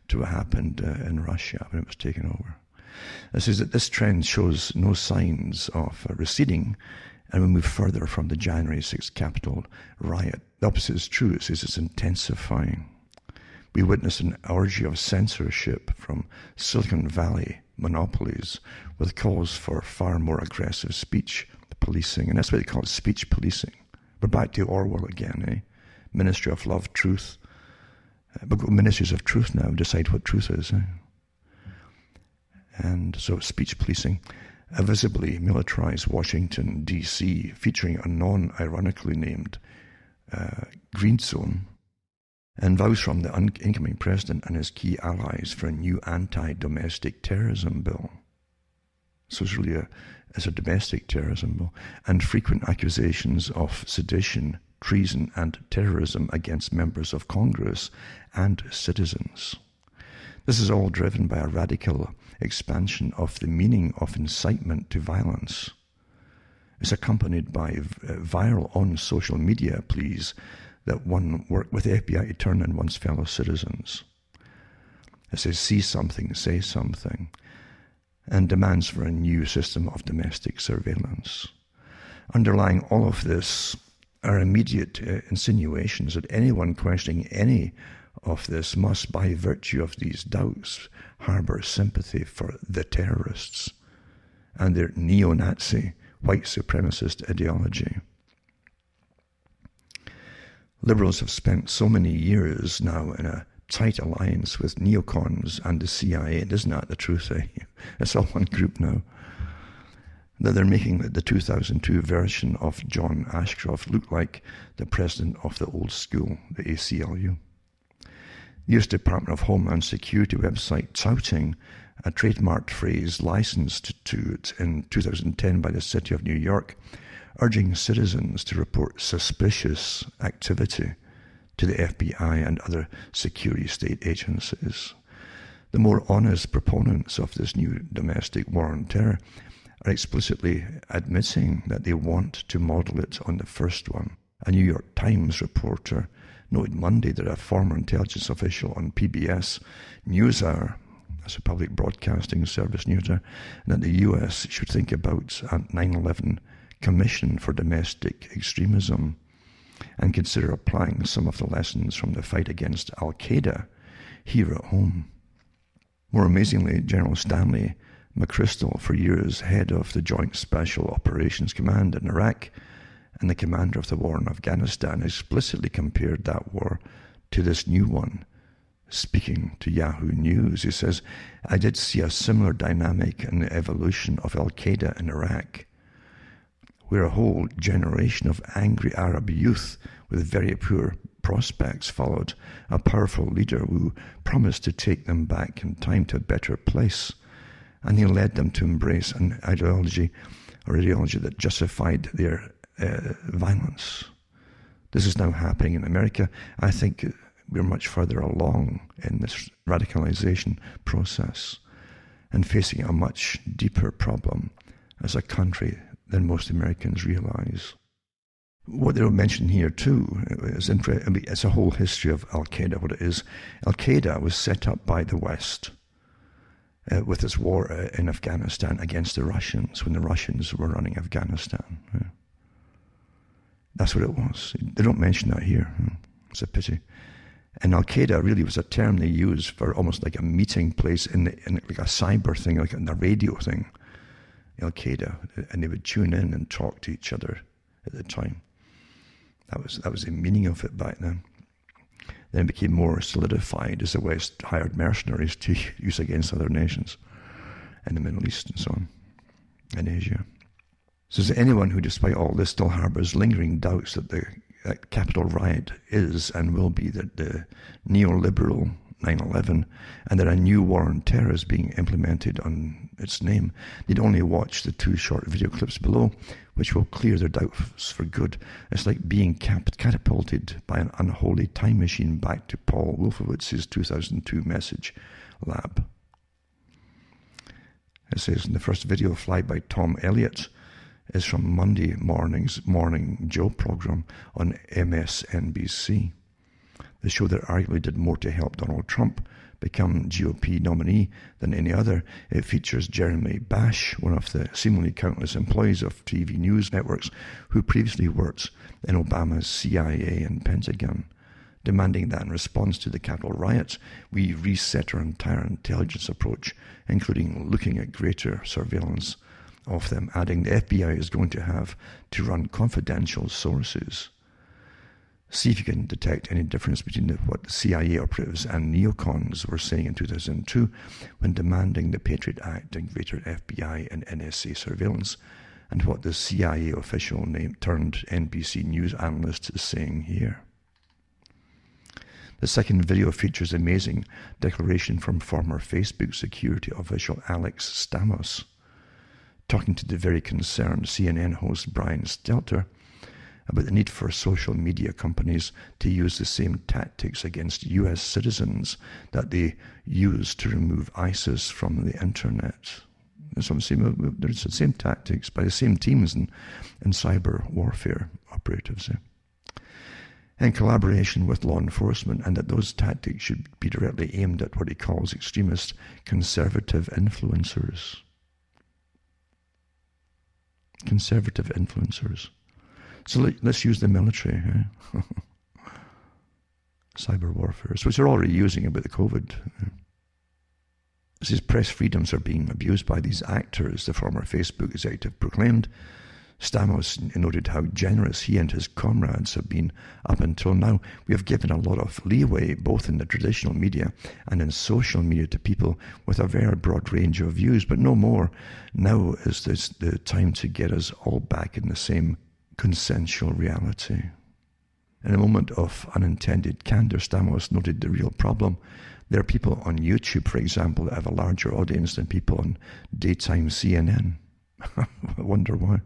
to what happened in Russia when it was taken over. It says that this trend shows no signs of receding, and we move further from the January 6th Capitol riot. The opposite is true. It says it's intensifying. We witness an orgy of censorship from Silicon Valley monopolies with calls for far more aggressive speech policing, and that's what they call it, speech policing. We're back to Orwell again, eh? Ministry of Love, Truth. But ministries of truth now decide what truth is. And so speech policing. A visibly militarized Washington, D.C., featuring a non-ironically named green zone, and vows from the incoming president and his key allies for a new anti-domestic terrorism bill. So it's really a domestic terrorism bill. And frequent accusations of sedition, treason and terrorism against members of Congress and citizens. This is all driven by a radical expansion of the meaning of incitement to violence. It's accompanied by viral on social media pleas that one work with the FBI to turn on one's fellow citizens. It says, see something, say something, and demands for a new system of domestic surveillance. Underlying all of this are immediate insinuations that anyone questioning any of this must, by virtue of these doubts, harbour sympathy for the terrorists and their neo-Nazi, white supremacist ideology. Liberals have spent so many years now in a tight alliance with neocons and the CIA, and isn't that the truth? It's all one group now. That they're making the 2002 version of John Ashcroft look like the president of the old school, the ACLU. The US Department of Homeland Security website touting a trademarked phrase licensed to it in 2010 by the City of New York, urging citizens to report suspicious activity to the FBI and other security state agencies. The more honest proponents of this new domestic war on terror are explicitly admitting that they want to model it on the first one. A New York Times reporter noted Monday that a former intelligence official on PBS NewsHour, that's a public broadcasting service NewsHour, that the US should think about a 9/11 Commission for Domestic Extremism and consider applying some of the lessons from the fight against Al-Qaeda here at home. More amazingly, General Stanley McChrystal, for years head of the Joint Special Operations Command in Iraq and the commander of the war in Afghanistan, explicitly compared that war to this new one. Speaking to Yahoo News, he says, I did see a similar dynamic in the evolution of Al-Qaeda in Iraq, where a whole generation of angry Arab youth with very poor prospects followed a powerful leader who promised to take them back in time to a better place. And he led them to embrace an ideology that justified their violence. This is now happening in America. I think we're much further along in this radicalization process and facing a much deeper problem as a country than most Americans realize. What they don't mention here too is it's a whole history of Al-Qaeda, what it is. Al-Qaeda was set up by the West with its war in Afghanistan against the Russians when the Russians were running Afghanistan. That's what it was. They don't mention that here. It's a pity. And Al-Qaeda really was a term they used for almost like a meeting place in like a cyber thing, like in the radio thing. Al-Qaeda, and they would tune in and talk to each other at the time. That was the meaning of it back then. Then it became more solidified as the West hired mercenaries to use against other nations in the Middle East and so on, in Asia. So is there anyone who, despite all this, still harbours lingering doubts that the Capitol riot is and will be the neoliberal 9/11, and that a new war on terror is being implemented on its name, they'd only watch the 2 short video clips below, which will clear their doubts for good. It's like being catapulted by an unholy time machine back to Paul Wolfowitz's 2002 message lab. It says in the first video, flagged by Tom Elliott, is from Monday morning's Morning Joe program on MSNBC. The show that arguably did more to help Donald Trump become GOP nominee than any other. It features Jeremy Bash, one of the seemingly countless employees of TV news networks who previously worked in Obama's CIA and Pentagon, demanding that in response to the Capitol riots, we reset our entire intelligence approach, including looking at greater surveillance of them, adding the FBI is going to have to run confidential sources. See if you can detect any difference between what the CIA operatives and neocons were saying in 2002 when demanding the Patriot Act and greater FBI and NSA surveillance, and what the CIA official turned NBC News analyst is saying here. The second video features an amazing declaration from former Facebook security official Alex Stamos, talking to the very concerned CNN host Brian Stelter about the need for social media companies to use the same tactics against US citizens that they use to remove ISIS from the internet. There's the same tactics by the same teams in cyber warfare operatives. In collaboration with law enforcement, and that those tactics should be directly aimed at what he calls extremist conservative influencers. Conservative influencers. So let's use the military. Cyber warfare, which they're already using about the COVID. It says press freedoms are being abused by these actors, the former Facebook executive proclaimed. Stamos noted how generous he and his comrades have been up until now. We have given a lot of leeway, both in the traditional media and in social media, to people with a very broad range of views, but no more. Now is the time to get us all back in the same consensual reality. In a moment of unintended candor, Stamos noted the real problem. There are people on YouTube, for example, that have a larger audience than people on daytime CNN. I wonder why.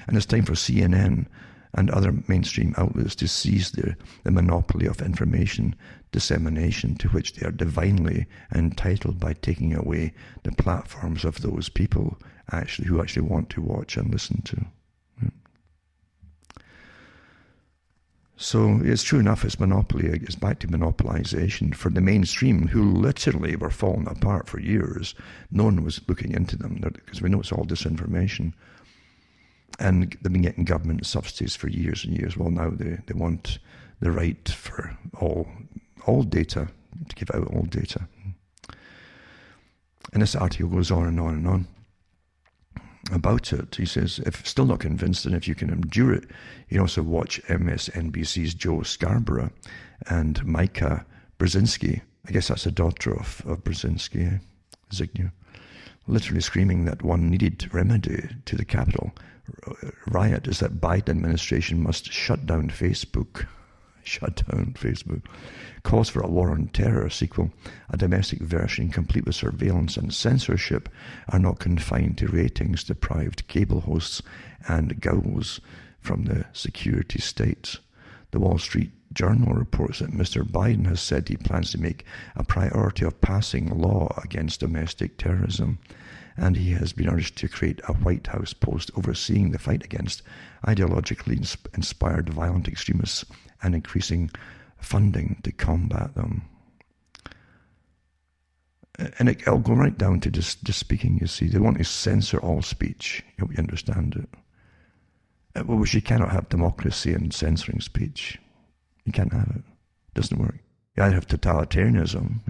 And it's time for CNN and other mainstream outlets to seize the monopoly of information dissemination to which they are divinely entitled by taking away the platforms of those people who actually want to watch and listen to. So it's true enough, it's monopoly. It's back to monopolization for the mainstream, who literally were falling apart for years. No one was looking into them because we know it's all disinformation. And they've been getting government subsidies for years and years. Well, now they want the right for all data, to give out all data. And this article goes on and on and on about it. He says, if still not convinced, and if you can endure it, you can also watch MSNBC's Joe Scarborough and Micah Brzezinski. I guess that's the daughter of Brzezinski, Zygmunt, literally screaming that one needed remedy to the Capitol riot is that Biden administration must shut down Facebook. Calls for a war on terror sequel, a domestic version complete with surveillance and censorship, are not confined to ratings-deprived cable hosts and ghouls from the security state. The Wall Street Journal reports that Mr. Biden has said he plans to make a priority of passing law against domestic terrorism, and he has been urged to create a White House post overseeing the fight against ideologically inspired violent extremists and increasing funding to combat them. And it'll go right down to just speaking, you see. They want to censor all speech. I hope you understand it. Well, you cannot have democracy and censoring speech. You can't have it. It doesn't work. You either have totalitarianism,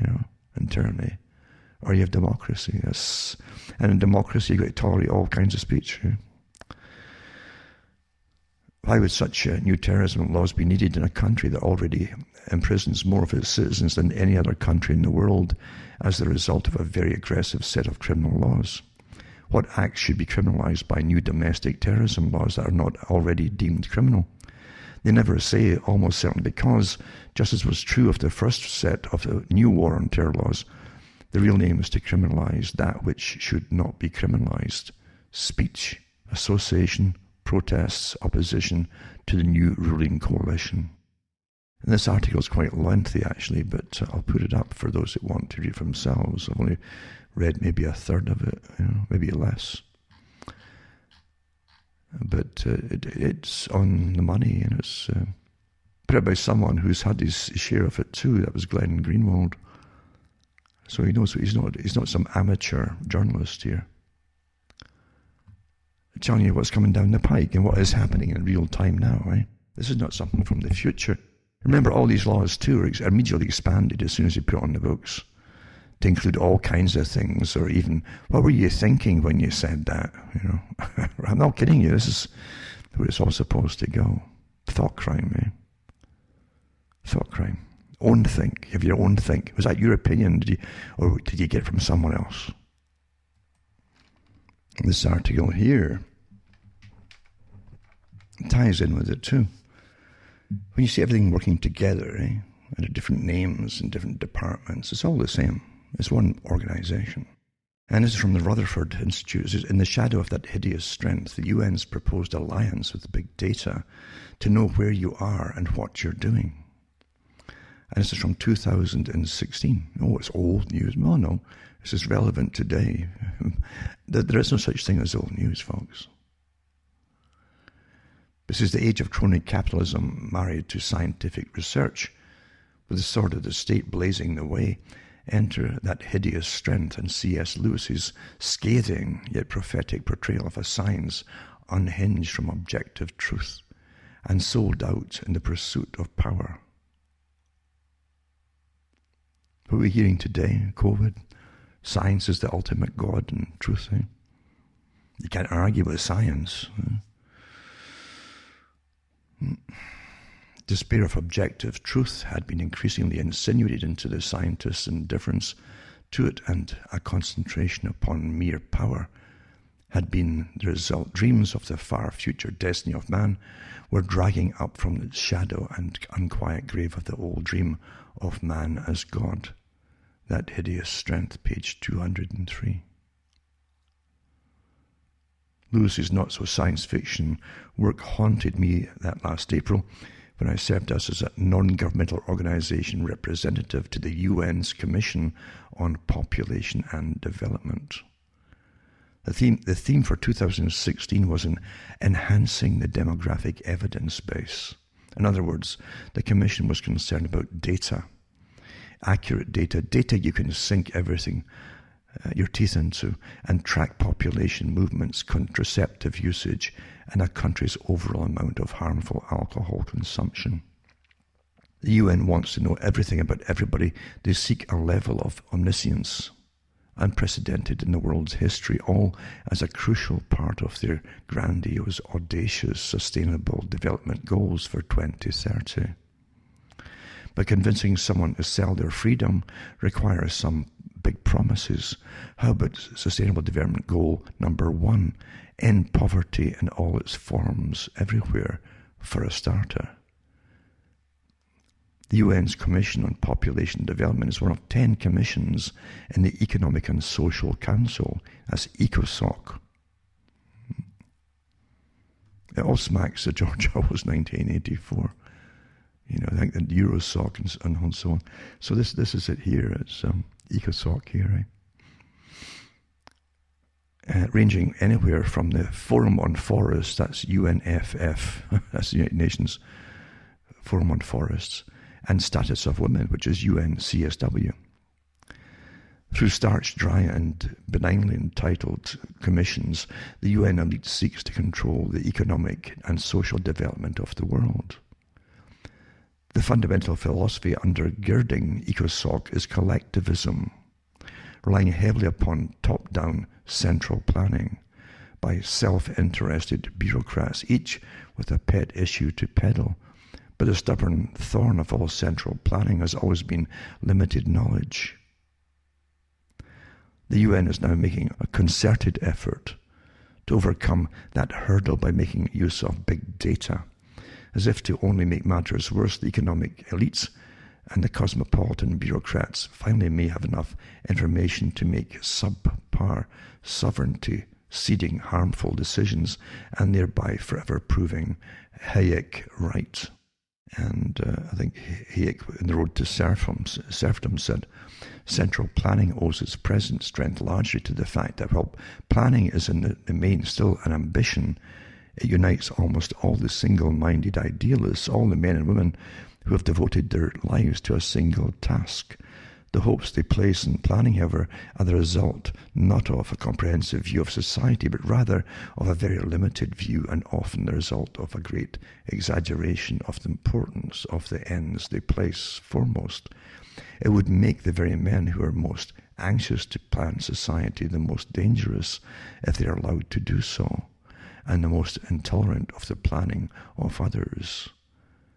and tyranny, or you have democracy. And in democracy, you've got to tolerate all kinds of speech. Why would such new terrorism laws be needed in a country that already imprisons more of its citizens than any other country in the world as the result of a very aggressive set of criminal laws? What acts should be criminalized by new domestic terrorism laws that are not already deemed criminal? They never say, almost certainly, because, just as was true of the first set of the new war on terror laws, the real aim is to criminalize that which should not be criminalized: speech, association, protests, opposition to the new ruling coalition. And this article is quite lengthy, actually, but I'll put it up for those that want to read it for themselves. I've only read maybe a third of it, maybe less. But it's on the money, and it's put out by someone who's had his share of it too. That was Glenn Greenwald. So he knows he's not some amateur journalist here. Telling you what's coming down the pike and what is happening in real time now, right? This is not something from the future. Remember, all these laws too are immediately expanded as soon as you put on the books to include all kinds of things, or even, what were you thinking when you said that? I'm not kidding you. This is where it's all supposed to go. Thought crime, Thought crime. Own think. You have your own think. Was that your opinion? Or did you get it from someone else? This article here ties in with it too. When you see everything working together, under different names and different departments, it's all the same. It's one organization. And this is from the Rutherford Institute. It says, in the shadow of that hideous strength, the UN's proposed alliance with big data to know where you are and what you're doing. And this is from 2016. Oh, it's old news. Well, no, this is relevant today. There is no such thing as old news, folks. This is the age of crony capitalism married to scientific research. With the sword of the state blazing the way, enter that hideous strength and C.S. Lewis's scathing yet prophetic portrayal of a science unhinged from objective truth and sold out in the pursuit of power. What we're hearing today, COVID, science is the ultimate God and truth. You can't argue with science. Despair of objective truth had been increasingly insinuated into the scientists' indifference to it, and a concentration upon mere power had been the result. Dreams of the far future destiny of man were dragging up from the shadow and unquiet grave of the old dream of man as God. That hideous strength, page 203. Lewis's not-so-science fiction work haunted me that last April when I served as a non-governmental organization representative to the UN's Commission on Population and Development. The theme for 2016 was in enhancing the demographic evidence base. In other words, the Commission was concerned about data, accurate data you can sink everything, your teeth into, and track population movements, contraceptive usage, and a country's overall amount of harmful alcohol consumption. The UN wants to know everything about everybody. They seek a level of omniscience unprecedented in the world's history, all as a crucial part of their grandiose, audacious, sustainable development goals for 2030. But convincing someone to sell their freedom requires some big promises. How about Sustainable Development Goal number 1? End poverty in all its forms, everywhere, for a starter. The UN's Commission on Population Development is one of 10 commissions in the Economic and Social Council. That's ECOSOC. It all smacks of George Orwell's 1984. I think the Eurosoc and so on. So this is it here. It's EcoSoc here, right? Ranging anywhere from the Forum on Forests, that's UNFF, that's the United Nations Forum on Forests, and Status of Women, which is UNCSW. Through starched, dry, and benignly entitled commissions, the UN elite seeks to control the economic and social development of the world. The fundamental philosophy undergirding EcoSoc is collectivism, relying heavily upon top-down central planning by self-interested bureaucrats, each with a pet issue to peddle. But the stubborn thorn of all central planning has always been limited knowledge. The UN is now making a concerted effort to overcome that hurdle by making use of big data, as if to only make matters worse, the economic elites and the cosmopolitan bureaucrats finally may have enough information to make subpar sovereignty ceding harmful decisions and thereby forever proving Hayek right. And I think Hayek, in The Road to Serfdom, said, central planning owes its present strength largely to the fact that while planning is in the main still an ambition, it unites almost all the single-minded idealists, all the men and women who have devoted their lives to a single task. The hopes they place in planning, however, are the result not of a comprehensive view of society, but rather of a very limited view, and often the result of a great exaggeration of the importance of the ends they place foremost. It would make the very men who are most anxious to plan society the most dangerous if they are allowed to do so, and the most intolerant of the planning of others.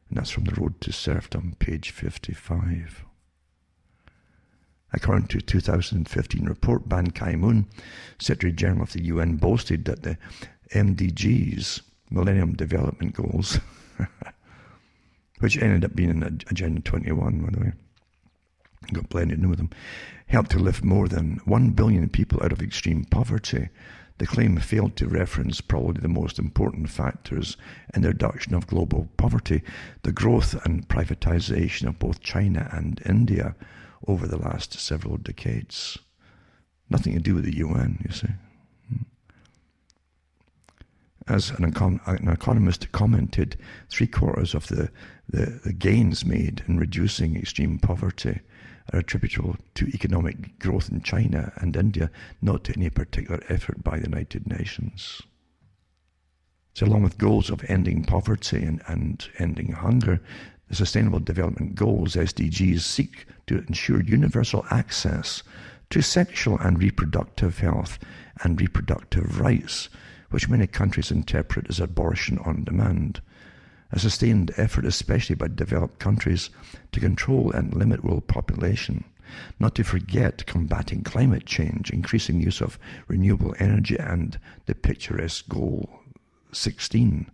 And that's from The Road to Serfdom, page 55. According to a 2015 report, Ban Ki-moon, Secretary General of the UN, boasted that the MDGs, Millennium Development Goals, which ended up being in Agenda 21, by the way, got blended in with them, helped to lift more than 1 billion people out of extreme poverty. The claim failed to reference probably the most important factors in the reduction of global poverty, the growth and privatization of both China and India over the last several decades. Nothing to do with the UN, you see. As an economist commented, 3/4 of the gains made in reducing extreme poverty are attributable to economic growth in China and India, not to any particular effort by the United Nations. So along with goals of ending poverty and ending hunger, the Sustainable Development Goals, SDGs, seek to ensure universal access to sexual and reproductive health and reproductive rights, which many countries interpret as abortion on demand. A sustained effort, especially by developed countries, to control and limit world population, not to forget combating climate change, increasing the use of renewable energy, and the picturesque Goal 16,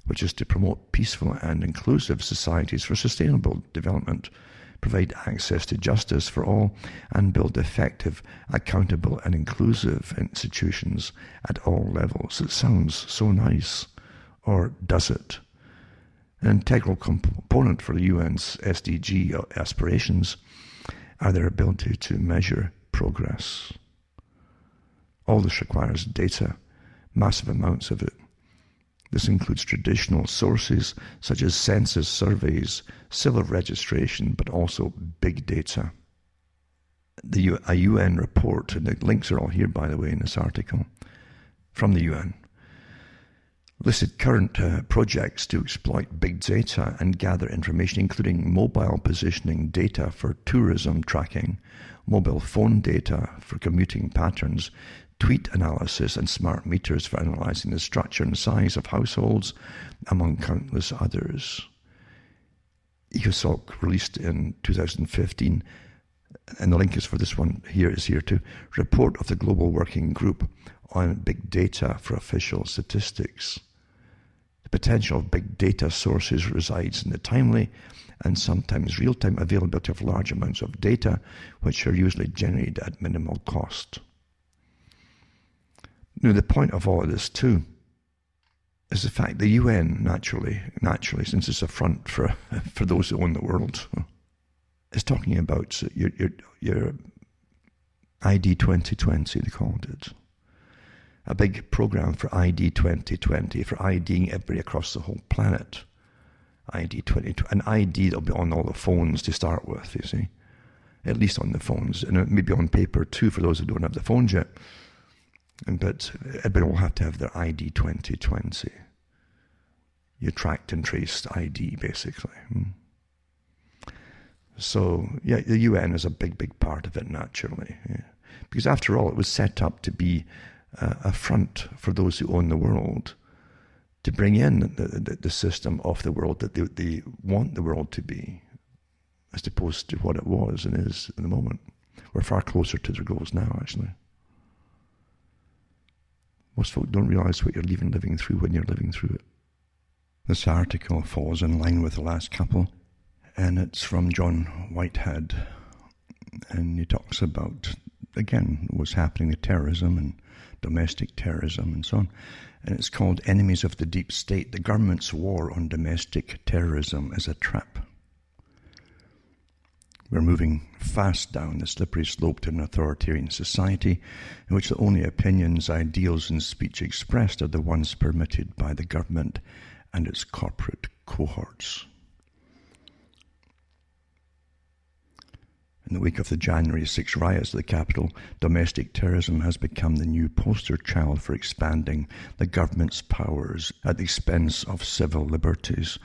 which is to promote peaceful and inclusive societies for sustainable development, provide access to justice for all, and build effective, accountable and inclusive institutions at all levels. It sounds so nice, or does it? An integral component for the UN's SDG aspirations are their ability to measure progress. All this requires data, massive amounts of it. This includes traditional sources such as census surveys, civil registration, but also big data. A UN report, and the links are all here, by the way, in this article, from the UN, listed current projects to exploit big data and gather information, including mobile positioning data for tourism tracking, mobile phone data for commuting patterns, tweet analysis, and smart meters for analyzing the structure and size of households, among countless others. EcoSoc released in 2015, and the link is for this one is here too, report of the Global Working Group on Big Data for Official Statistics. The potential of big data sources resides in the timely and sometimes real-time availability of large amounts of data, which are usually generated at minimal cost. Now, the point of all of this too is the fact the UN, naturally, since it's a front for those who own the world, is talking about your ID 2020, they called it. A big program for ID 2020, for IDing everybody across the whole planet. ID 2020, an ID that'll be on all the phones to start with, you see. At least on the phones, and maybe on paper too for those who don't have the phones yet. But everybody will have to have their ID 2020. Your tracked and traced ID, basically. So, yeah, the UN is a big part of it, naturally. Yeah. Because after all, it was set up to be a front for those who own the world, to bring in the system of the world that they want the world to be, as opposed to what it was and is in the moment. We're far closer to their goals now, actually. Most folk don't realize what you're living through when you're living through it. This article falls in line with the last couple, and it's from John Whitehead, and he talks about, again, what's happening to terrorism and domestic terrorism and so on. And it's called Enemies of the Deep State. The government's war on domestic terrorism is a trap. We're moving fast down the slippery slope to an authoritarian society in which the only opinions, ideals, and speech expressed are the ones permitted by the government and its corporate cohorts. In the wake of the January 6 riots at the Capitol, domestic terrorism has become the new poster child for expanding the government's powers at the expense of civil liberties.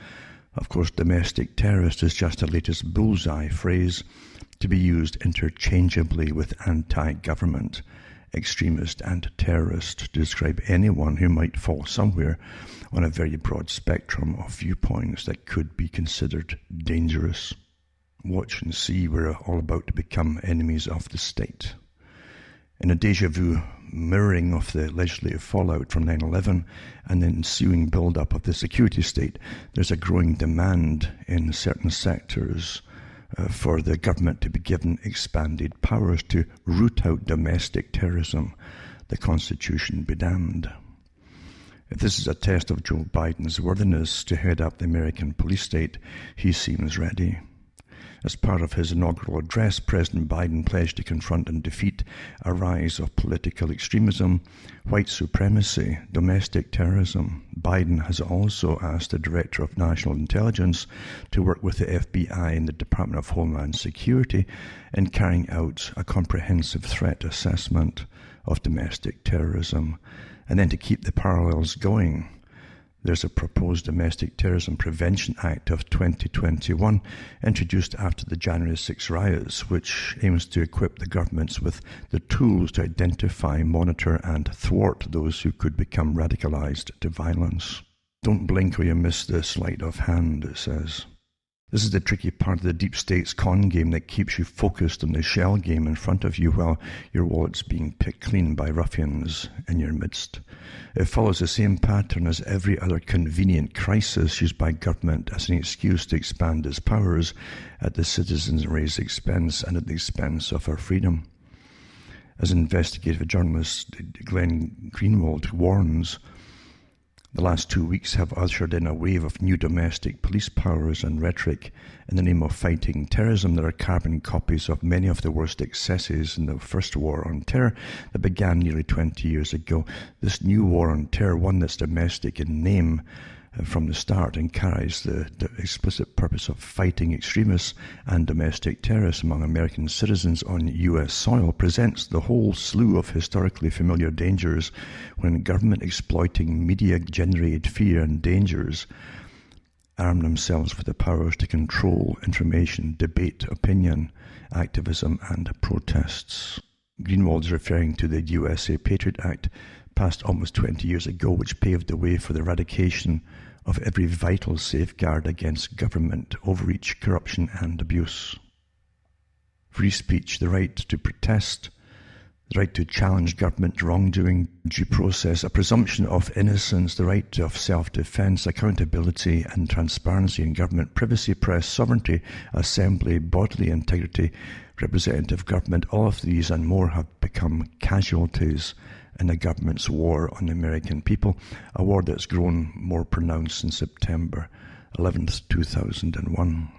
Of course, domestic terrorist is just the latest bullseye phrase to be used interchangeably with anti-government, extremist, and terrorist to describe anyone who might fall somewhere on a very broad spectrum of viewpoints that could be considered dangerous. Watch and see, we're all about to become enemies of the state. In a déjà vu mirroring of the legislative fallout from 9/11 and the ensuing build-up of the security state, there's a growing demand in certain sectors for the government to be given expanded powers to root out domestic terrorism. The Constitution be damned. If this is a test of Joe Biden's worthiness to head up the American police state, he seems ready. As part of his inaugural address, President Biden pledged to confront and defeat a rise of political extremism, white supremacy, domestic terrorism. Biden has also asked the Director of National Intelligence to work with the FBI and the Department of Homeland Security in carrying out a comprehensive threat assessment of domestic terrorism, and then to keep the parallels going. There's a proposed Domestic Terrorism Prevention Act of 2021 introduced after the January 6 riots, which aims to equip the governments with the tools to identify, monitor, and thwart those who could become radicalized to violence. Don't blink or you miss the sleight of hand, it says. This is the tricky part of the deep state's con game that keeps you focused on the shell game in front of you while your wallet's being picked clean by ruffians in your midst. It follows the same pattern as every other convenient crisis used by government as an excuse to expand its powers at the citizenry's expense and at the expense of our freedom. As investigative journalist Glenn Greenwald warns, the last 2 weeks have ushered in a wave of new domestic police powers and rhetoric in the name of fighting terrorism that are carbon copies of many of the worst excesses in the first war on terror that began nearly 20 years ago. This new war on terror, one that's domestic in name from the start and carries the explicit purpose of fighting extremists and domestic terrorists among American citizens on U.S. soil, presents the whole slew of historically familiar dangers when government exploiting media-generated fear and dangers arm themselves with the powers to control information, debate, opinion, activism, and protests. Greenwald is referring to the USA Patriot Act, passed almost 20 years ago, which paved the way for the eradication of every vital safeguard against government overreach, corruption, and abuse. Free speech, the right to protest, the right to challenge government wrongdoing, due process, a presumption of innocence, the right of self-defense, accountability and transparency in government, privacy, press, sovereignty, assembly, bodily integrity, representative government. All of these and more have become casualties in the government's war on the American people, a war that's grown more pronounced since September 11th, 2001.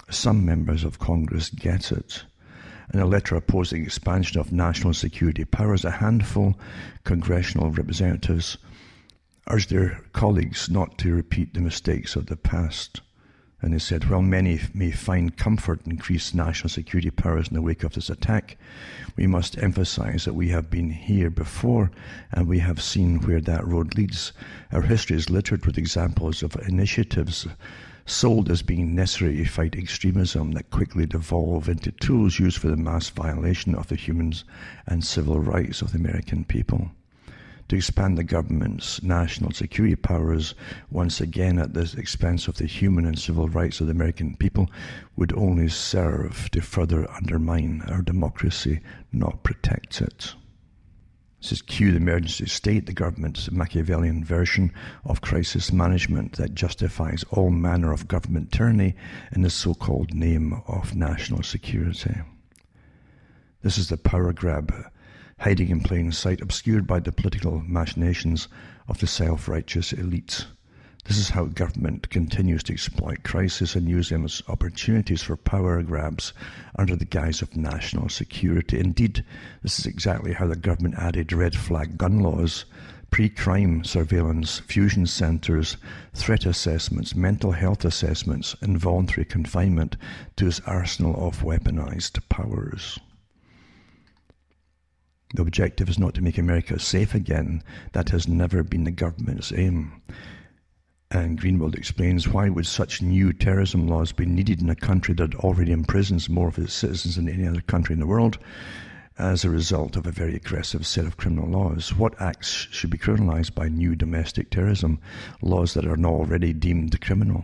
Some members of Congress get it. In a letter opposing expansion of national security powers, a handful congressional representatives urged their colleagues not to repeat the mistakes of the past. And they said, while many may find comfort in increased national security powers in the wake of this attack, we must emphasize that we have been here before and we have seen where that road leads. Our history is littered with examples of initiatives sold as being necessary to fight extremism that quickly devolve into tools used for the mass violation of the human and civil rights of the American people. To expand the government's national security powers once again at the expense of the human and civil rights of the American people would only serve to further undermine our democracy, not protect it. This is cue the emergency state, the government's Machiavellian version of crisis management that justifies all manner of government tyranny in the so-called name of national security. This is the power grab, hiding in plain sight, obscured by the political machinations of the self-righteous elite. This is how government continues to exploit crisis and use them as opportunities for power grabs under the guise of national security. Indeed, this is exactly how the government added red flag gun laws, pre-crime surveillance, fusion centres, threat assessments, mental health assessments, and voluntary confinement to its arsenal of weaponized powers. The objective is not to make America safe again. That has never been the government's aim. And Greenwald explains, why would such new terrorism laws be needed in a country that already imprisons more of its citizens than any other country in the world as a result of a very aggressive set of criminal laws? What acts should be criminalized by new domestic terrorism laws that are not already deemed criminal?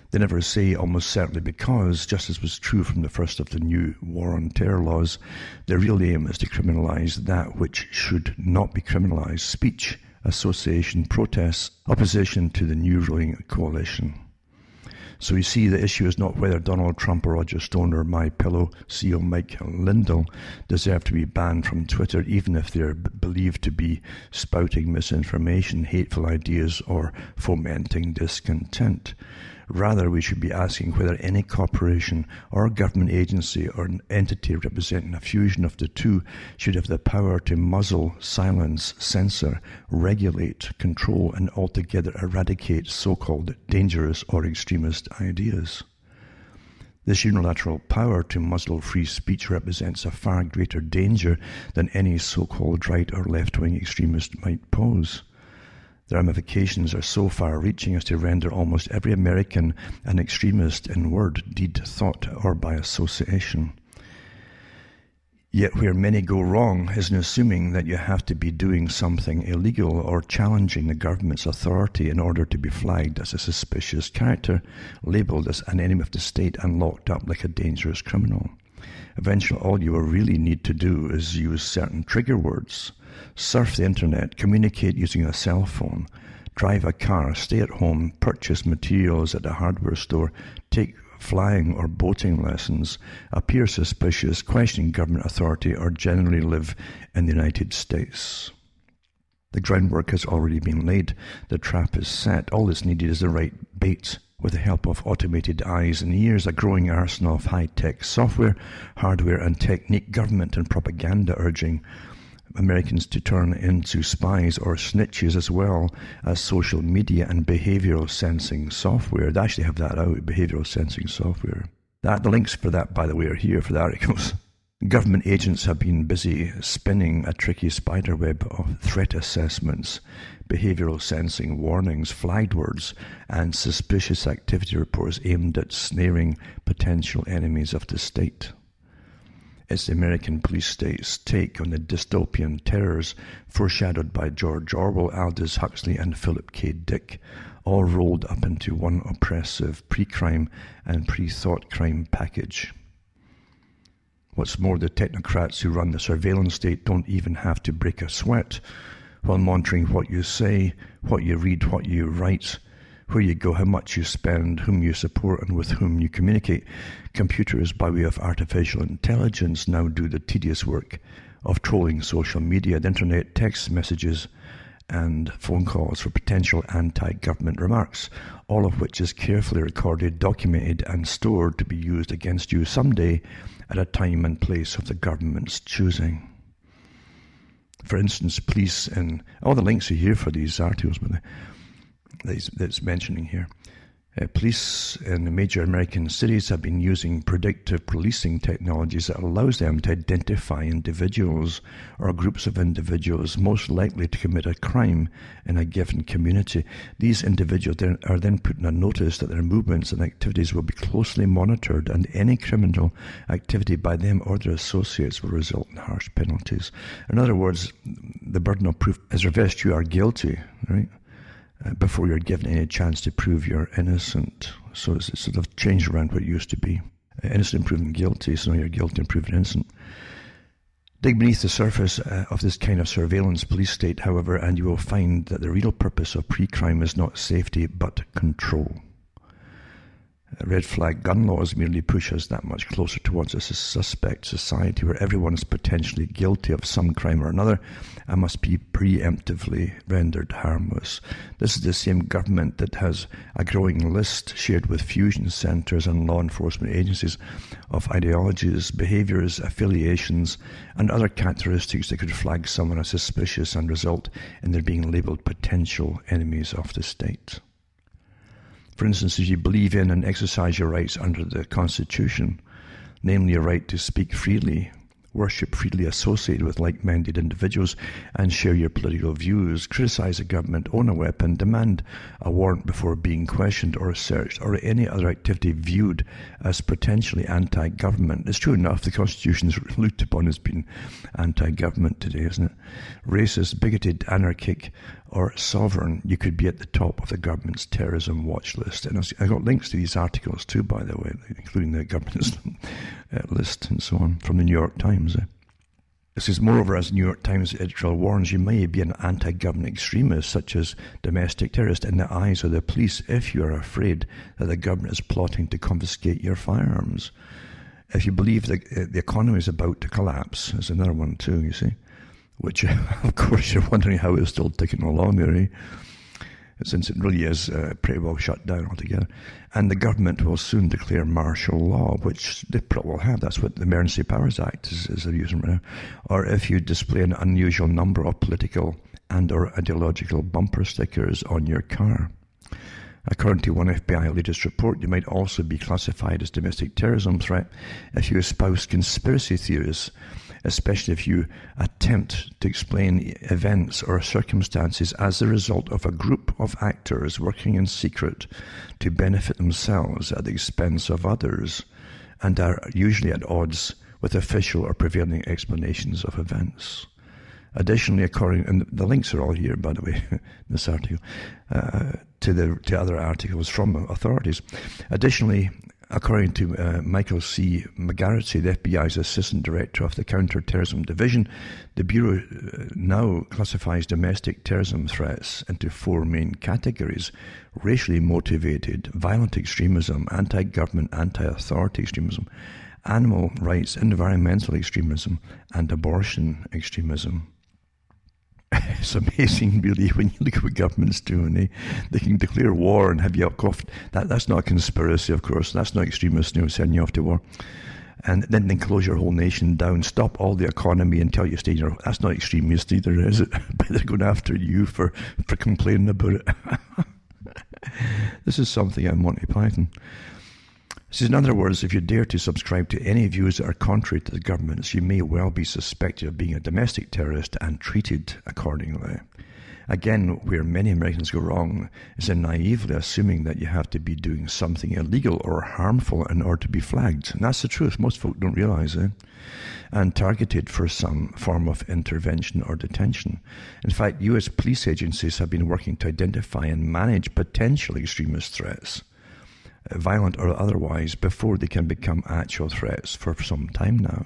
They never say almost certainly, because, just as was true from the first of the new war on terror laws, the real aim is to criminalize that which should not be criminalized: speech, association, protests, opposition to the new ruling coalition. So you see, the issue is not whether Donald Trump or Roger Stone or MyPillow CEO Mike Lindell deserve to be banned from Twitter, even if they're believed to be spouting misinformation, hateful ideas, or fomenting discontent. Rather, we should be asking whether any corporation or government agency or an entity representing a fusion of the two should have the power to muzzle, silence, censor, regulate, control, and altogether eradicate so-called dangerous or extremist ideas. This unilateral power to muzzle free speech represents a far greater danger than any so-called right or left-wing extremist might pose. The ramifications are so far-reaching as to render almost every American an extremist in word, deed, thought, or by association. Yet where many go wrong is in assuming that you have to be doing something illegal or challenging the government's authority in order to be flagged as a suspicious character, labelled as an enemy of the state, and locked up like a dangerous criminal. Eventually, all you will really need to do is use certain trigger words: surf the internet, communicate using a cell phone, drive a car, stay at home, purchase materials at a hardware store, take flying or boating lessons, appear suspicious, question government authority, or generally live in the United States. The groundwork has already been laid. The trap is set. All that's needed is the right bait. With the help of automated eyes and ears, a growing arsenal of high-tech software, hardware, and technique, government and propaganda urging Americans to turn into spies or snitches, as well as social media and behavioral sensing software. They actually have that out, behavioral sensing software. The links for that, by the way, are here for the articles. Government agents have been busy spinning a tricky spiderweb of threat assessments, behavioral sensing warnings, flagged words, and suspicious activity reports aimed at snaring potential enemies of the state. It's the American police state's take on the dystopian terrors foreshadowed by George Orwell, Aldous Huxley, and Philip K. Dick, all rolled up into one oppressive pre-crime and pre-thought crime package. What's more, the technocrats who run the surveillance state don't even have to break a sweat while monitoring what you say, what you read, what you write, where you go, how much you spend, whom you support, and with whom you communicate. Computers, by way of artificial intelligence, now do the tedious work of trolling social media, the internet, text messages, and phone calls for potential anti-government remarks, all of which is carefully recorded, documented, and stored to be used against you someday at a time and place of the government's choosing. For instance, police, and all the links are here for these articles that's mentioning here. Police in the major American cities have been using predictive policing technologies that allows them to identify individuals or groups of individuals most likely to commit a crime in a given community. These individuals are then put on notice that their movements and activities will be closely monitored, and any criminal activity by them or their associates will result in harsh penalties. In other words, the burden of proof is reversed. You are guilty, right? Before you're given any chance to prove you're innocent. So it's sort of changed around what it used to be. Innocent proven guilty, so now you're guilty and proven innocent. Dig beneath the surface of this kind of surveillance police state, however, and you will find that the real purpose of pre-crime is not safety, but control. Red flag gun laws merely push us that much closer towards a suspect society where everyone is potentially guilty of some crime or another and must be preemptively rendered harmless. This is the same government that has a growing list shared with fusion centres and law enforcement agencies of ideologies, behaviours, affiliations, and other characteristics that could flag someone as suspicious and result in their being labelled potential enemies of the state. For instance, if you believe in and exercise your rights under the Constitution, namely your right to speak freely, worship freely, associate with like-minded individuals, and share your political views, criticize the government, own a weapon, demand a warrant before being questioned or searched, or any other activity viewed as potentially anti-government. It's true enough, the Constitution is looked upon as being anti-government today, isn't it? Racist, bigoted, anarchic, or sovereign, you could be at the top of the government's terrorism watch list. And I got links to these articles too, by the way, including the government's list and so on, from the New York Times. It says, moreover, as the New York Times editorial warns, you may be an anti-government extremist, such as domestic terrorist, in the eyes of the police if you are afraid that the government is plotting to confiscate your firearms. If you believe that the economy is about to collapse, there's another one too, you see, which, of course, you're wondering how it's still ticking along there, eh? Since it really is pretty well shut down altogether. And the government will soon declare martial law, which they probably will have. That's what the Emergency Powers Act is using right now. Or if you display an unusual number of political and or ideological bumper stickers on your car. According to one FBI latest report, you might also be classified as domestic terrorism threat if you espouse conspiracy theories, especially if you attempt to explain events or circumstances as the result of a group of actors working in secret to benefit themselves at the expense of others, and are usually at odds with official or prevailing explanations of events. Additionally, and the links are all here, by the way, in this article, to other articles from authorities. Additionally, according to Michael C. McGarrity, the FBI's Assistant Director of the Counterterrorism Division, the Bureau now classifies domestic terrorism threats into four main categories: racially motivated, violent extremism, anti-government, anti-authority extremism, animal rights, environmental extremism, and abortion extremism. It's amazing, really, when you look at what governments do, and they can declare war and have you off. That's not a conspiracy, of course. That's not extremists sending you off to war. And then they close your whole nation down, stop all the economy and tell you to stay in your... That's not extremist either, is it? But they're going after you for complaining about it. This is something I'm Monty Python. This is, in other words, if you dare to subscribe to any views that are contrary to the government's, you may well be suspected of being a domestic terrorist and treated accordingly. Again, where many Americans go wrong is in naively assuming that you have to be doing something illegal or harmful in order to be flagged. And that's the truth. Most folk don't realize it. And targeted for some form of intervention or detention. In fact, U.S. police agencies have been working to identify and manage potential extremist threats, violent or otherwise, before they can become actual threats for some time now.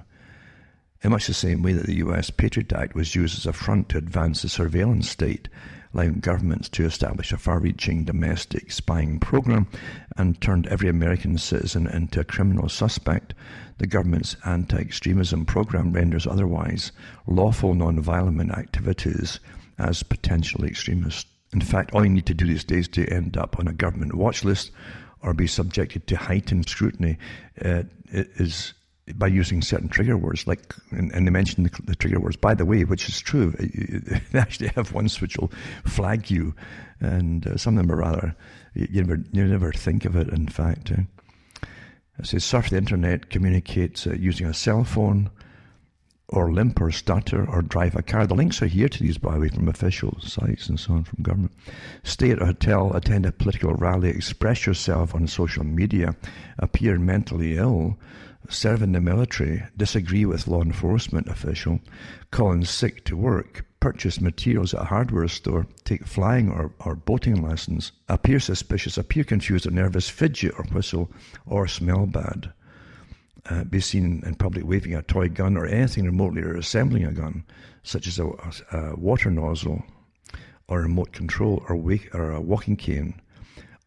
in much the same way that the US Patriot Act was used as a front to advance the surveillance state, allowing governments to establish a far-reaching domestic spying program and turned every American citizen into a criminal suspect, the government's anti-extremism program renders otherwise lawful non-violent activities as potentially extremist. In fact, all you need to do these days to end up on a government watch list or be subjected to heightened scrutiny is by using certain trigger words, and they mention the trigger words, by the way, which is true. They actually have ones which will flag you, and some of them are rather, you never think of it, in fact. It says, surf the internet, communicate using a cell phone, or limp or stutter, or drive a car. The links are here to these, by the way, from official sites and so on, from government. Stay at a hotel, attend a political rally, express yourself on social media, appear mentally ill, serve in the military, disagree with law enforcement official, call in sick to work, purchase materials at a hardware store, take flying or boating lessons, appear suspicious, appear confused or nervous, fidget or whistle, or smell bad. Be seen in public waving a toy gun or anything remotely resembling a gun, such as a water nozzle or remote control or a walking cane,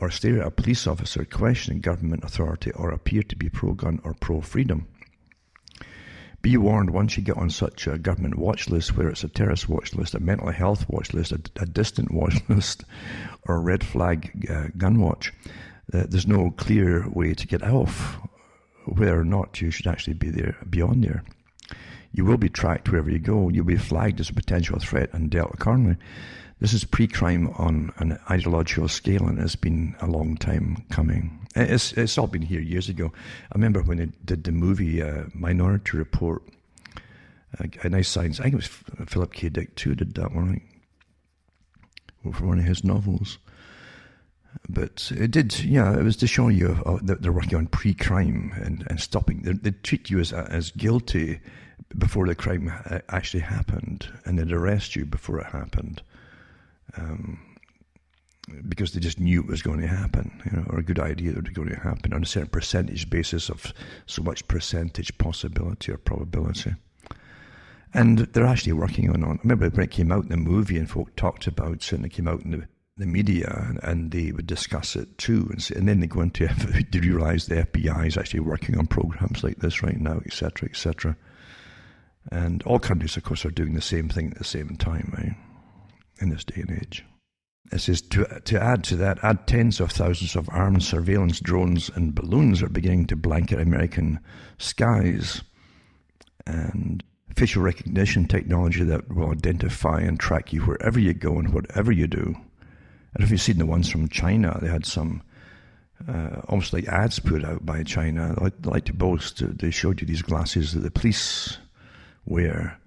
or stare at a police officer questioning government authority, or appear to be pro-gun or pro-freedom. Be warned, once you get on such a government watch list, whether it's a terrorist watch list, a mental health watch list, a distant watch list, or a red flag gun watch, there's no clear way to get off whether or not you should actually be on there. You will be tracked wherever you go. You'll be flagged as a potential threat and dealt accordingly. This is pre-crime on an ideological scale, and it's been a long time coming. It's all been here years ago. I remember when they did the movie Minority Report, a nice science. I think it was Philip K. Dick too did that one, for one of his novels. But it did, it was to show you that they're working on pre-crime and stopping. They treat you as guilty before the crime actually happened, and they'd arrest you before it happened. Because they just knew it was going to happen, or a good idea that it was going to happen on a certain percentage basis of so much percentage possibility or probability. And they're actually working on I remember when it came out in the movie and folk talked about it, and it came out in the media, and they would discuss it too, and then they go into they realize the FBI is actually working on programs like this right now, etc., etc. And all countries, of course, are doing the same thing at the same time, right? In this day and age. It says, to add to that, add tens of thousands of armed surveillance drones and balloons are beginning to blanket American skies, and facial recognition technology that will identify and track you wherever you go and whatever you do. I don't know if you've seen the ones from China. They had some almost like ads put out by China. They like to boast. They showed you these glasses that the police wear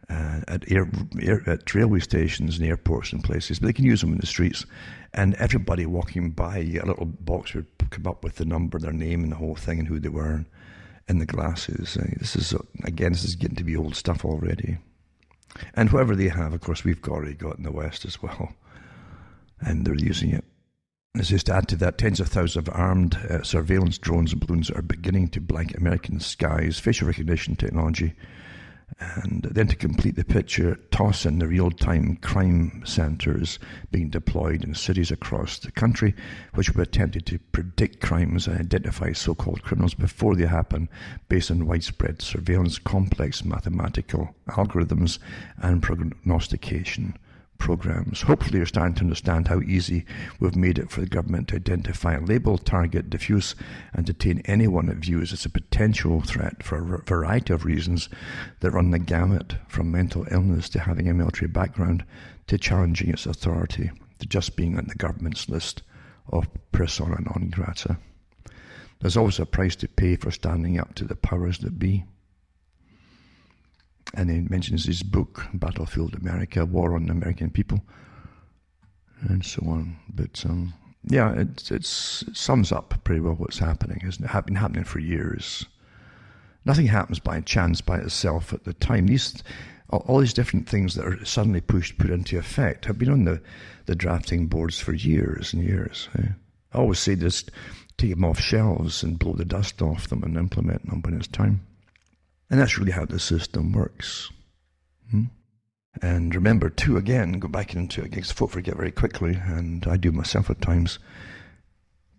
at railway stations and airports and places, but they can use them in the streets. And everybody walking by, a little box would come up with the number, their name, and the whole thing, and who they were, and the glasses. This is getting to be old stuff already. And whatever they have, of course, we've already got in the West as well, and they're using it. It's just to add to that, tens of thousands of armed surveillance drones and balloons are beginning to blanket American skies, facial recognition technology. And then to complete the picture, toss in the real-time crime centres being deployed in cities across the country, which will be attempted to predict crimes and identify so-called criminals before they happen based on widespread surveillance, complex mathematical algorithms and prognostication programs. Hopefully you're starting to understand how easy we've made it for the government to identify, label, target, diffuse and detain anyone it views as a potential threat for a variety of reasons that run the gamut from mental illness to having a military background to challenging its authority to just being on the government's list of persona non grata. There's always a price to pay for standing up to the powers that be. And he mentions his book, Battlefield America, War on the American People, and so on. But it sums up pretty well what's happening. It's been happening for years. Nothing happens by chance by itself at the time. All these different things that are suddenly put into effect have been on the drafting boards for years and years. I always say just take them off shelves and blow the dust off them and implement them when it's time. And that's really how the system works. And remember, too, again, go back into it, because folk forget very quickly, and I do myself at times,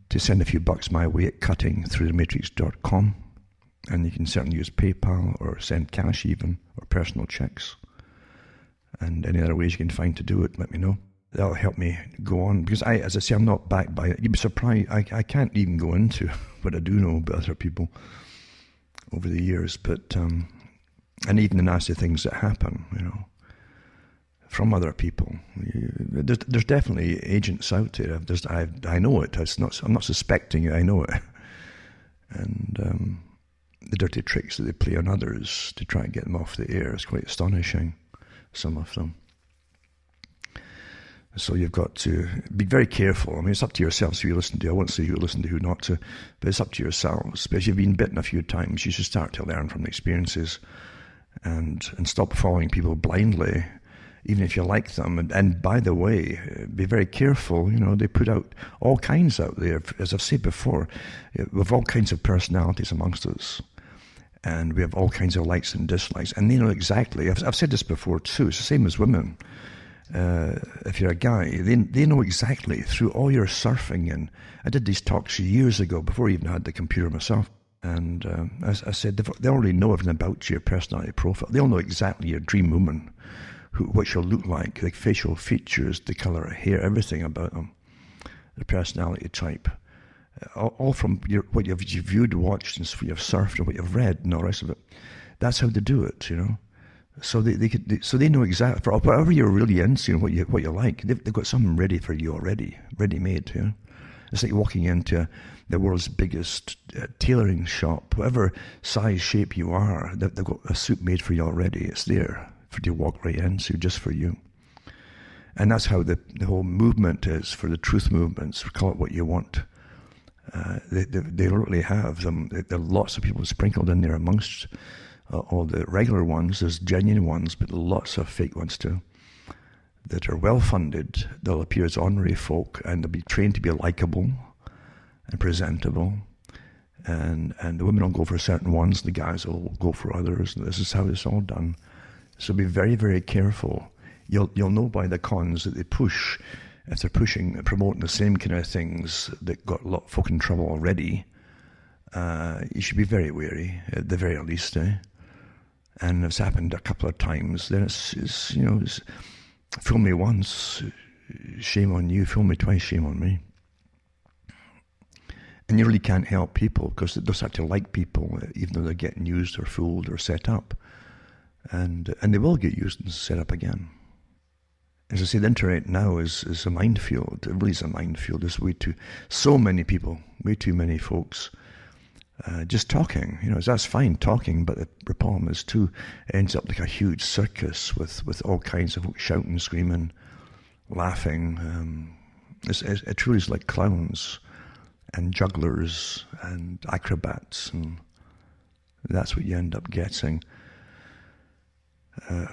to send a few bucks my way at cuttingthroughthematrix.com. And you can certainly use PayPal or send cash even, or personal checks. And any other ways you can find to do it, let me know. That'll help me go on. Because as I say, I'm not backed by it. You'd be surprised. I can't even go into what I do know about other people over the years. But, and even the nasty things that happen, from other people. There's definitely agents out there. I know it. I'm not suspecting it. I know it. And the dirty tricks that they play on others to try and get them off the air is quite astonishing, some of them. So you've got to be very careful. I mean, it's up to yourselves who you listen to. I won't say who you listen to, who not to, but it's up to yourselves. But if you've been bitten a few times, you should start to learn from the experiences and stop following people blindly, even if you like them. And by the way, be very careful. They put out all kinds out there. As I've said before, we have all kinds of personalities amongst us. And we have all kinds of likes and dislikes. And they know exactly, I've said this before too, it's the same as women. If you're a guy, they know exactly through all your surfing. And I did these talks years ago, before I even had the computer myself. And as I said, they already know everything about your personality profile. They'll know exactly your dream woman, what she'll look like facial features, the colour of hair, everything about them, the personality type. All from what you've viewed, watched, and what you've surfed, and what you've read, and all the rest of it. That's how they do it, So they know exactly for whatever you're really into and what you like. They've got something ready for you already, ready made. It's like walking into the world's biggest tailoring shop. Whatever size, shape you are, they've got a suit made for you already. It's there for you to walk right into, just for you. And that's how the whole movement is for the truth movements. Call it what you want. They literally have them. There are lots of people sprinkled in there amongst all the regular ones. There's genuine ones, but lots of fake ones too, that are well funded. They'll appear as honorary folk, and they'll be trained to be likable and presentable. And the women will go for certain ones, the guys will go for others. And this is how it's all done. So be very, very careful. You'll know by the cons that they push. If they're promoting the same kind of things that got a lot of folk in trouble already, you should be very wary, at the very least. And it's happened a couple of times. Then it's fool me once, shame on you. Fool me twice, shame on me. And you really can't help people, because they'll start to like people, even though they're getting used or fooled or set up. And they will get used and set up again. As I say, the internet now is a minefield. It really is a minefield. There's so many people, way too many folks, just talking. That's fine, talking, but the problem is too, it ends up like a huge circus with all kinds of folks shouting, screaming, laughing. It truly is like clowns and jugglers and acrobats, and that's what you end up getting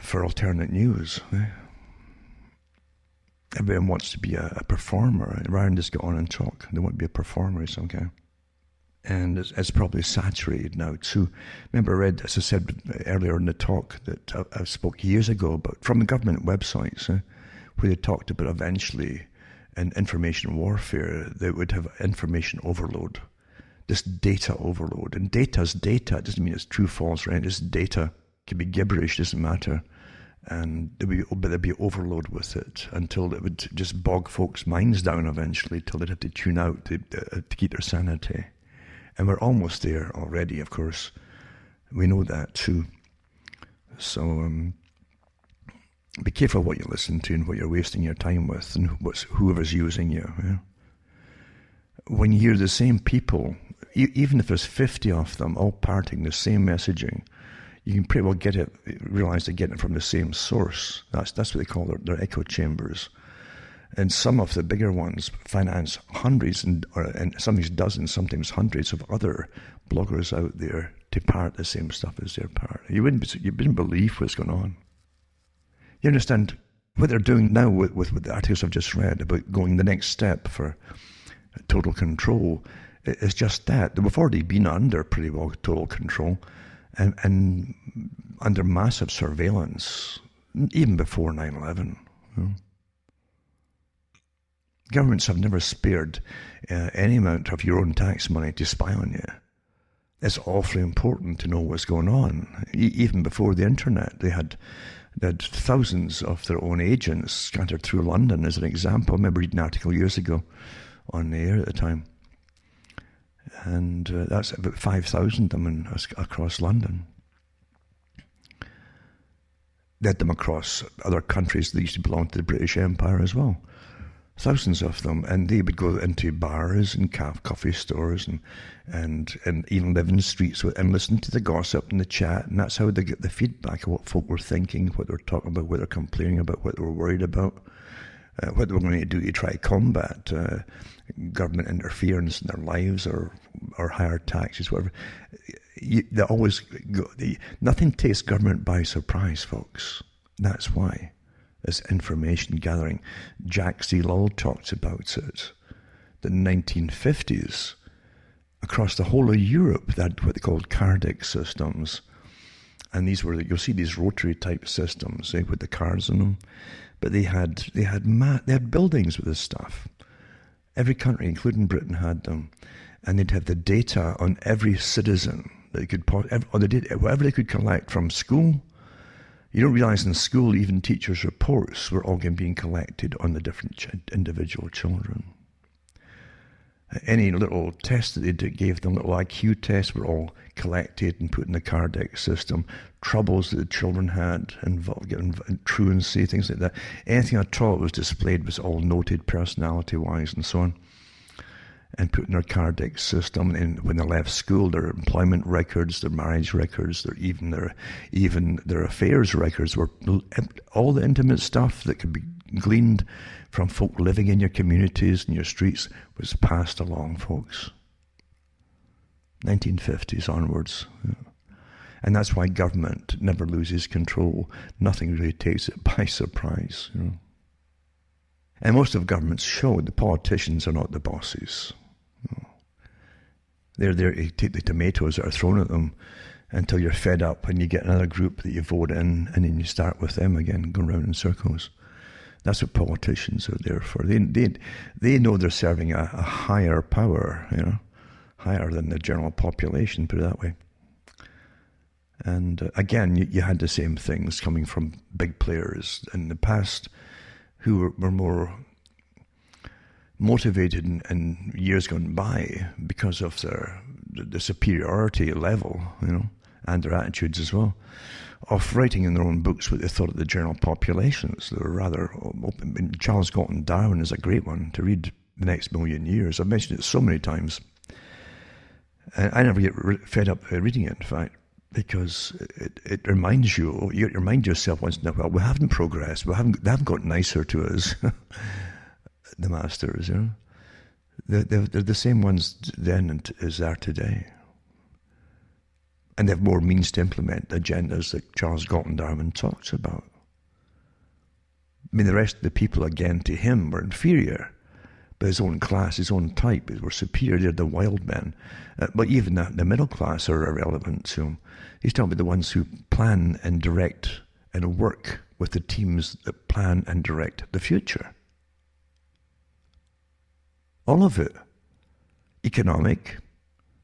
for alternate news. Everyone wants to be a performer rather than just get on and talk. They want to be a performer of some kind. And it's probably saturated now too. Remember, I read, as I said earlier in the talk, that I spoke years ago about, from the government websites, where they talked about eventually in information warfare, they would have information overload, this data overload. And data's data. It doesn't mean it's true, false, right? It's data. It can be gibberish, doesn't matter. And there'd be overload with it until it would just bog folks' minds down eventually, till they'd have to tune out to keep their sanity. And we're almost there already, of course. We know that too. So be careful what you listen to and what you're wasting your time with, and whoever's using you. When you hear the same people, even if there's 50 of them all parting the same messaging, you can pretty well realize they're getting it from the same source. That's what they call their echo chambers. And some of the bigger ones finance hundreds and sometimes dozens, sometimes hundreds of other bloggers out there to part the same stuff as their part. You wouldn't believe what's going on. You understand what they're doing now with the articles I've just read about going the next step for total control. It's just that. They've already been under pretty well total control. and under massive surveillance, even before 9/11. You know. Governments have never spared any amount of your own tax money to spy on you. It's awfully important to know what's going on. Even before the internet, they had thousands of their own agents scattered through London, as an example. I remember reading an article years ago on the air at the time. And that's about 5,000 of them across London. They had them across other countries that used to belong to the British Empire as well. Thousands of them, and they would go into bars and coffee stores and even live in the streets and listen to the gossip and the chat, and that's how they get the feedback of what folk were thinking, what they're talking about, what they're complaining about, what they were worried about, what they were going to do to try to combat government interference in their lives or higher taxes, whatever. They always go, nothing takes government by surprise, folks. That's why. As information gathering. Jack C. Lull talks about it. The 1950s, across the whole of Europe, they had what they called Cardiac systems. And these were, you'll see these rotary type systems with the cards in them. But they had buildings with this stuff. Every country, including Britain, had them. And they'd have the data on every citizen that they could, or they did whatever they could collect from school. You don't realize in school, even teachers' reports were all being collected on the different individual children. Any little test that they gave them, little IQ tests, were all collected and put in the cardiac system. Troubles that the children had, truancy, things like that. Anything at all that was displayed was all noted personality-wise and so on, and put in their cardiac system. And when they left school, their employment records, their marriage records, even their affairs records, were all the intimate stuff that could be gleaned from folk living in your communities and your streets was passed along, folks. 1950s onwards. And that's why government never loses control. Nothing really takes it by surprise. You know. And most of governments show the politicians are not the bosses. They're there to take the tomatoes that are thrown at them until you're fed up and you get another group that you vote in, and then you start with them again, going round in circles. That's what politicians are there for. They know they're serving a higher power, you know, higher than the general population, put it that way. And again, you had the same things coming from big players in the past who were more motivated in years gone by because of the superiority level, you know, and their attitudes as well, of writing in their own books what they thought of the general populations. They were rather open. Charles Galton Darwin is a great one to read, The Next Million Years. I've mentioned it so many times. I never get fed up reading it, in fact, because it reminds you remind yourself once in a while, we haven't progressed, they haven't got nicer to us, the masters, you know. They're the same ones then as they are today. And they have more means to implement the agendas that Charles Galton Darwin talks about. I mean, the rest of the people, again, to him were inferior. But his own class, his own type, were superior. They're the wild men. But even the middle class are irrelevant to him. He's talking about the ones who plan and direct and work with the teams that plan and direct the future. All of it. Economic,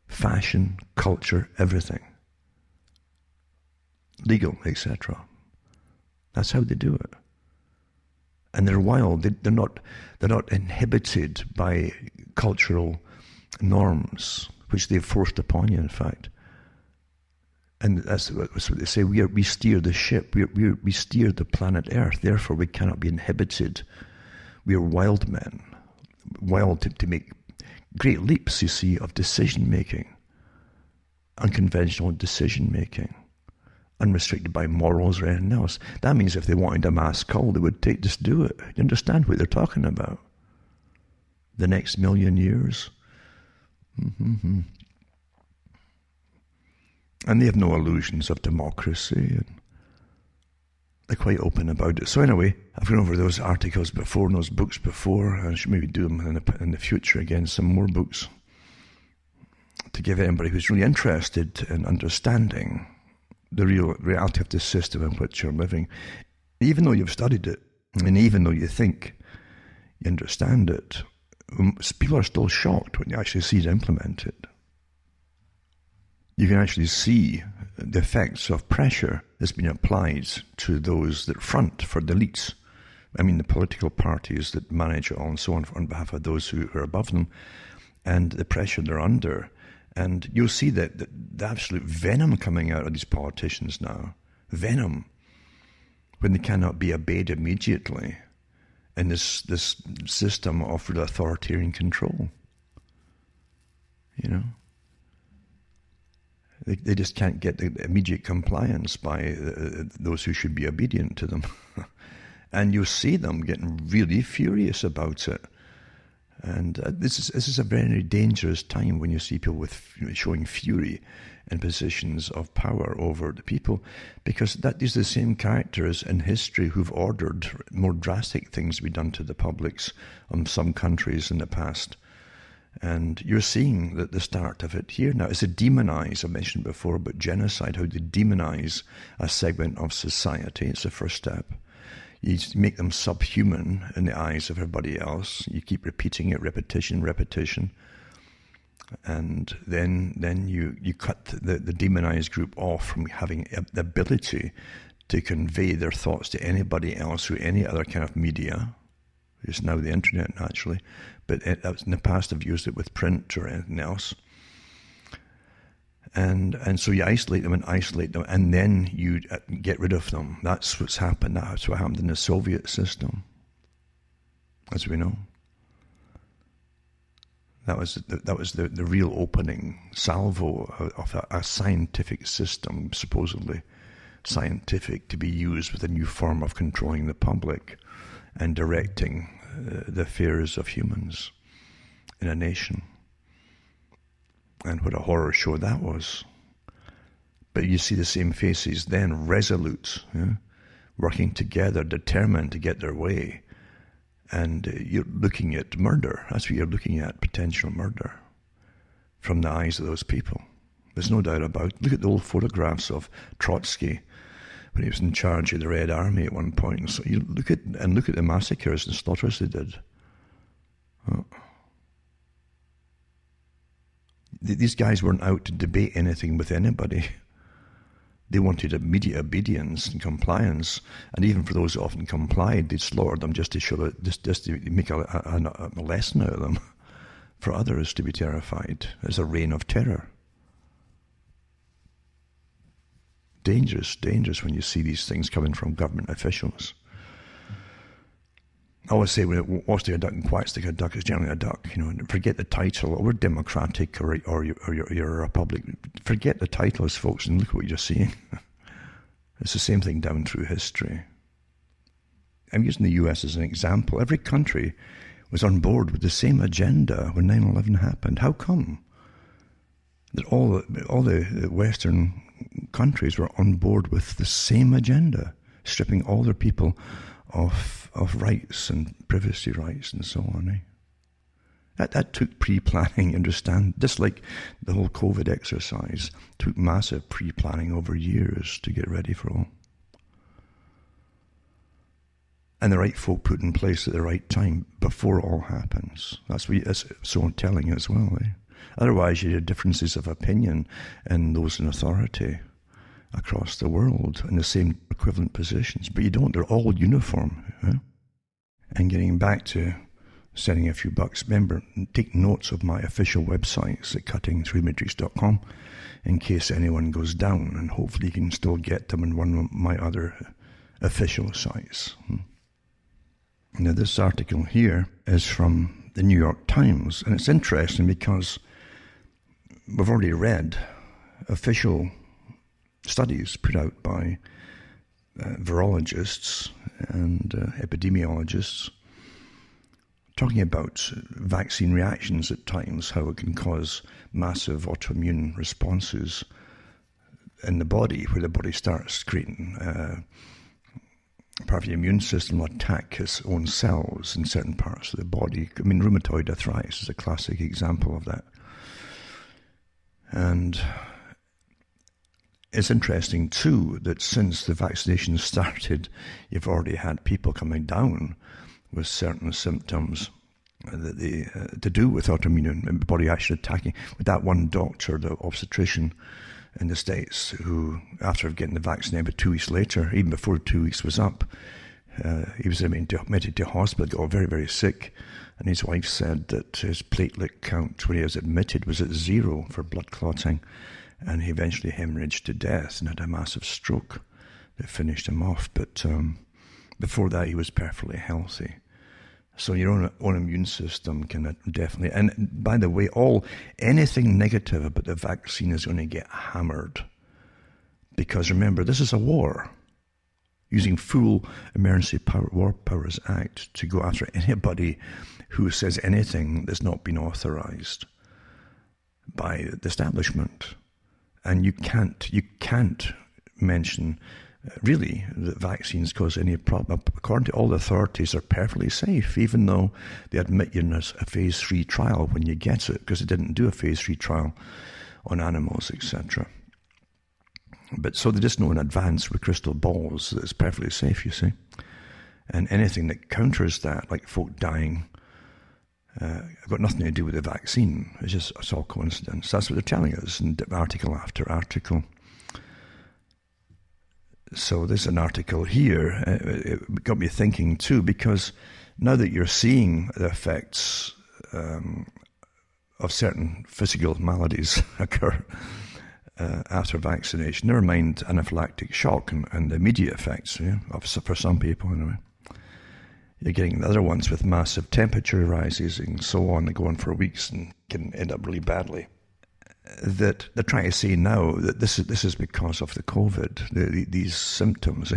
fashion, culture, everything. Legal, etc. That's how they do it. And they're wild. They're not inhibited by cultural norms, which they've forced upon you, in fact. And that's what they say. We steer the ship. We steer the planet Earth. Therefore, we cannot be inhibited. We are wild men. Wild to make great leaps, you see, of decision-making. Unconventional decision-making. Unrestricted by morals or anything else. That means if they wanted a mass call, they would just do it. You understand what they're talking about? The next million years. Mm-hmm. And they have no illusions of democracy. And they're quite open about it. So anyway, I've gone over those articles before and those books before. I should maybe do them in the future again, some more books, to give anybody who's really interested in understanding the real reality of the system in which you're living. Even though you've studied it, and even though you think you understand it, people are still shocked when you actually see it implemented. You can actually see the effects of pressure that's been applied to those that front for the elites. I mean, the political parties that manage it all and so on behalf of those who are above them, and the pressure they're under. And you'll see that the absolute venom coming out of these politicians now, venom, when they cannot be obeyed immediately in this system of authoritarian control. You know? They just can't get the immediate compliance by those who should be obedient to them. And you see them getting really furious about it. And this is a very dangerous time when you see people showing fury in positions of power over the people, because that is the same characters in history who've ordered more drastic things to be done to the publics of some countries in the past. And you're seeing the start of it here now. It's a demonize, I mentioned before, but genocide, how they demonize a segment of society. It's the first step. You make them subhuman in the eyes of everybody else. You keep repeating it, repetition. And then you cut the demonized group off from having the ability to convey their thoughts to anybody else through any other kind of media. It's now the internet, naturally, but in the past I've used it with print or anything else. And so you isolate them, and then you get rid of them. That's what's happened. That's what happened in the Soviet system, as we know. That was the real opening salvo of a scientific system, supposedly scientific, to be used with a new form of controlling the public and directing the affairs of humans in a nation. And what a horror show that was. But you see the same faces then, resolute, working together, determined to get their way. And you're looking at murder. That's what you're looking at, potential murder, from the eyes of those people. There's no doubt about it. Look at the old photographs of Trotsky when he was in charge of the Red Army at one point. So you look at the massacres and slaughters they did. Oh. These guys weren't out to debate anything with anybody. They wanted immediate obedience and compliance, and even for those who often complied, they'd slaughter them just to show just to make a lesson out of them, for others to be terrified. There's a reign of terror. Dangerous when you see these things coming from government officials. I always say, when it walks like a duck and quacks like a duck, it's generally a duck. Forget the title. We're democratic or you're a republic. Forget the titles, folks, and look at what you're seeing. It's the same thing down through history. I'm using the US as an example. Every country was on board with the same agenda when 9/11 happened. How come that all the Western countries were on board with the same agenda, stripping all their people of rights and privacy rights and so on? That took pre-planning, understand? Just like the whole COVID exercise took massive pre-planning over years to get ready for all. And the right folk put in place at the right time before it all happens. That's so telling as well. Otherwise, you have differences of opinion in those in authority across the world in the same equivalent positions. But you don't. They're all uniform. And getting back to sending a few bucks, remember, take notes of my official websites at cuttingthroughmatrix.com in case anyone goes down, and hopefully you can still get them in one of my other official sites. Now, this article here is from the New York Times, and it's interesting because we've already read official studies put out by virologists and epidemiologists talking about vaccine reactions at times, how it can cause massive autoimmune responses in the body, where the body starts creating part of the immune system will attack its own cells in certain parts of the body. I mean, rheumatoid arthritis is a classic example of that. And it's interesting too that since the vaccination started, you've already had people coming down with certain symptoms that they, to do with autoimmune body actually attacking. With that one doctor, the obstetrician in the States, who after getting the vaccine about 2 weeks later, even before 2 weeks was up, he was admitted to hospital, got very, very sick, and his wife said that his platelet count when he was admitted was at 0 for blood clotting, and he eventually hemorrhaged to death and had a massive stroke that finished him off. But before that, he was perfectly healthy. So your own immune system can definitely, and by the way, anything negative about the vaccine is going to get hammered. Because remember, this is a war. Using full Emergency War Powers Act to go after anybody who says anything that's not been authorized by the establishment. And you can't mention really that vaccines cause any problem. According to all the authorities, they're perfectly safe, even though they admit you in a phase 3 trial when you get it, because they didn't do a phase 3 trial on animals, etc. But so they just know in advance with crystal balls that it's perfectly safe, you see. And anything that counters that, like folk dying, got nothing to do with the vaccine. It's all coincidence. That's what they're telling us in article after article. So there's an article here. It got me thinking too, because now that you're seeing the effects of certain physical maladies occur after vaccination, never mind anaphylactic shock and the immediate effects, for some people anyway. You're getting the other ones with massive temperature rises and so on that go on for weeks and can end up really badly. That they're trying to say now that this is because of the COVID, these symptoms.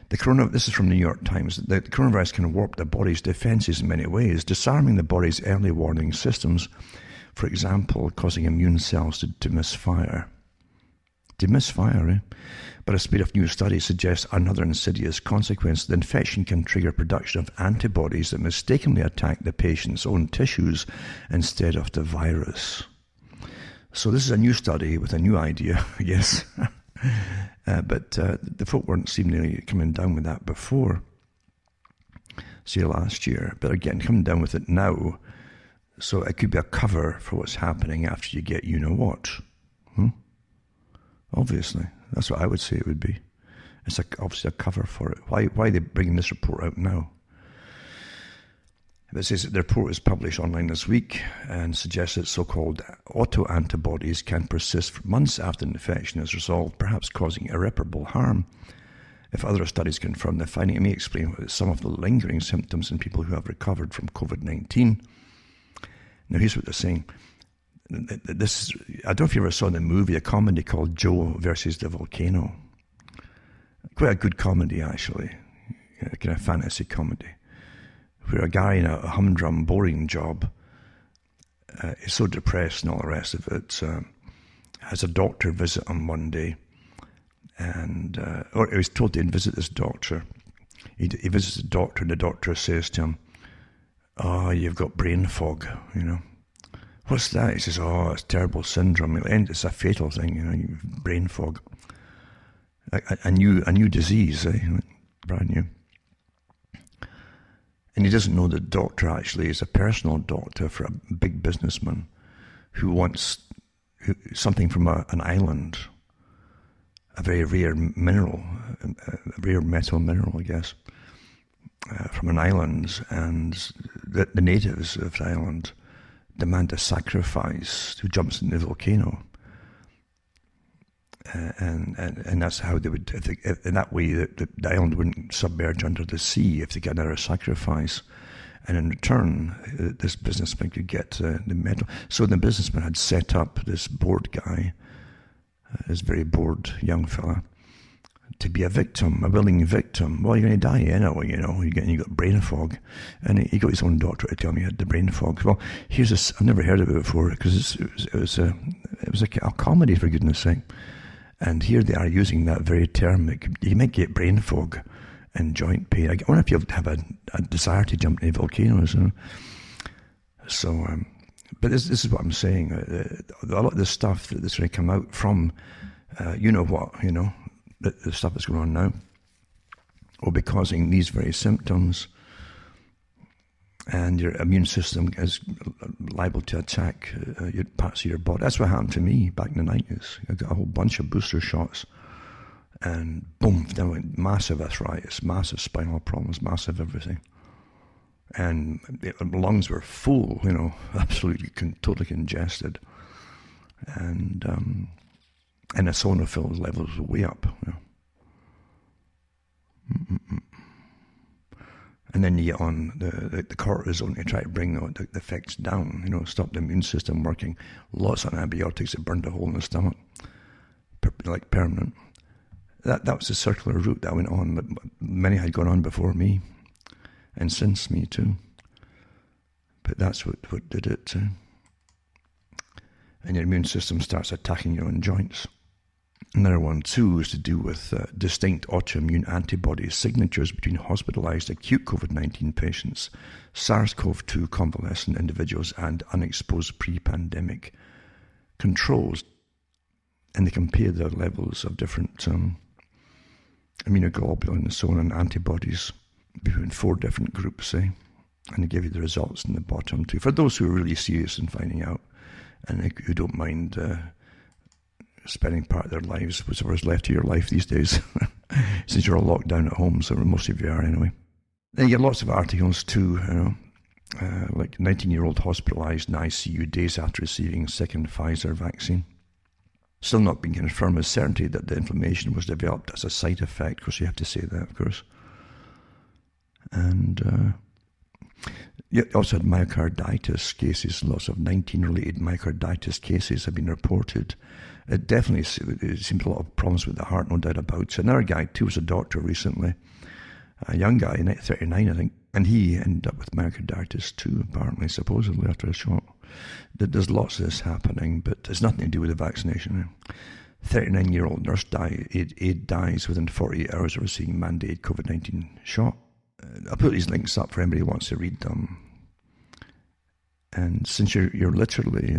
This is from New York Times. The coronavirus can warp the body's defenses in many ways, disarming the body's early warning systems, for example, causing immune cells to misfire. To misfire, But a spate of new studies suggests another insidious consequence. The infection can trigger production of antibodies that mistakenly attack the patient's own tissues instead of the virus. So this is a new study with a new idea, I guess. But the folk weren't seemingly coming down with that before, say last year. But again, coming down with it now. So it could be a cover for what's happening after you get you-know-what. Obviously. That's what I would say it would be. It's obviously a cover for it. Why are they bringing this report out now? It says that the report was published online this week and suggests that so-called autoantibodies can persist for months after the infection is resolved, perhaps causing irreparable harm. If other studies confirm the finding, it may explain some of the lingering symptoms in people who have recovered from COVID-19. Now, here's what they're saying. I don't know if you ever saw the movie, a comedy called Joe versus the Volcano. Quite a good comedy, actually. Kind of fantasy comedy. Where a guy in a humdrum, boring job is so depressed and all the rest of it, has a doctor visit him one day, or he was told to visit this doctor. He visits the doctor, and the doctor says to him, "Oh, you've got brain fog, What's that?" He says, "Oh, it's a terrible syndrome. It's a fatal thing, brain fog. A new disease, brand new." And he doesn't know the doctor actually is a personal doctor for a big businessman who wants something from an island, a very rare mineral, a rare metal mineral, I guess, from an island, and the natives of the island demand a sacrifice who jumps in the volcano. And that's how they would, in that way, the island wouldn't submerge under the sea if they got another sacrifice. And in return, this businessman could get the metal. So the businessman had set up this bored guy, this very bored young fella, to be a victim, a willing victim. Well, you're going to die anyway, you got brain fog. And he got his own doctor to tell me he had the brain fog. Well, here's this, I've never heard of it before, because it was a comedy, for goodness sake. And here they are using that very term. You might get brain fog and joint pain. I wonder if you have a desire to jump into volcanoes. So, but this is what I'm saying. A lot of the stuff that's going to come out from You know what, the stuff that's going on now will be causing these very symptoms, and your immune system is liable to attack parts of your body. That's what happened to me back in the 90s. I got a whole bunch of booster shots, and boom, then went massive arthritis, massive spinal problems, massive everything. And the lungs were full, absolutely totally congested. And the eosinophil levels were way up. And then you get on the cortisone to try to bring the effects down, stop the immune system working. Lots of antibiotics that burned a hole in the stomach, like permanent. That was the circular route that went on, but many had gone on before me, and since me too. But that's what did it too. And your immune system starts attacking your own joints. Another one too is to do with distinct autoimmune antibody signatures between hospitalized acute COVID-19 patients, SARS-CoV-2 convalescent individuals, and unexposed pre-pandemic controls. And they compare the levels of different immunoglobulin and so on, and antibodies between 4 different groups, and they give you the results in the bottom too. For those who are really serious in finding out, and who don't mind spending part of their lives, whatever's left of your life these days, since you're all locked down at home, so most of you are anyway. Then you get lots of articles too, like 19-year-old hospitalized in ICU days after receiving second Pfizer vaccine. Still not being confirmed with certainty that the inflammation was developed as a side effect. Of course, you have to say that, of course. And you also had myocarditis cases. Lots of 19-related myocarditis cases have been reported. It definitely seems a lot of problems with the heart, no doubt about it. So another guy, too, was a doctor recently, a young guy, 39, I think, and he ended up with myocarditis too, apparently, supposedly, after a shot. There's lots of this happening, but it's nothing to do with the vaccination. 39-year-old nurse dies within 48 hours of receiving mandated COVID-19 shot. I'll put these links up for anybody who wants to read them. And since you're literally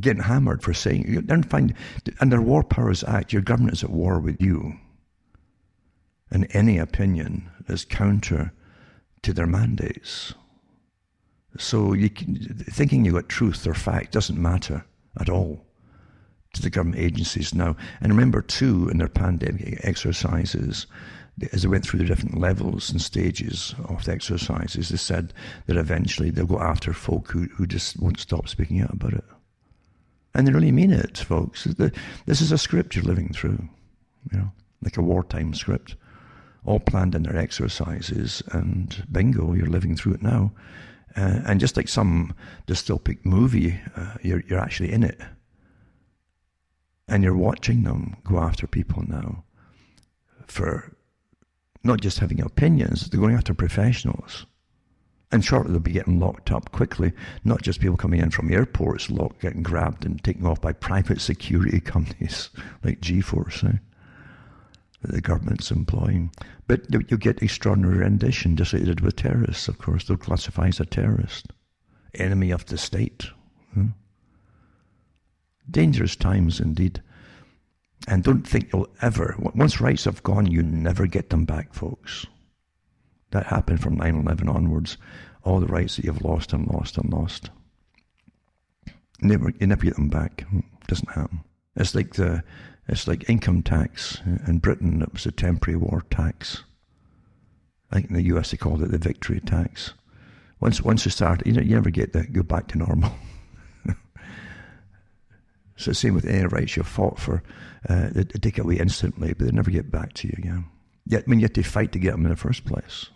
getting hammered for saying, under War Powers Act, your government is at war with you. And any opinion is counter to their mandates. So thinking you got truth or fact doesn't matter at all to the government agencies now. And remember too, in their pandemic exercises, as they went through the different levels and stages of the exercises, they said that eventually they'll go after folk who just won't stop speaking out about it. And they really mean it, folks. This is a script you're living through, like a wartime script, all planned in their exercises, and bingo, you're living through it now. And just like some dystopic movie, you're actually in it. And you're watching them go after people now for not just having opinions, they're going after professionals. And shortly they'll be getting locked up quickly, not just people coming in from airports, getting grabbed and taken off by private security companies like G-Force, that the government's employing. But you'll get extraordinary rendition, just like they did with terrorists, of course. They'll classify as a terrorist, enemy of the state. Dangerous times indeed. And don't think you'll ever, once rights have gone, you never get them back, folks. That happened from 9/11 onwards. All the rights that you've lost and lost and lost. You never get them back. It doesn't happen. It's like income tax. In Britain, it was a temporary war tax. I think in the US they called it the victory tax. Once you start, you never go back to normal. So same with any rights you fought for, they take it away instantly, but they never get back to you again. Yet, you have to fight to get them in the first place.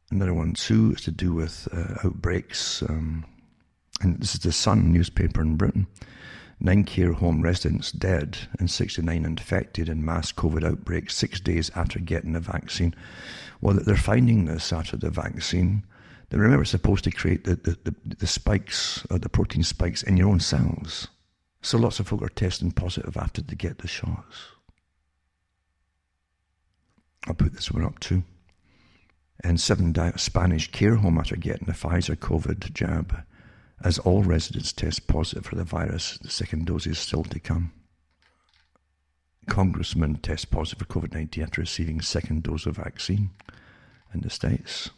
Another one too is to do with outbreaks, and this is the Sun newspaper in Britain. 9 care home residents dead and 69 infected in mass COVID outbreaks 6 days after getting the vaccine. Well, they're finding this after the vaccine. They remember it's supposed to create the spikes, or the protein spikes in your own cells. So lots of folk are testing positive after they get the shots. I'll put this one up too. And 7 Spanish care home after getting the Pfizer COVID jab As all residents test positive for the virus, the second dose is still to come. Congressman tests positive for COVID-19 after receiving second dose of vaccine in the States.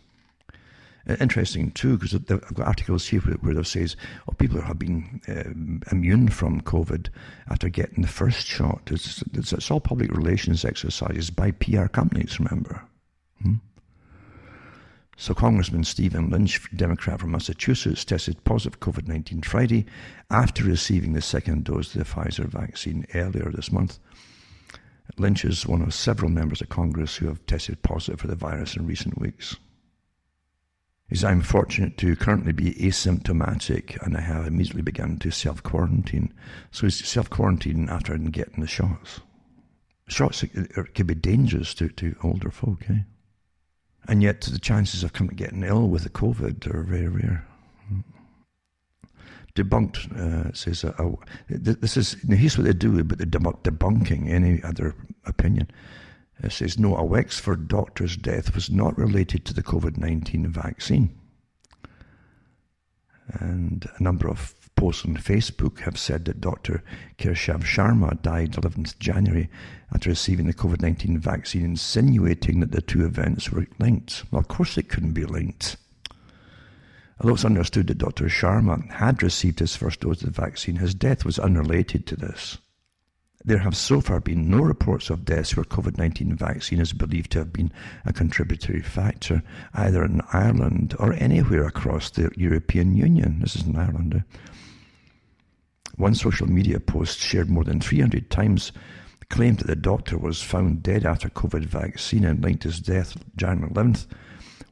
Interesting too, because I've got articles here where it says, people have been immune from COVID after getting the first shot. It's all public relations exercises by PR companies, remember. So Congressman Stephen Lynch, Democrat from Massachusetts, tested positive for COVID-19 Friday after receiving the second dose of the Pfizer vaccine earlier this month. Lynch is one of several members of Congress who have tested positive for the virus in recent weeks. He says, I'm fortunate to currently be asymptomatic and I have immediately begun to self-quarantine. So he's self-quarantining after getting the shots. Shots can be dangerous to older folk, eh? And yet the chances of getting ill with the COVID are very rare. Debunked says, this is, here's what they do, but they're debunking any other opinion. It says, no, a Wexford doctor's death was not related to the COVID-19 vaccine. And a number of posts on Facebook have said that Dr. Kershav Sharma died 11th January after receiving the COVID-19 vaccine, insinuating that the two events were linked. Well, of course it couldn't be linked. Although it's understood that Dr. Sharma had received his first dose of the vaccine, his death was unrelated to this. There have so far been no reports of deaths where COVID-19 vaccine is believed to have been a contributory factor, either in Ireland or anywhere across the European Union. This is in Ireland. One social media post shared more than 300 times claimed that the doctor was found dead after COVID vaccine and linked his death January 11th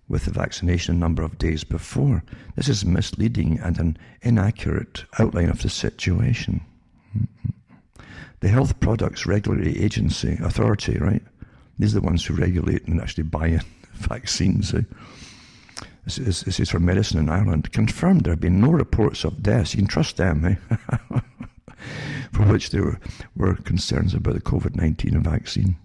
with the vaccination a number of days before. This is misleading and an inaccurate outline of the situation. The Health Products Regulatory Authority, right? These are the ones who regulate and actually buy in vaccines. This is for medicine in Ireland. Confirmed there have been no reports of deaths. You can trust them, for which there were concerns about the COVID-19 vaccine.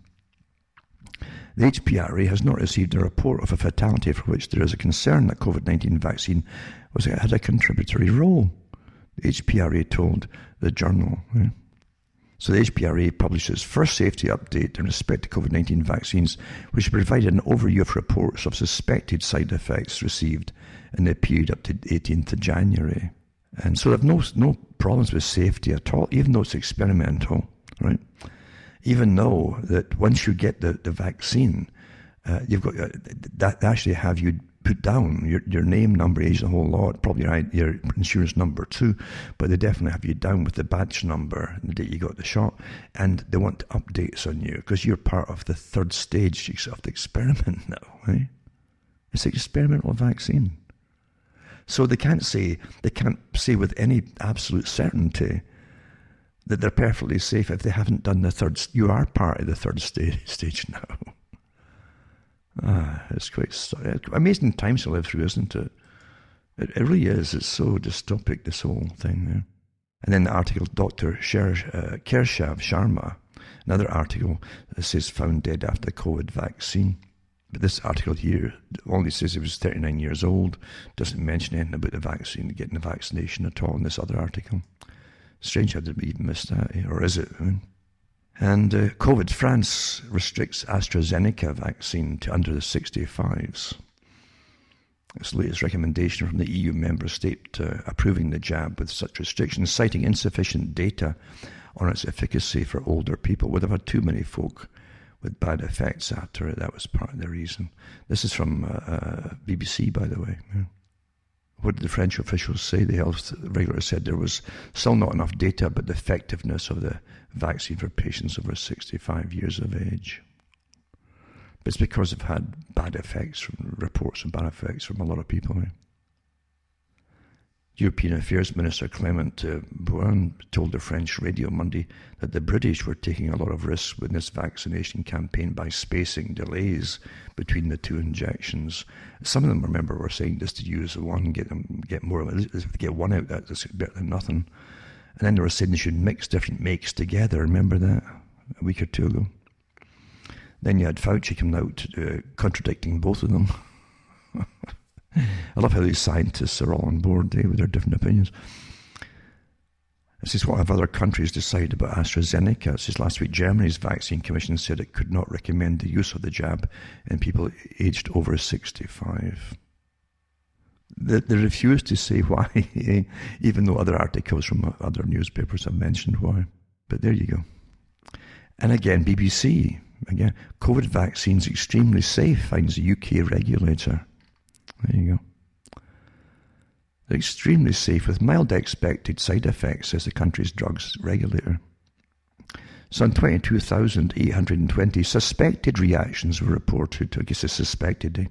The HPRA has not received a report of a fatality for which there is a concern that COVID-19 vaccine had a contributory role. The HPRA told the Journal. So the HPRA published its first safety update in respect to COVID-19 vaccines, which provided an overview of reports of suspected side effects received in the period up to 18th of January. And so they have no problems with safety at all, even though it's experimental, right? Even though that once you get the vaccine, you've got that actually have you put down your name, number, age, the whole lot, probably your insurance number too, but they definitely have you down with the badge number the day you got the shot, and they want updates on you because you're part of the third stage of the experiment now, right? It's an experimental vaccine. So they can't say with any absolute certainty that they're perfectly safe if they haven't done the third. You are part of the third stage now. It's quite amazing times to live through, isn't it? It really is. It's so dystopic, this whole thing. Yeah? And then the article, Dr. Kershav Sharma, another article that says found dead after the COVID vaccine. But this article here only says he was 39 years old, doesn't mention anything about the vaccine, getting the vaccination at all in this other article. Strange how did we even miss that, or is it? And COVID, France restricts AstraZeneca vaccine to under the 65s. It's the latest recommendation from the EU member state approving the jab with such restrictions, citing insufficient data on its efficacy for older people. Would have had too many folk with bad effects after it. That was part of the reason. This is from BBC, by the way. Yeah. What did the French officials say? The health regulator said there was still not enough data about the effectiveness of the vaccine for patients over 65 years of age. But it's because they've had bad effects, reports of bad effects from a lot of people. European Affairs Minister Clement Beaune told the French radio Monday that the British were taking a lot of risks with this vaccination campaign by spacing delays between the two injections. Some of them, remember, were saying just to use one, get more of it. If they get one out, that's better than nothing. And then they were saying they should mix different makes together. Remember that a week or two ago? Then you had Fauci coming out contradicting both of them. I love how these scientists are all on board with their different opinions. This is what have other countries decided about AstraZeneca. It says last week Germany's vaccine commission said it could not recommend the use of the jab in people aged over 65. They refused to say why, even though other articles from other newspapers have mentioned why. But there you go. And again, BBC, again, COVID vaccines extremely safe, finds the UK regulator. There you go. They're extremely safe with mild expected side effects, says the country's drugs regulator. Some 22,820 suspected reactions were reported. I guess it's suspected, eh?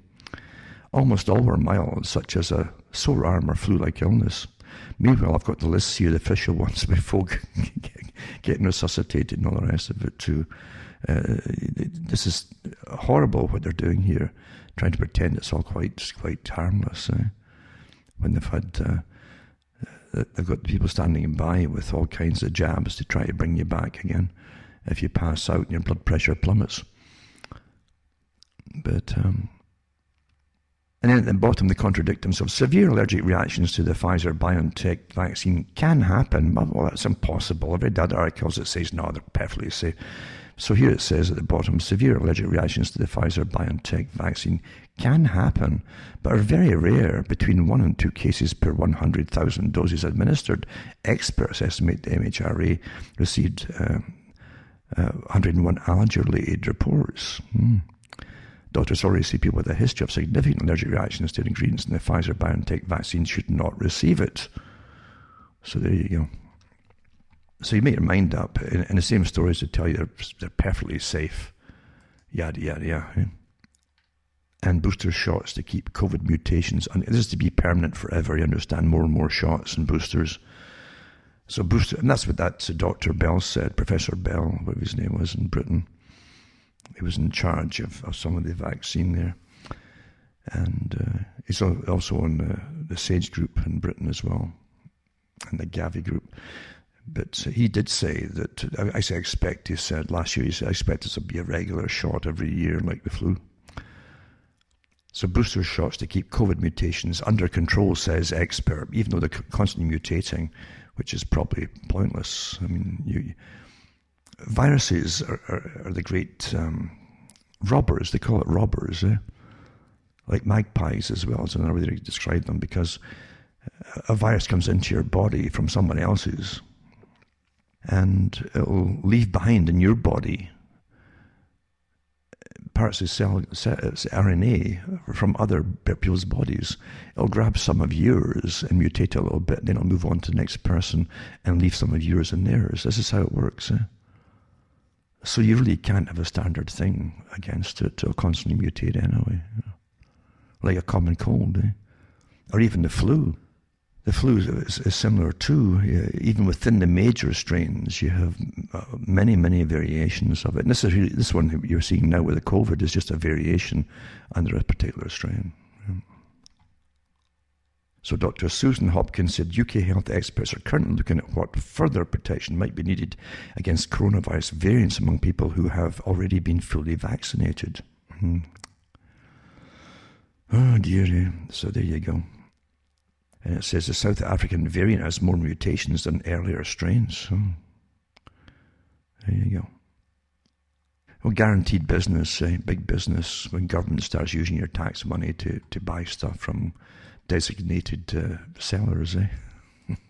Almost all were mild, such as a sore arm or flu-like illness. Meanwhile, I've got the list here, the official ones, with folk getting resuscitated and all the rest of it too. This is horrible what they're doing here, trying to pretend it's all quite harmless. When they've had, they've got people standing by with all kinds of jabs to try to bring you back again if you pass out and your blood pressure plummets. But and then at the bottom, they contradict themselves. Severe allergic reactions to the Pfizer-BioNTech vaccine can happen. Well, that's impossible. I've read other articles that says, no, they're perfectly safe. So here it says at the bottom, severe allergic reactions to the Pfizer-BioNTech vaccine can happen, but are very rare, between 1 and 2 cases per 100,000 doses administered. Experts estimate the MHRA received 101 allergy-related reports. Doctors already see people with a history of significant allergic reactions to ingredients in the Pfizer-BioNTech vaccine should not receive it. So there you go. So you make your mind up, and the same stories to tell you they're perfectly safe, yada, yada, yada. And booster shots to keep COVID mutations, and this is to be permanent forever, you understand, more and more shots and boosters. So booster, and that's what that Dr. Bell said, Professor Bell, whatever his name was in Britain. He was in charge of some of the vaccine there. And he's also on the SAGE group in Britain as well, and the Gavi group. But he did say that, I expect, he said last year, he said, I expect this will be a regular shot every year like the flu. So booster shots to keep COVID mutations under control, says expert, even though they're constantly mutating, which is probably pointless. I mean, viruses are the great robbers. They call it robbers, like magpies as well. It's another way to describe them, because a virus comes into your body from someone else's, and it'll leave behind in your body parts of cell RNA from other people's bodies. It'll grab some of yours and mutate a little bit, then it'll move on to the next person and leave some of yours in theirs. This is how it works. So you really can't have a standard thing against it. It'll constantly mutate anyway. Like a common cold, or even the flu. The flu is similar too. Even within the major strains, you have many, many variations of it. And this one you're seeing now with the COVID is just a variation under a particular strain. So Dr. Susan Hopkins said UK health experts are currently looking at what further protection might be needed against coronavirus variants among people who have already been fully vaccinated. Oh dear. So there you go. And it says the South African variant has more mutations than earlier strains. So there you go. Well, guaranteed business, big business, when government starts using your tax money to buy stuff from designated sellers.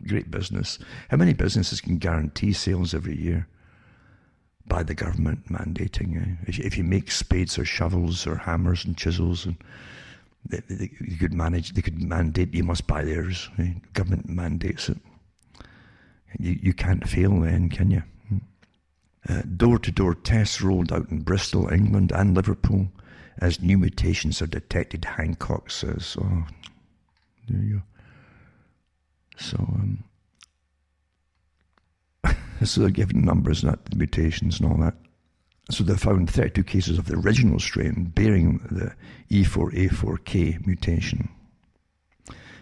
Great business. How many businesses can guarantee sales every year by the government mandating? If you make spades or shovels or hammers and chisels, and they could mandate you must buy theirs. Government mandates it. You can't fail then, can you? Door-to-door tests rolled out in Bristol, England and Liverpool as new mutations are detected, Hancock says. Oh, there you go. So, so they're giving numbers, not the mutations and all that. So they found 32 cases of the original strain bearing the E4A4K mutation.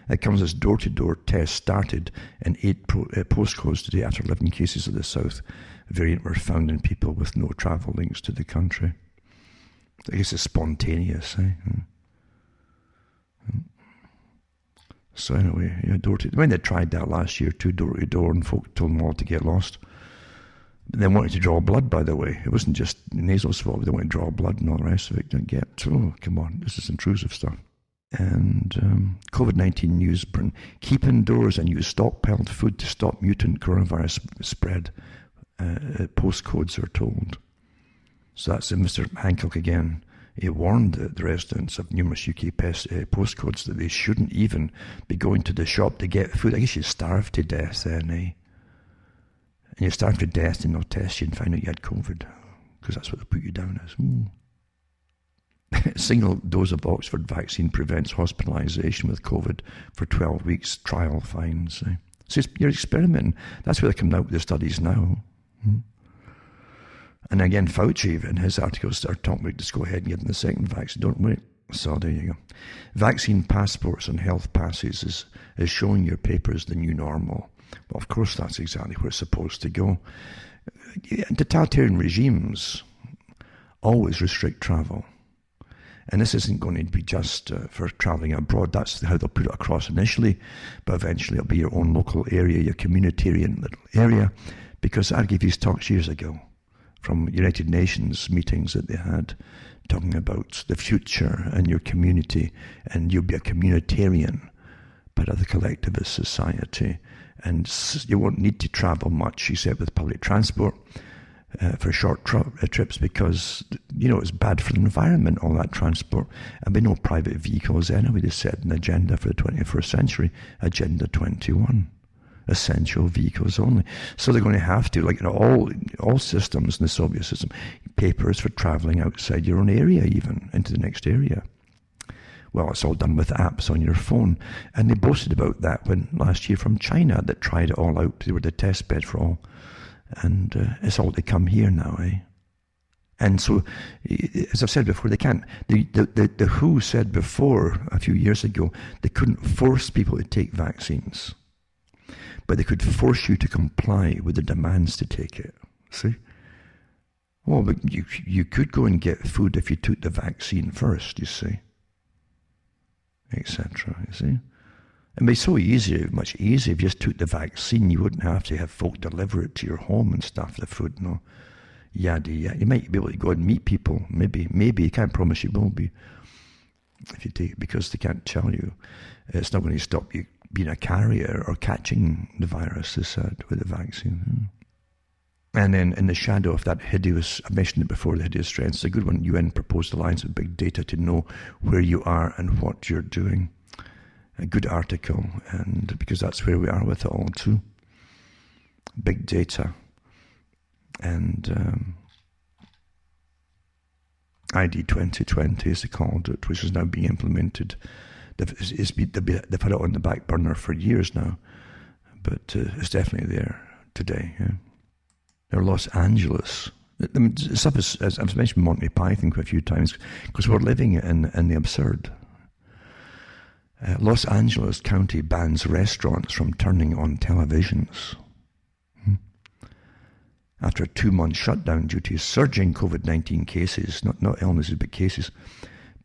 It comes as door-to-door tests started in 8 postcodes today after 11 cases of the South variant were found in people with no travel links to the country. I guess it's spontaneous. So anyway, yeah, when they tried that last year, too, door to door, and folk told them all to get lost. But they wanted to draw blood, by the way. It wasn't just nasal swab. They wanted to draw blood and all the rest of it. Oh, come on, this is intrusive stuff. And COVID-19 news, Britain. Keep indoors and use stockpiled food to stop mutant coronavirus spread. Postcodes are told. So that's Mr. Hancock again. He warned the residents of numerous UK postcodes that they shouldn't even be going to the shop to get food. I guess you starve to death then, eh? And you starve to death and they'll test you and find out you had COVID, because that's what they put you down as. Single dose of Oxford vaccine prevents hospitalisation with COVID for 12 weeks, trial finds. Eh? So you're experimenting. That's where they're coming out with the studies now. And again, Fauci in his articles are talking about just go ahead and get them the second vaccine, don't wait. So there you go. Vaccine passports and health passes is showing your papers the new normal. Well, of course, that's exactly where it's supposed to go. Totalitarian regimes always restrict travel. And this isn't going to be just for travelling abroad. That's how they'll put it across initially. But eventually it'll be your own local area, your communitarian little area. Because I gave these talks years ago from United Nations meetings that they had, talking about the future and your community, and you'll be a communitarian, part of the collectivist society, and you won't need to travel much, he said, with public transport for short trips, because, you know, it's bad for the environment, all that transport, and be no private vehicles anyway. They set an agenda for the 21st century, Agenda 21. Essential vehicles only. So they're going to have to, like, you know, all systems in the Soviet system, papers for traveling outside your own area, even into the next area. Well, it's all done with apps on your phone. And they boasted about that when last year from China that tried it all out. They were the test bed for all. And it's all to come here now, eh? And so, as I've said before, they can't. The WHO said before, a few years ago, they couldn't force people to take vaccines, but they could force you to comply with the demands to take it. See? Well, but you could go and get food if you took the vaccine first, you see, etc. You see? It'd be so easy, much easier if you just took the vaccine. You wouldn't have to have folk deliver it to your home and stuff, the food, no. Yada, yada. You might be able to go and meet people, maybe. You can't promise you will be if you take it, because they can't tell you. It's not going to stop you being a carrier or catching the virus, they said, with the vaccine. And then in the shadow of that hideous, I mentioned it before, the hideous trend, it's a good one. UN proposed alliance with big data to know where you are and what you're doing. A good article, and because that's where we are with it all too. Big data. And ID 2020, as they called it, which is now being implemented. They've had it on the back burner for years now, but it's definitely there today. Yeah. Now, Los Angeles. I mean, stuff is, as I've mentioned Monty Python quite a few times, because we're living in the absurd. Los Angeles County bans restaurants from turning on televisions. After a 2-month shutdown due to surging COVID-19 cases, not illnesses but cases,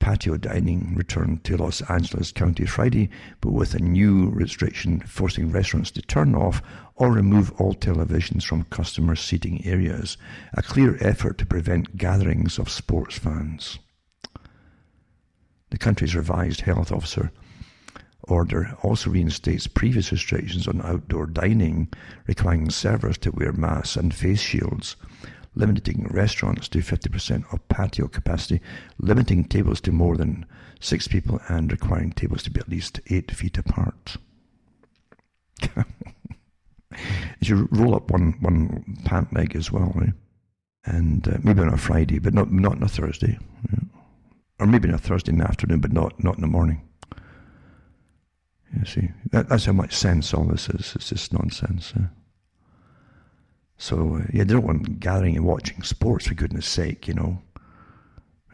patio dining returned to Los Angeles County Friday, but with a new restriction forcing restaurants to turn off or remove all televisions from customer seating areas, a clear effort to prevent gatherings of sports fans. The country's revised health officer order also reinstates previous restrictions on outdoor dining, requiring servers to wear masks and face shields, limiting restaurants to 50% of patio capacity, limiting tables to more than 6 people, and requiring tables to be at least 8 feet apart. You should roll up one pant leg as well, eh? And maybe on a Friday, but not on a Thursday. Yeah. Or maybe on a Thursday in the afternoon, but not in the morning. You see, that's how much sense all this is. It's just nonsense. Eh? So, they don't want gathering and watching sports, for goodness sake, you know.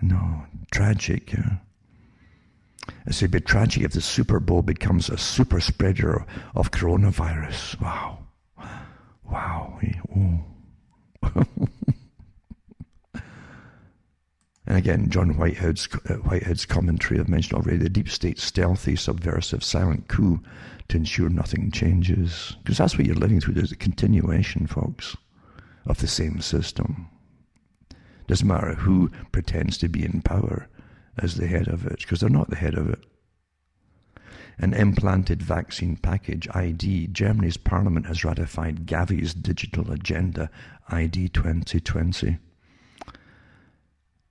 No, tragic, yeah. It'd be tragic if the Super Bowl becomes a super spreader of coronavirus. Wow. And again, John Whitehead's commentary I've mentioned already, the deep state stealthy, subversive, silent coup to ensure nothing changes. Because that's what you're living through. There's a continuation, folks, of the same system. Doesn't matter who pretends to be in power as the head of it, because they're not the head of it. An implanted vaccine package, ID. Germany's parliament has ratified Gavi's digital agenda, ID 2020.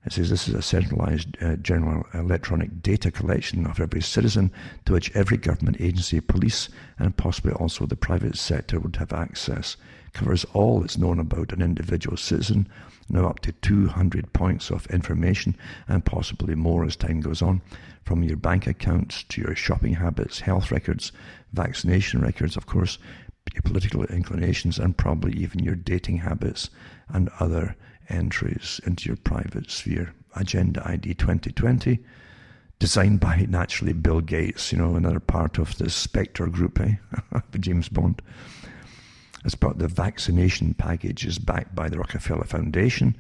It says this is a centralized general electronic data collection of every citizen to which every government agency, police, and possibly also the private sector would have access. Covers all that's known about an individual citizen, now up to 200 points of information, and possibly more as time goes on, from your bank accounts to your shopping habits, health records, vaccination records, of course, your political inclinations, and probably even your dating habits and other entries into your private sphere. Agenda ID 2020, designed by, naturally, Bill Gates, another part of the Spectre group, James Bond. As part of the vaccination package is backed by the Rockefeller Foundation.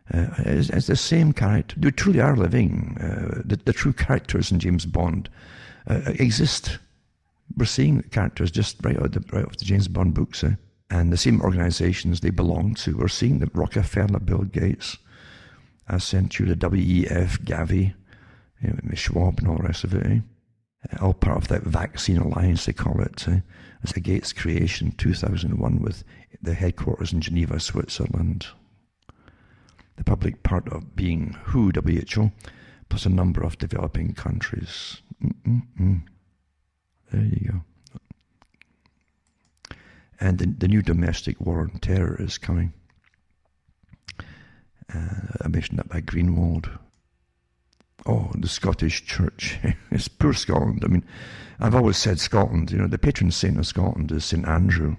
It's the same character. They truly are living. The true characters in James Bond exist. We're seeing the characters just right out of the James Bond books. And the same organizations they belong to. We're seeing the Rockefeller, Bill Gates, Accenture, the WEF, Gavi, Schwab and all the rest of it. All part of that vaccine alliance, they call it. It's a Gates creation, 2001, with the headquarters in Geneva, Switzerland. The public part of being WHO, plus a number of developing countries. There you go. And the new domestic war on terror is coming. I mentioned that by Greenwald. Oh, the Scottish Church. It's poor Scotland. I mean, I've always said Scotland, the patron saint of Scotland is St. Andrew.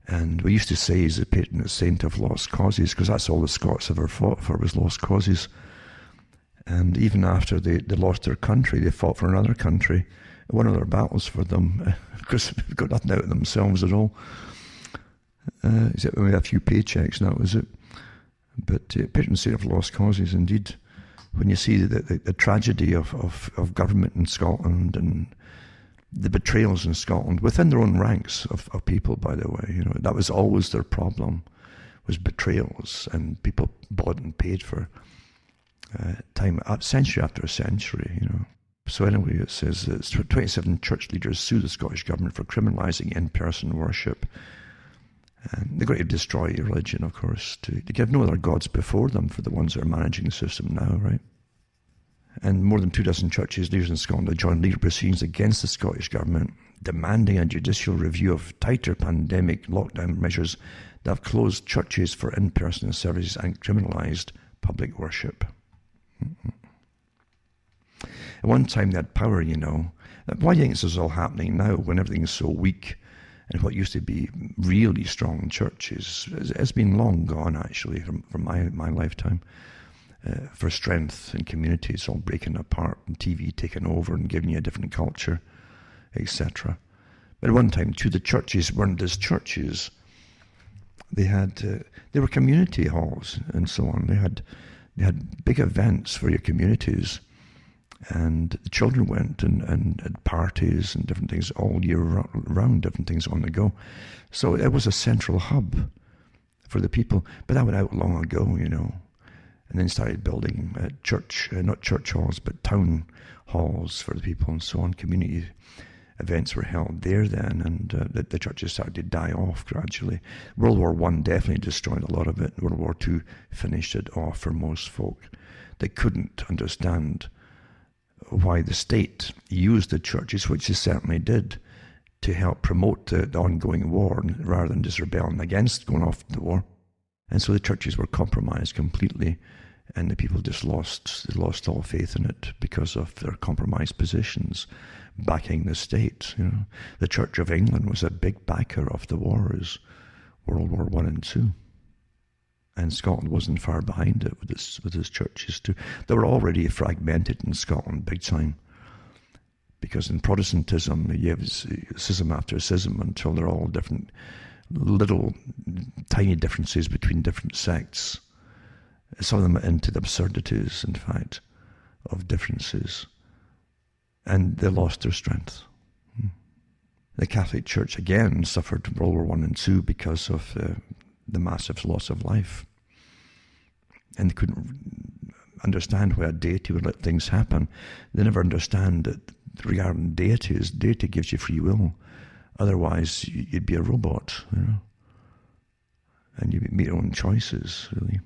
And we used to say he's the patron saint of lost causes, because that's all the Scots ever fought for, was lost causes. And even after they lost their country, they fought for another country. Won other battles for them, because they've got nothing out of themselves at all. Except we had a few paychecks, and that was it. But patron saint of lost causes, indeed. When you see the tragedy of government in Scotland and the betrayals in Scotland, within their own ranks of people, by the way, that was always their problem, was betrayals, and people bought and paid for time, century after century, So anyway, it says that 27 church leaders sue the Scottish government for criminalising in-person worship. And they're going to destroy religion, of course, to give no other gods before them for the ones that are managing the system now, right? And more than 24 churches leaders in Scotland have joined legal proceedings against the Scottish government, demanding a judicial review of tighter pandemic lockdown measures that have closed churches for in-person services and criminalised public worship. At one time they had power, Why do you think this is all happening now when everything's so weak? And what used to be really strong churches has been long gone, actually, from my lifetime. For strength in communities all breaking apart and TV taking over and giving you a different culture, etc. But at one time, too, the churches weren't just churches. They were community halls and so on. They had big events for your communities. And the children went and had parties and different things all year round, different things on the go. So it was a central hub for the people. But that went out long ago, And then started building not church halls, but town halls for the people and so on. Community events were held there then, and the churches started to die off gradually. World War I definitely destroyed a lot of it. World War II finished it off for most folk. They couldn't understand why the state used the churches, which they certainly did, to help promote the ongoing war rather than just rebelling against going off the war. And so the churches were compromised completely, and the people just lost all faith in it because of their compromised positions, backing the state. The Church of England was a big backer of the wars, World War I and II. And Scotland wasn't far behind it with its churches too. They were already fragmented in Scotland big time, because in Protestantism you have schism after schism until they're all different, little tiny differences between different sects, some of them into the absurdities, in fact, of differences. And they lost their strength. The Catholic Church, again, suffered World War I and II because of the massive loss of life. And they couldn't understand why a deity would let things happen. They never understand that regarding deities, deity gives you free will. Otherwise, you'd be a robot, and you'd make your own choices, really.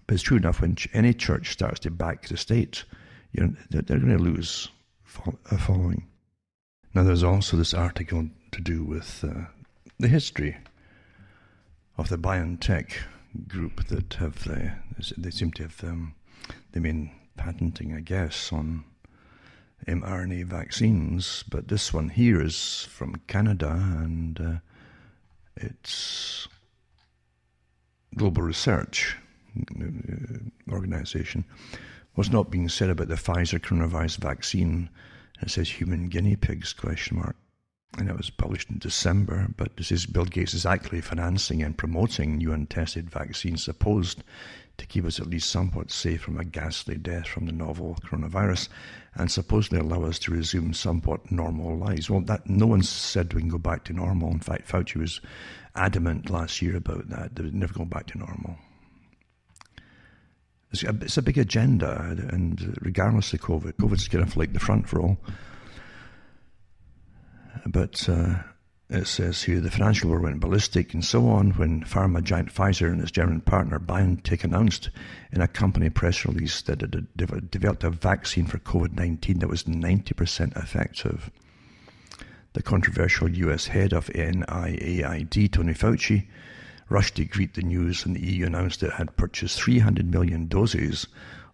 But it's true enough, when any church starts to back the state, they're going to lose a following. Now, there's also this article to do with the history of the BioNTech group that they seem to have, they've been patenting, I guess, on mRNA vaccines. But this one here is from Canada, and it's Global Research Organization. What's not being said about the Pfizer coronavirus vaccine? It says human guinea pigs, ? And it was published in December, but this is Bill Gates is actively financing and promoting new untested vaccines supposed to keep us at least somewhat safe from a ghastly death from the novel coronavirus, and supposedly allow us to resume somewhat normal lives. Well, that no one said we can go back to normal. In fact, Fauci was adamant last year about that. They would never go back to normal. It's a big agenda, and regardless of COVID's kind of like the front row. But it says here, the financial world went ballistic and so on when pharma giant Pfizer and its German partner BioNTech announced in a company press release that it had developed a vaccine for COVID-19 that was 90% effective. The controversial US head of NIAID, Tony Fauci, rushed to greet the news, and the EU announced it had purchased 300 million doses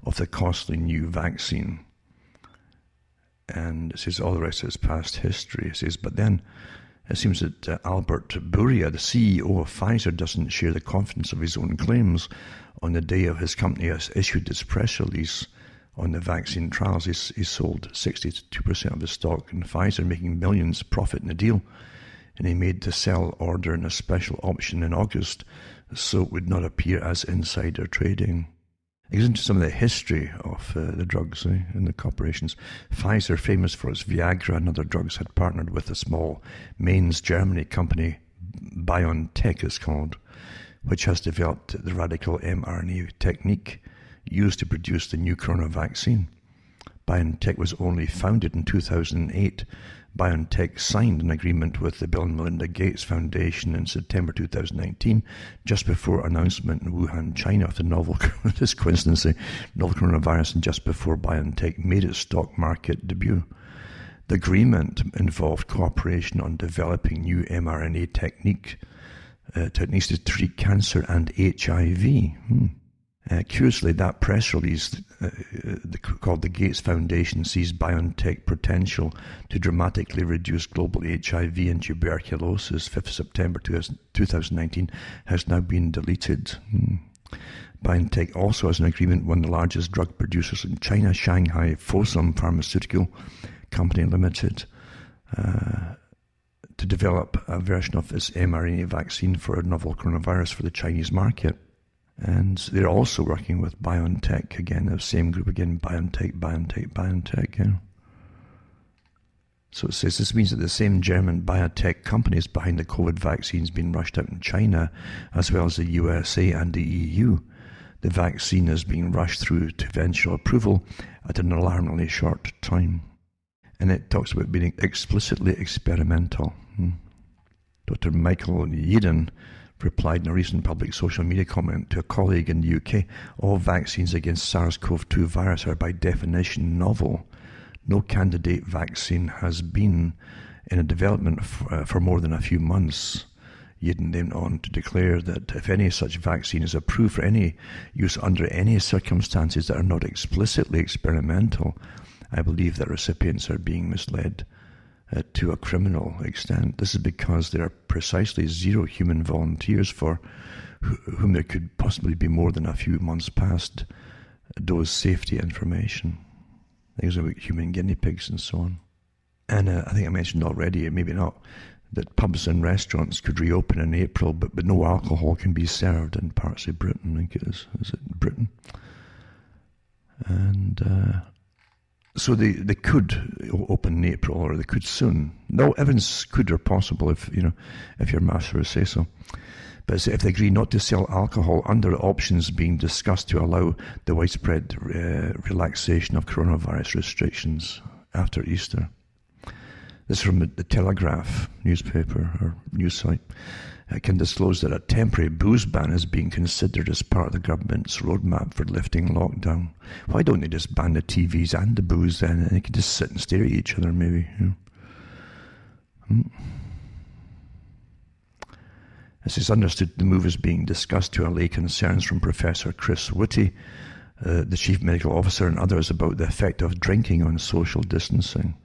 of the costly new vaccine. And it says all the rest is past history. It says, but then it seems that Albert Bourla, the CEO of Pfizer, doesn't share the confidence of his own claims. On the day of his company has issued its press release on the vaccine trials, he sold 62% of his stock in Pfizer, making millions profit in the deal. And he made the sell order in a special option in August, so it would not appear as insider trading. It goes into some of the history of the drugs and the corporations. Pfizer, famous for its Viagra and other drugs, had partnered with a small Mainz, Germany company, BioNTech it's called, which has developed the radical mRNA technique used to produce the new corona vaccine. BioNTech was only founded in 2008. BioNTech signed an agreement with the Bill and Melinda Gates Foundation in September 2019, just before announcement in Wuhan, China, of the novel, this coincidence, novel coronavirus, and just before BioNTech made its stock market debut. The agreement involved cooperation on developing new mRNA techniques to treat cancer and HIV. Curiously, that press release called the Gates Foundation sees BioNTech potential to dramatically reduce global HIV and tuberculosis. 5th September 2019 has now been deleted. BioNTech also has an agreement with one of the largest drug producers in China, Shanghai Fosun Pharmaceutical Company Limited, to develop a version of this mRNA vaccine for a novel coronavirus for the Chinese market. And they're also working with BioNTech, again, the same group again, BioNTech. Yeah. So it says this means that the same German biotech companies behind the COVID vaccines being rushed out in China, as well as the USA and the EU. The vaccine is being rushed through to eventual approval at an alarmingly short time. And it talks about being explicitly experimental. Dr. Michael Yeadon replied in a recent public social media comment to a colleague in the UK, all vaccines against SARS-CoV-2 virus are by definition novel. No candidate vaccine has been in a development for more than a few months. Yeadon then on to declare that if any such vaccine is approved for any use under any circumstances that are not explicitly experimental, I believe that recipients are being misled to a criminal extent. This is because there are precisely zero human volunteers for whom there could possibly be more than a few months past dose safety information. Things about human guinea pigs and so on. And I think I mentioned already, maybe not, that pubs and restaurants could reopen in April, but no alcohol can be served in parts of Britain, I think it is. Is it Britain? And so they could open in April, or they could soon. No, everything's could or possible if your master would say so. But if they agree not to sell alcohol under the options being discussed to allow the widespread relaxation of coronavirus restrictions after Easter. This is from the Telegraph newspaper or news site. It can disclose that a temporary booze ban is being considered as part of the government's roadmap for lifting lockdown. Why don't they just ban the TVs and the booze then, and they can just sit and stare at each other maybe? As is understood, the move is being discussed to allay concerns from Professor Chris Whitty, the Chief Medical Officer, and others about the effect of drinking on social distancing.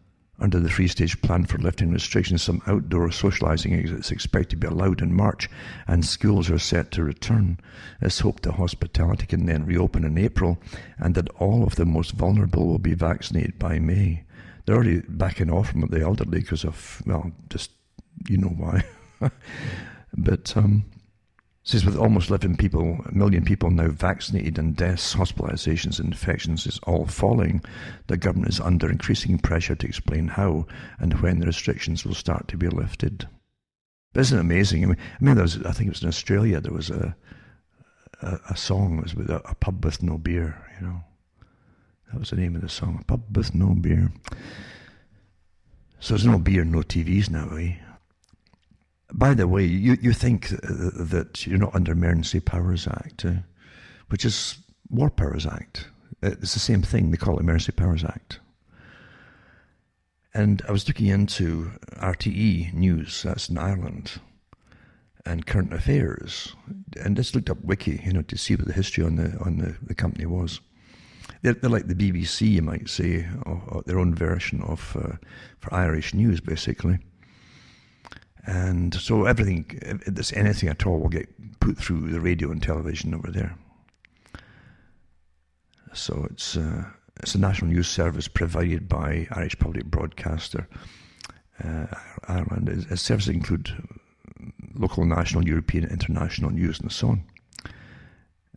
Under the three-stage plan for lifting restrictions, some outdoor socialising is expected to be allowed in March, and schools are set to return. It's hoped that hospitality can then reopen in April, and that all of the most vulnerable will be vaccinated by May. They're already backing off from the elderly because of, well, just, you know why. But says with almost 11 million people now vaccinated and deaths, hospitalizations, and infections is all falling, the government is under increasing pressure to explain how and when the restrictions will start to be lifted. But isn't it amazing? I mean, I think it was in Australia, there was a song, it was with a pub with no beer, That was the name of the song, a pub with no beer. So there's no beer, no TVs now, eh? By the way, you think that you're not under Emergency Powers Act, which is War Powers Act. It's the same thing. They call it Emergency Powers Act. And I was looking into RTE News, that's in Ireland, and Current Affairs, and just looked up Wiki, to see what the history on the company was. They're like the BBC, you might say, or their own version of for Irish news, basically. And so anything at all will get put through the radio and television over there. So it's a national news service provided by Irish Public Broadcaster Ireland. Its services include local, national, European, international news, and so on.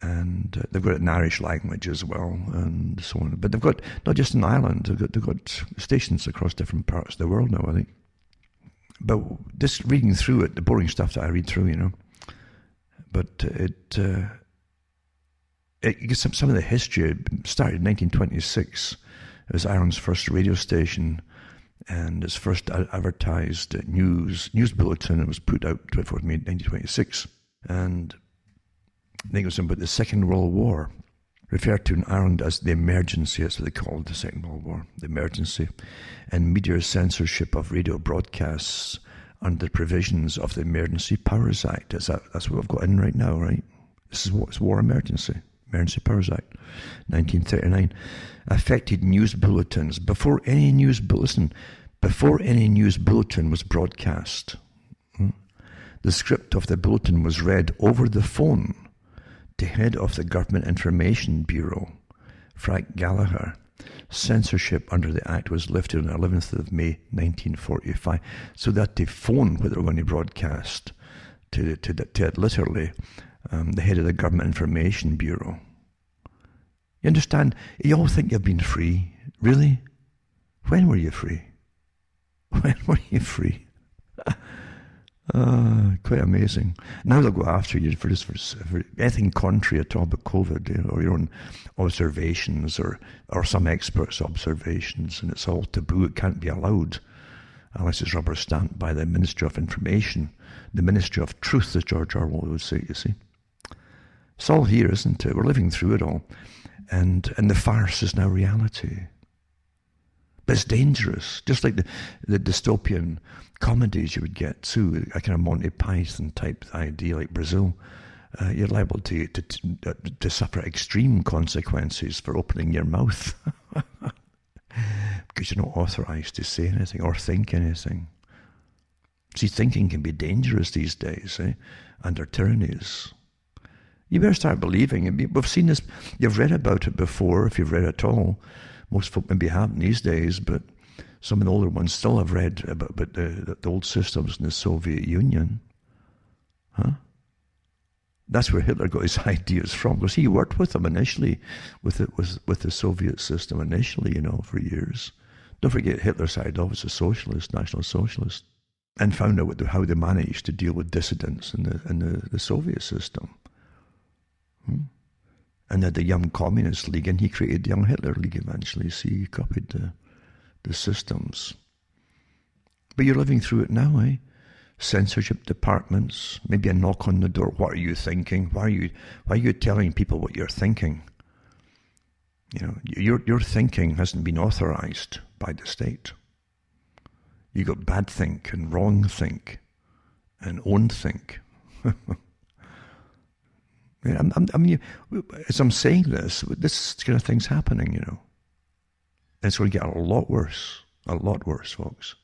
And they've got it in Irish language as well, and so on. But they've got not just in Ireland; they've got stations across different parts of the world now, I think. But just reading through it, the boring stuff that I read through, but it gives some of the history. It started in 1926. It was Ireland's first radio station, and its first advertised news bulletin. It was put out 24th May 1926, and I think it was about the Second World War, referred to in Ireland as the emergency. That's what they called the Second World War, the emergency, and media censorship of radio broadcasts under the provisions of the Emergency Powers Act. That's what we've got in right now, right? This is what's war emergency. Emergency Powers Act, 1939, affected news bulletins before any news bulletin was broadcast. The script of the bulletin was read over the phone to head of the Government Information Bureau, Frank Gallagher. Censorship under the Act was lifted on the 11th of May 1945, so that the phone, what they were going to broadcast, to literally the head of the Government Information Bureau. You understand? You all think you've been free. Really? When were you free? When were you free? Quite amazing. Now they'll go after you for anything contrary at all about COVID, or your own observations, or some experts' observations, and it's all taboo. It can't be allowed unless it's rubber stamped by the Ministry of Information, the Ministry of Truth, as George Orwell would say, you see. It's all here, isn't it? We're living through it all. And the farce is now reality. But it's dangerous, just like the dystopian comedies you would get too, a kind of Monty Python type idea like Brazil. You're liable to suffer extreme consequences for opening your mouth because you're not authorized to say anything or think anything. See, thinking can be dangerous these days, under tyrannies. You better start believing. We've seen this. You've read about it before, if you've read at all. Most folk maybe haven't these days, but Some of the older ones still have read about the old systems in the Soviet Union. Huh? That's where Hitler got his ideas from, because he worked with them initially, with the Soviet system initially, for years. Don't forget, Hitler started off as a socialist, National Socialist, and found out how they managed to deal with dissidents in the Soviet system. And had the Young Communist League, and he created the Young Hitler League eventually. So he copied the systems. But you're living through it now, eh? Censorship departments, maybe a knock on the door. What are you thinking? Why are you telling people what you're thinking? Your thinking hasn't been authorized by the state. You got bad think and wrong think and own think. I mean, as I'm saying this kind of thing's happening, And it's going to get a lot worse, folks.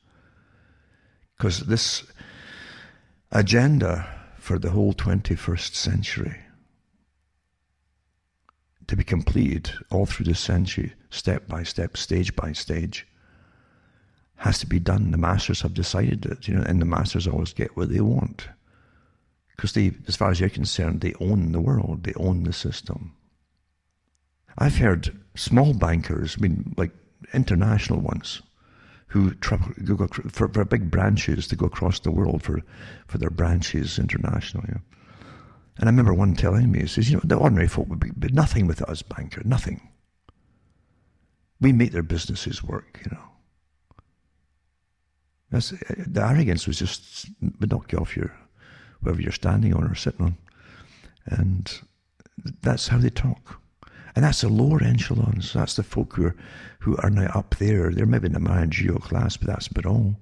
Because this agenda for the whole 21st century, to be completed all through the century, step by step, stage by stage, has to be done. The masters have decided it, and the masters always get what they want. Because as far as you're concerned, they own the world, they own the system. I've heard small bankers, like international ones, who go for big branches to go across the world for their branches internationally. And I remember one telling me, he says, the ordinary folk would be nothing with us, banker, nothing. We make their businesses work, That's, the arrogance would knock you off wherever you're standing on or sitting on. And that's how they talk. And that's the lower echelons. That's the folk who are now up there. They're maybe in the managerial class, but that's about all.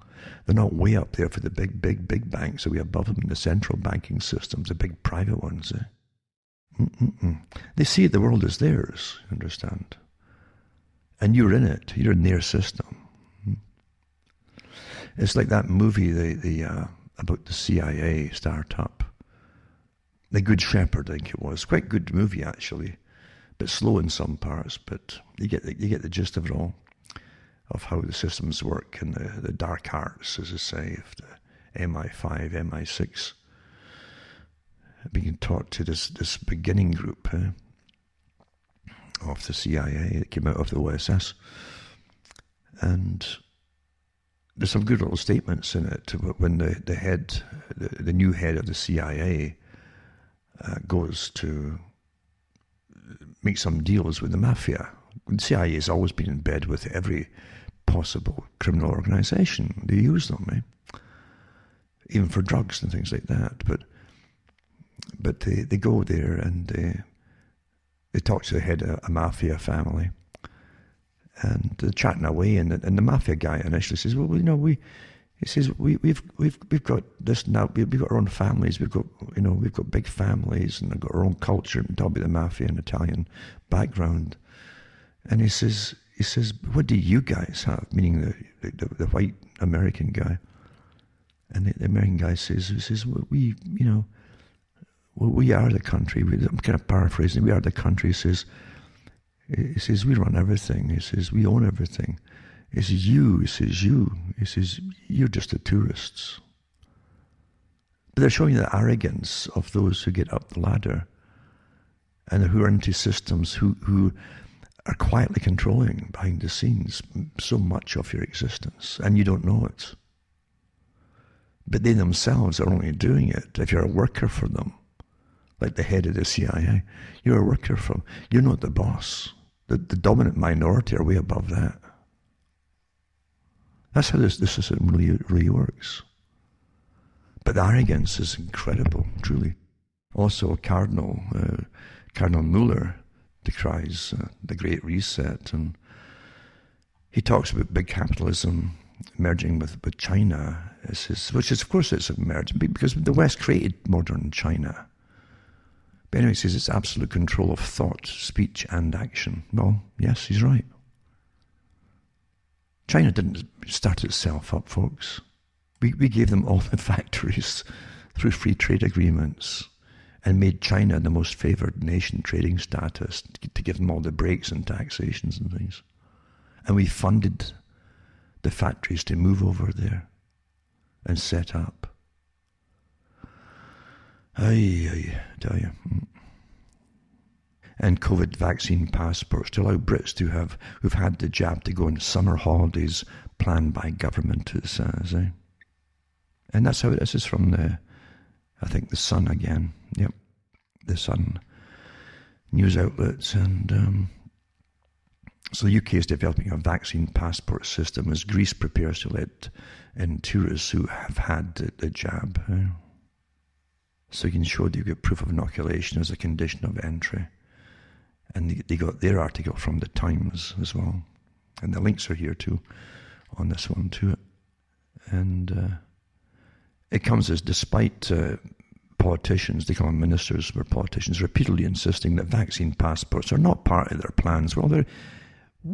They're not way up there for the big banks that we above them in the central banking systems, the big private ones. They see the world as theirs, understand? And you're in it. You're in their system. It's like that movie about the CIA startup. The Good Shepherd, I think it was. Quite a good movie, actually. Bit slow in some parts, but you get the gist of it all, of how the systems work and the dark arts, as I say, of the MI5, MI6 being taught to this beginning group of the CIA that came out of the OSS. And there's some good little statements in it when the new head of the CIA goes to make some deals with the mafia. The CIA has always been in bed with every possible criminal organization. They use them, even for drugs and things like that. But they go there and they talk to the head of a mafia family, and they're chatting away. And the mafia guy initially says, "Well, we've got this now. We've got our own families. We've got big families, and we've got our own culture." And talk about the mafia and Italian background. And he says, "What do you guys have?" Meaning the white American guy. And the American guy says, "Well, we are the country." I'm kind of paraphrasing. We are the country. He says, "We run everything." He says, "We own everything." He says, "You're just the tourists." But they're showing the arrogance of those who get up the ladder and who are into systems who are quietly controlling behind the scenes so much of your existence, and you don't know it. But they themselves are only doing it if you're a worker for them. Like the head of the CIA, you're a worker for them. You're not the boss. The dominant minority are way above that. That's how this system really works. But the arrogance is incredible, truly. Also, Cardinal Mueller decries the Great Reset, and he talks about big capitalism merging with China, which is, of course, it's emerging because the West created modern China. But anyway, he says it's absolute control of thought, speech, and action. Well, yes, he's right. China didn't start itself up, folks. We gave them all the factories through free trade agreements and made China the most favored nation trading status to give them all the breaks and taxations and things. And we funded the factories to move over there and set up. I tell you. And COVID vaccine passports to allow Brits who've had the jab to go on summer holidays planned by government, it says. And that's how this is from I think the Sun again. Yep, the Sun news outlets. And so the UK is developing a vaccine passport system as Greece prepares to let in tourists who have had the jab. So you can show that you get proof of inoculation as a condition of entry. And they got their article from the Times as well. And the links are here too, on this one to it. And it comes as despite politicians, they call them ministers, were politicians repeatedly insisting that vaccine passports are not part of their plans. Well,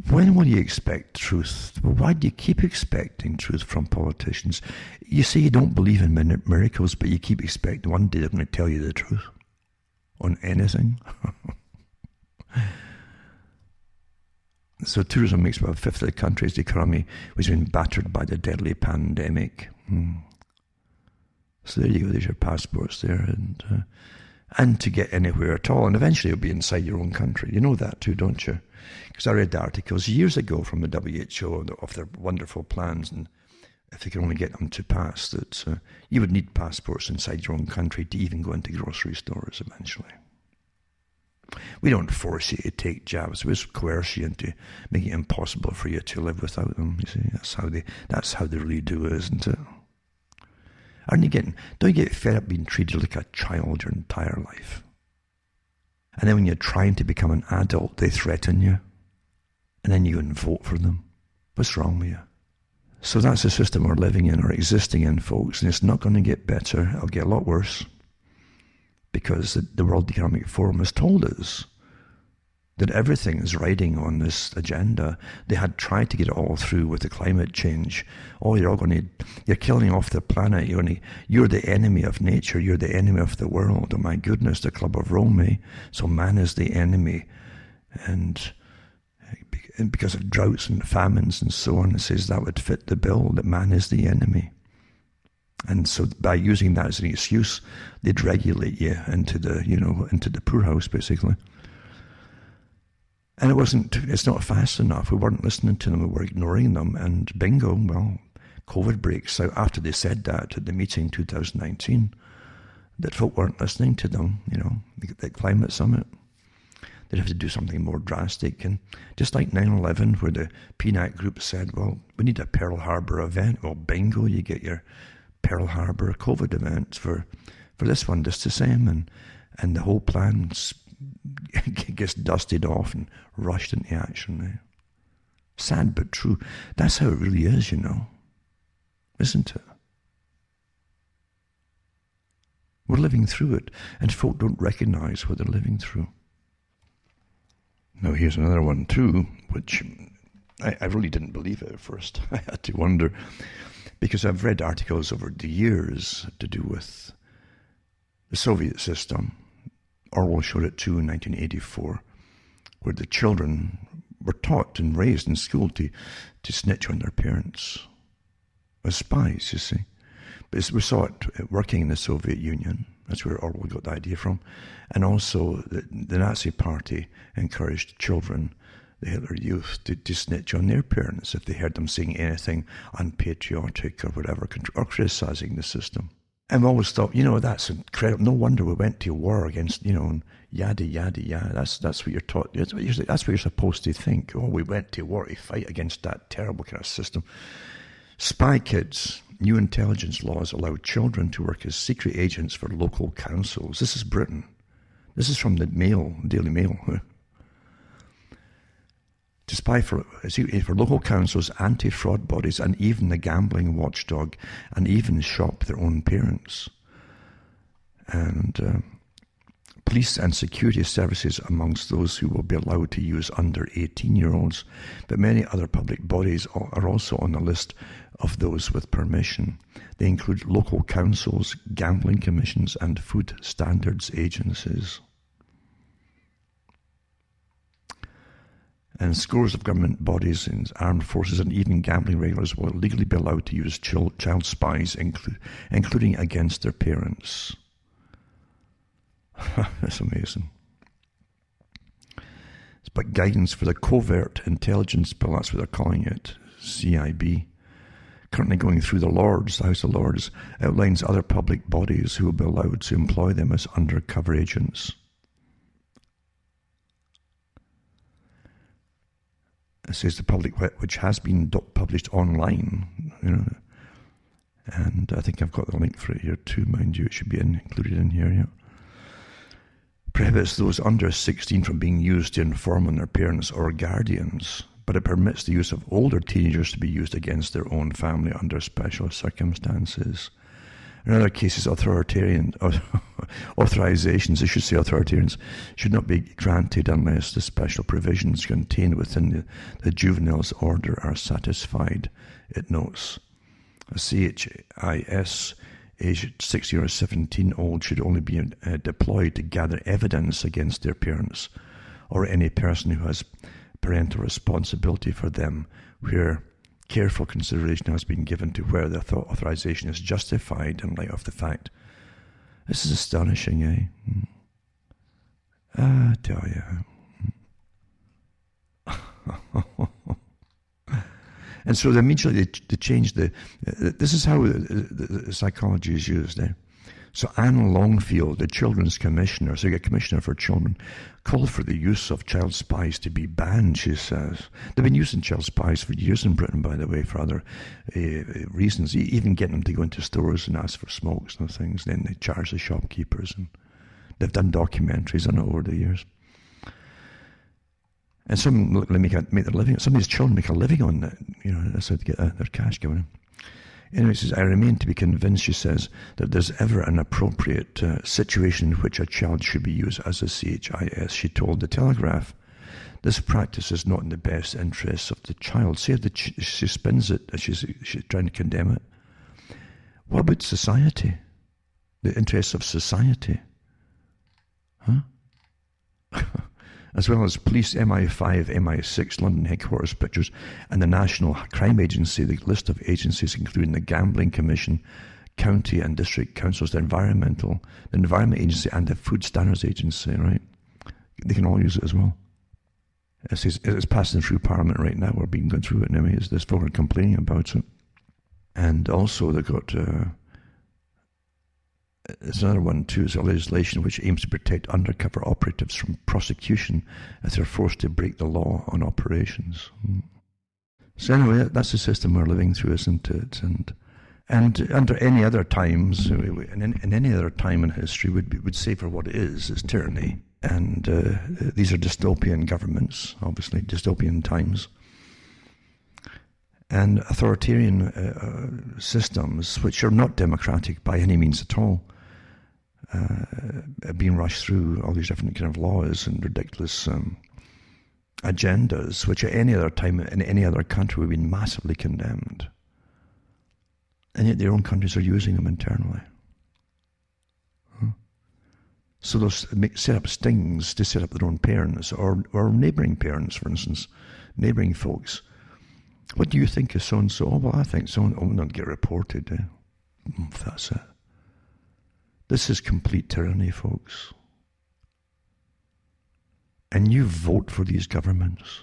when will you expect truth? Well, why do you keep expecting truth from politicians? You say you don't believe in miracles, but you keep expecting one day they're going to tell you the truth on anything. So tourism makes about a fifth of the country's economy, which has been battered by the deadly pandemic. So there you go, there's your passports there. And to get anywhere at all, and eventually you'll be inside your own country. You know that too, don't you? Because I read articles years ago from the WHO of their wonderful plans, and if they can only get them to pass, that you would need passports inside your own country to even go into grocery stores eventually. We don't force you to take jabs. We just coerce you into making it impossible for you to live without them. You see, that's how they really do it, isn't it? Don't you get fed up being treated like a child your entire life? And then when you're trying to become an adult, they threaten you. And then you go and vote for them. What's wrong with you? So that's the system we're living in or existing in, folks. And it's not going to get better. It'll get a lot worse. Because the World Economic Forum has told us that everything is riding on this agenda. They had tried to get it all through with the climate change. Oh, you're killing off the planet. You're the enemy of nature. You're the enemy of the world. Oh my goodness, the Club of Rome. So man is the enemy. And because of droughts and famines and so on, it says that would fit the bill, that man is the enemy. And so by using that as an excuse, they'd regulate you into the poorhouse, basically. And it's not fast enough. We weren't listening to them, we were ignoring them, and bingo, well, COVID breaks out after they said that at the meeting in 2019, that folk weren't listening to them, the climate summit. They'd have to do something more drastic. And just like 9/11, where the PNAC group said, well, we need a Pearl Harbor event. Well, bingo, you get your Pearl Harbor COVID events for this one, just the same, and the whole plan gets dusted off and rushed into action. Sad but true. That's how it really is, isn't it? We're living through it, and folk don't recognize what they're living through. Now here's another one too, which I really didn't believe it at first. I had to wonder. Because I've read articles over the years to do with the Soviet system. Orwell showed it too in 1984, where the children were taught and raised in school to snitch on their parents as spies, you see. But we saw it working in the Soviet Union. That's where Orwell got the idea from. And also the Nazi Party encouraged children, the Hitler Youth, to snitch on their parents if they heard them saying anything unpatriotic or whatever, or criticizing the system. And we always thought, that's incredible. No wonder we went to war against, and yada, yada, yada. That's what you're taught. That's what you're supposed to think. Oh, we went to war to fight against that terrible kind of system. Spy kids. New intelligence laws allow children to work as secret agents for local councils. This is Britain. This is from the Daily Mail. To spy for local councils, anti-fraud bodies, and even the gambling watchdog, and even shop their own parents. And police and security services amongst those who will be allowed to use under 18-year-olds. But many other public bodies are also on the list of those with permission. They include local councils, gambling commissions, and food standards agencies. And scores of government bodies and armed forces and even gambling regulators will legally be allowed to use child spies, including against their parents. That's amazing. But guidance for the Covert Intelligence Bill, that's what they're calling it, CIB, currently going through the Lords, the House of Lords, outlines other public bodies who will be allowed to employ them as undercover agents. It says the public, which has been published online, and I think I've got the link for it here too, mind you, it should be included in here, yeah. Prohibits those under 16 from being used to inform on their parents or guardians, but it permits the use of older teenagers to be used against their own family under special circumstances. In other cases, authorization, should not be granted unless the special provisions contained within the juvenile's order are satisfied, it notes. A CHIS aged 16 or 17 old should only be deployed to gather evidence against their parents or any person who has parental responsibility for them, where careful consideration has been given to where the authorization is justified in light of the fact. This is astonishing, eh? I tell you. And so immediately they changed this is how the psychology is used, eh? So Anne Longfield, the children's commissioner, so you get commissioner for children, called for the use of child spies to be banned, she says. They've been using child spies for years in Britain, by the way, for other reasons, even getting them to go into stores and ask for smokes and things. Then they charge the shopkeepers, and they've done documentaries on it over the years. And some make their living. Some of these children make a living on that. That's how they get their cash going in. Anyway, she says, I remain to be convinced, she says, that there's ever an appropriate situation in which a child should be used as a CHIS. She told the Telegraph, this practice is not in the best interests of the child. See how she spins it as she's trying to condemn it. What about society? The interests of society? Huh? As well as police, MI5, MI6, London headquarters pictures, and the National Crime Agency, the list of agencies including the Gambling Commission, County and District Councils, the Environment Agency, and the Food Standards Agency, right? They can all use it as well. It's passing through Parliament right now. We're going through it anyway. There's folk are complaining about it. And also they've got... There's another one too, is a legislation which aims to protect undercover operatives from prosecution if they're forced to break the law on operations. So anyway, that's the system we're living through, isn't it? And under any other times, in any other time in history, would say for what it is tyranny. And these are dystopian governments, obviously, dystopian times. And authoritarian systems, which are not democratic by any means at all, being rushed through all these different kind of laws and ridiculous agendas, which at any other time in any other country would have been massively condemned. And yet their own countries are using them internally. So they'll set up stings to set up their own parents or neighbouring parents, for instance, neighbouring folks. What do you think of so-and-so? Oh, well, I think so-and-so will not get reported. That's it. This is complete tyranny, folks. And you vote for these governments.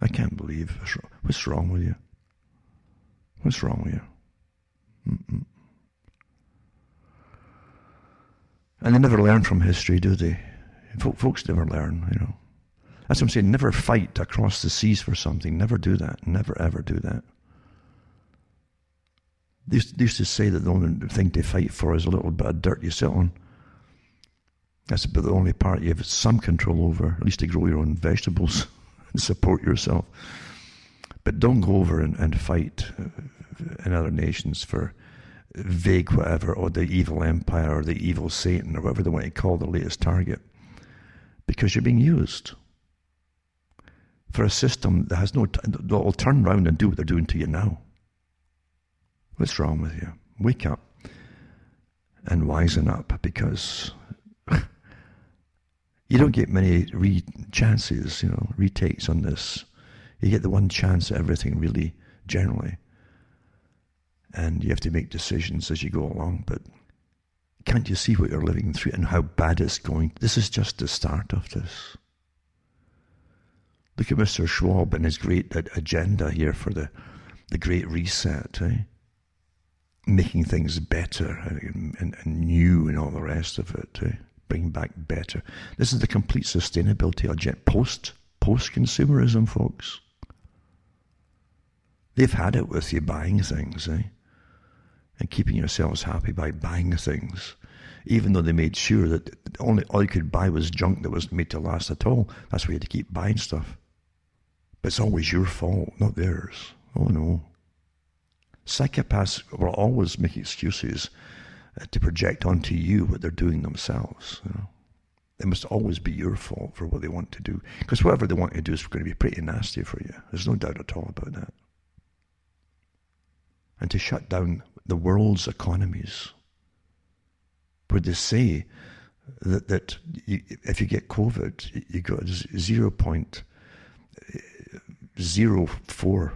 I can't believe. What's wrong with you? What's wrong with you? And they never learn from history, do they? Folks never learn, That's what I'm saying. Never fight across the seas for something. Never do that. Never, ever do that. They used to say that the only thing to fight for is a little bit of dirt you sit on. That's about the only part you have some control over, at least to grow your own vegetables and support yourself. But don't go over and fight in other nations for vague whatever, or the evil empire, or the evil Satan, or whatever they want to call the latest target. Because you're being used for a system that has that will turn around and do what they're doing to you now. What's wrong with you? Wake up and wisen up, because You don't get many chances, retakes on this. You get the one chance at everything, really, generally. And you have to make decisions as you go along. But can't you see what you're living through and how bad it's going? This is just the start of this. Look at Mr. Schwab and his great agenda here for the Great Reset, making things better and new and all the rest of it, bring back better. This is the complete sustainability agenda, post-consumerism, folks. They've had it with you buying things, and keeping yourselves happy by buying things, even though they made sure that all you could buy was junk that wasn't made to last at all. That's why you had to keep buying stuff. But it's always your fault, not theirs. Oh no. Psychopaths will always make excuses to project onto you what they're doing themselves. It must always be your fault for what they want to do. Because whatever they want to do is going to be pretty nasty for you. There's no doubt at all about that. And to shut down the world's economies, where they say that if you get COVID, you got 0.04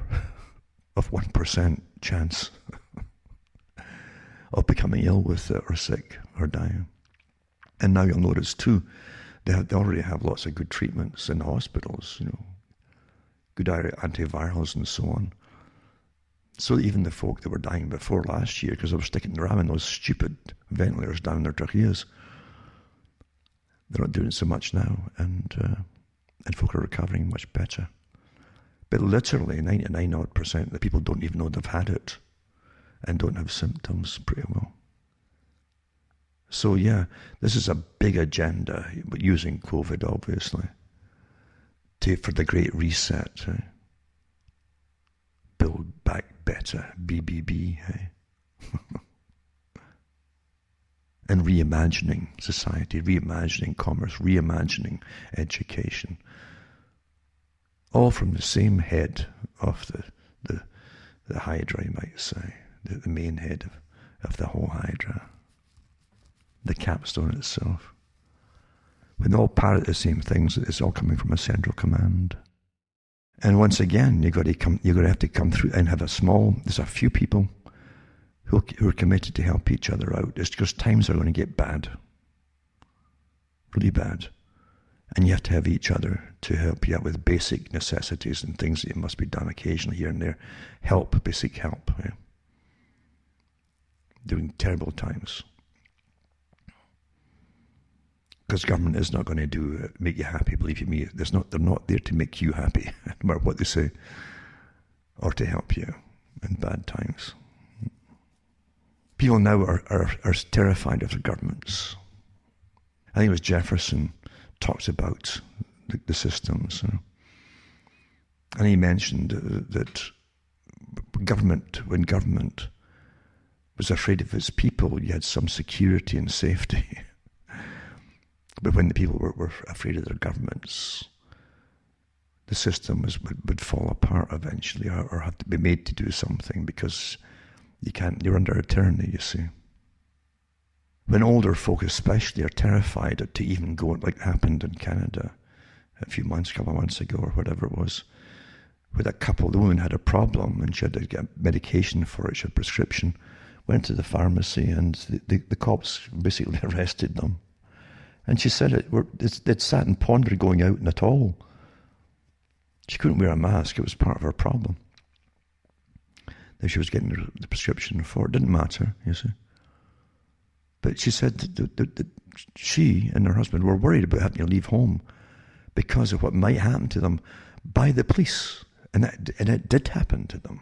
of 1% chance of becoming ill with it or sick or dying. And now you'll notice too, they already have lots of good treatments in the hospitals, good antivirals and so on. So even the folk that were dying before last year, because they were ramming those stupid ventilators down their tracheas, they're not doing so much now, and folk are recovering much better. But literally 99% of the people don't even know they've had it and don't have symptoms pretty well. So yeah, this is a big agenda, but using COVID obviously, for the Great Reset. Build back better, BBB. And reimagining society, reimagining commerce, reimagining education. All from the same head of the Hydra, you might say, the main head of the whole Hydra, the capstone itself. When they all parrot the same things, it's all coming from a central command. And once again, you're going to have to come through and have there's a few people who are committed to help each other out. It's because times are going to get bad, really bad. And you have to have each other to help you out with basic necessities and things that must be done occasionally here and there. Basic help. During terrible times. Because government is not going to make you happy, believe you me. They're not there to make you happy, no matter what they say, or to help you in bad times. People now are terrified of the governments. I think it was Jefferson talks about the systems. And he mentioned that when government was afraid of its people, you had some security and safety. But when the people were afraid of their governments, the system would fall apart eventually, or have to be made to do something, because you're under a tyranny, you see. When older folk especially are terrified to even go, like happened in Canada a couple of months ago or whatever it was, with the woman had a problem and she had to get medication for it, she had a prescription, went to the pharmacy and the cops basically arrested them. And she said they'd sat and pondered going out at all. She couldn't wear a mask, it was part of her problem. That she was getting the prescription for it, didn't matter, you see. But she said that she and her husband were worried about having to leave home because of what might happen to them by the police. And it did happen to them.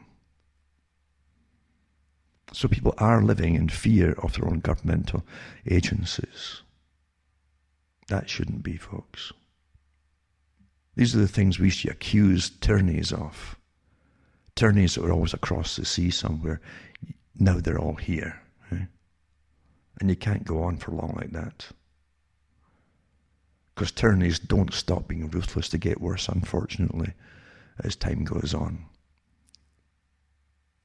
So people are living in fear of their own governmental agencies. That shouldn't be, folks. These are the things we used to accuse tyrannies of. Tyrannies that were always across the sea somewhere. Now they're all here. And you can't go on for long like that. Because tyrannies don't stop being ruthless. They get worse, unfortunately, as time goes on.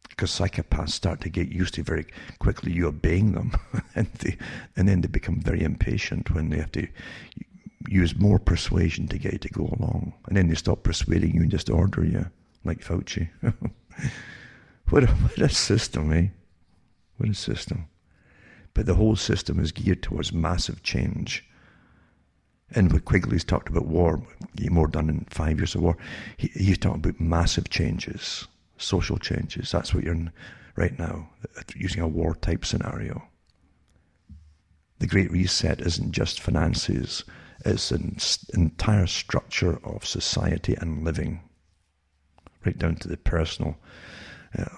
Because psychopaths start to get used to very quickly you obeying them. and then they become very impatient when they have to use more persuasion to get you to go along. And then they stop persuading you and just order you, like Fauci. What a system, eh? What a system. But the whole system is geared towards massive change. And what Quigley's talked about war, more done in 5 years of war, he's talking about massive changes, social changes. That's what you're in right now, using a war-type scenario. The Great Reset isn't just finances, it's an entire structure of society and living, right down to the personal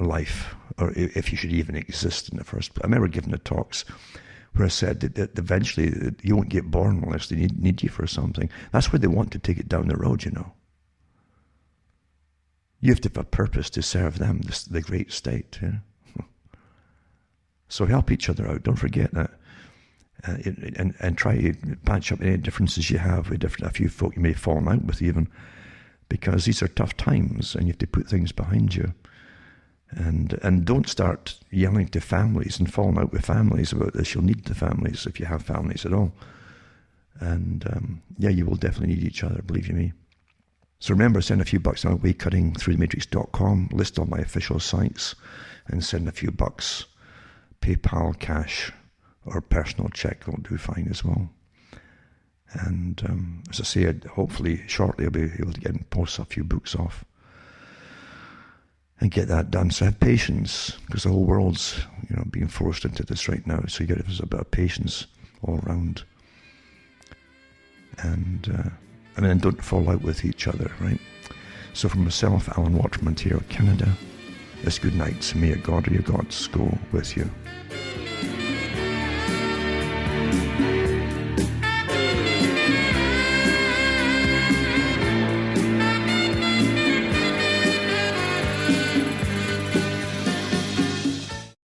life, or if you should even exist in the first place. I remember giving the talks where I said that eventually you won't get born unless they need you for something. That's where they want to take it down the road, you know. You have to have a purpose to serve them, the great state. Yeah? So help each other out. Don't forget that. And try to patch up any differences you have with a few folk you may have fallen out with even, because these are tough times and you have to put things behind you. And don't start yelling to families and falling out with families about this. You'll need the families if you have families at all. And you will definitely need each other, believe you me. So remember, send a few bucks my way, cuttingthroughthematrix.com, list all my official sites, and send a few bucks, PayPal, cash, or personal check will do fine as well. And as I said, hopefully shortly I'll be able to get and post a few books off and get that done. So have patience, because the whole world's being forced into this right now. So you got to have a bit of patience all around. And don't fall out with each other, right? So from myself, Alan Waterman, Ontario, Canada, it's good night. May God or your gods go with you.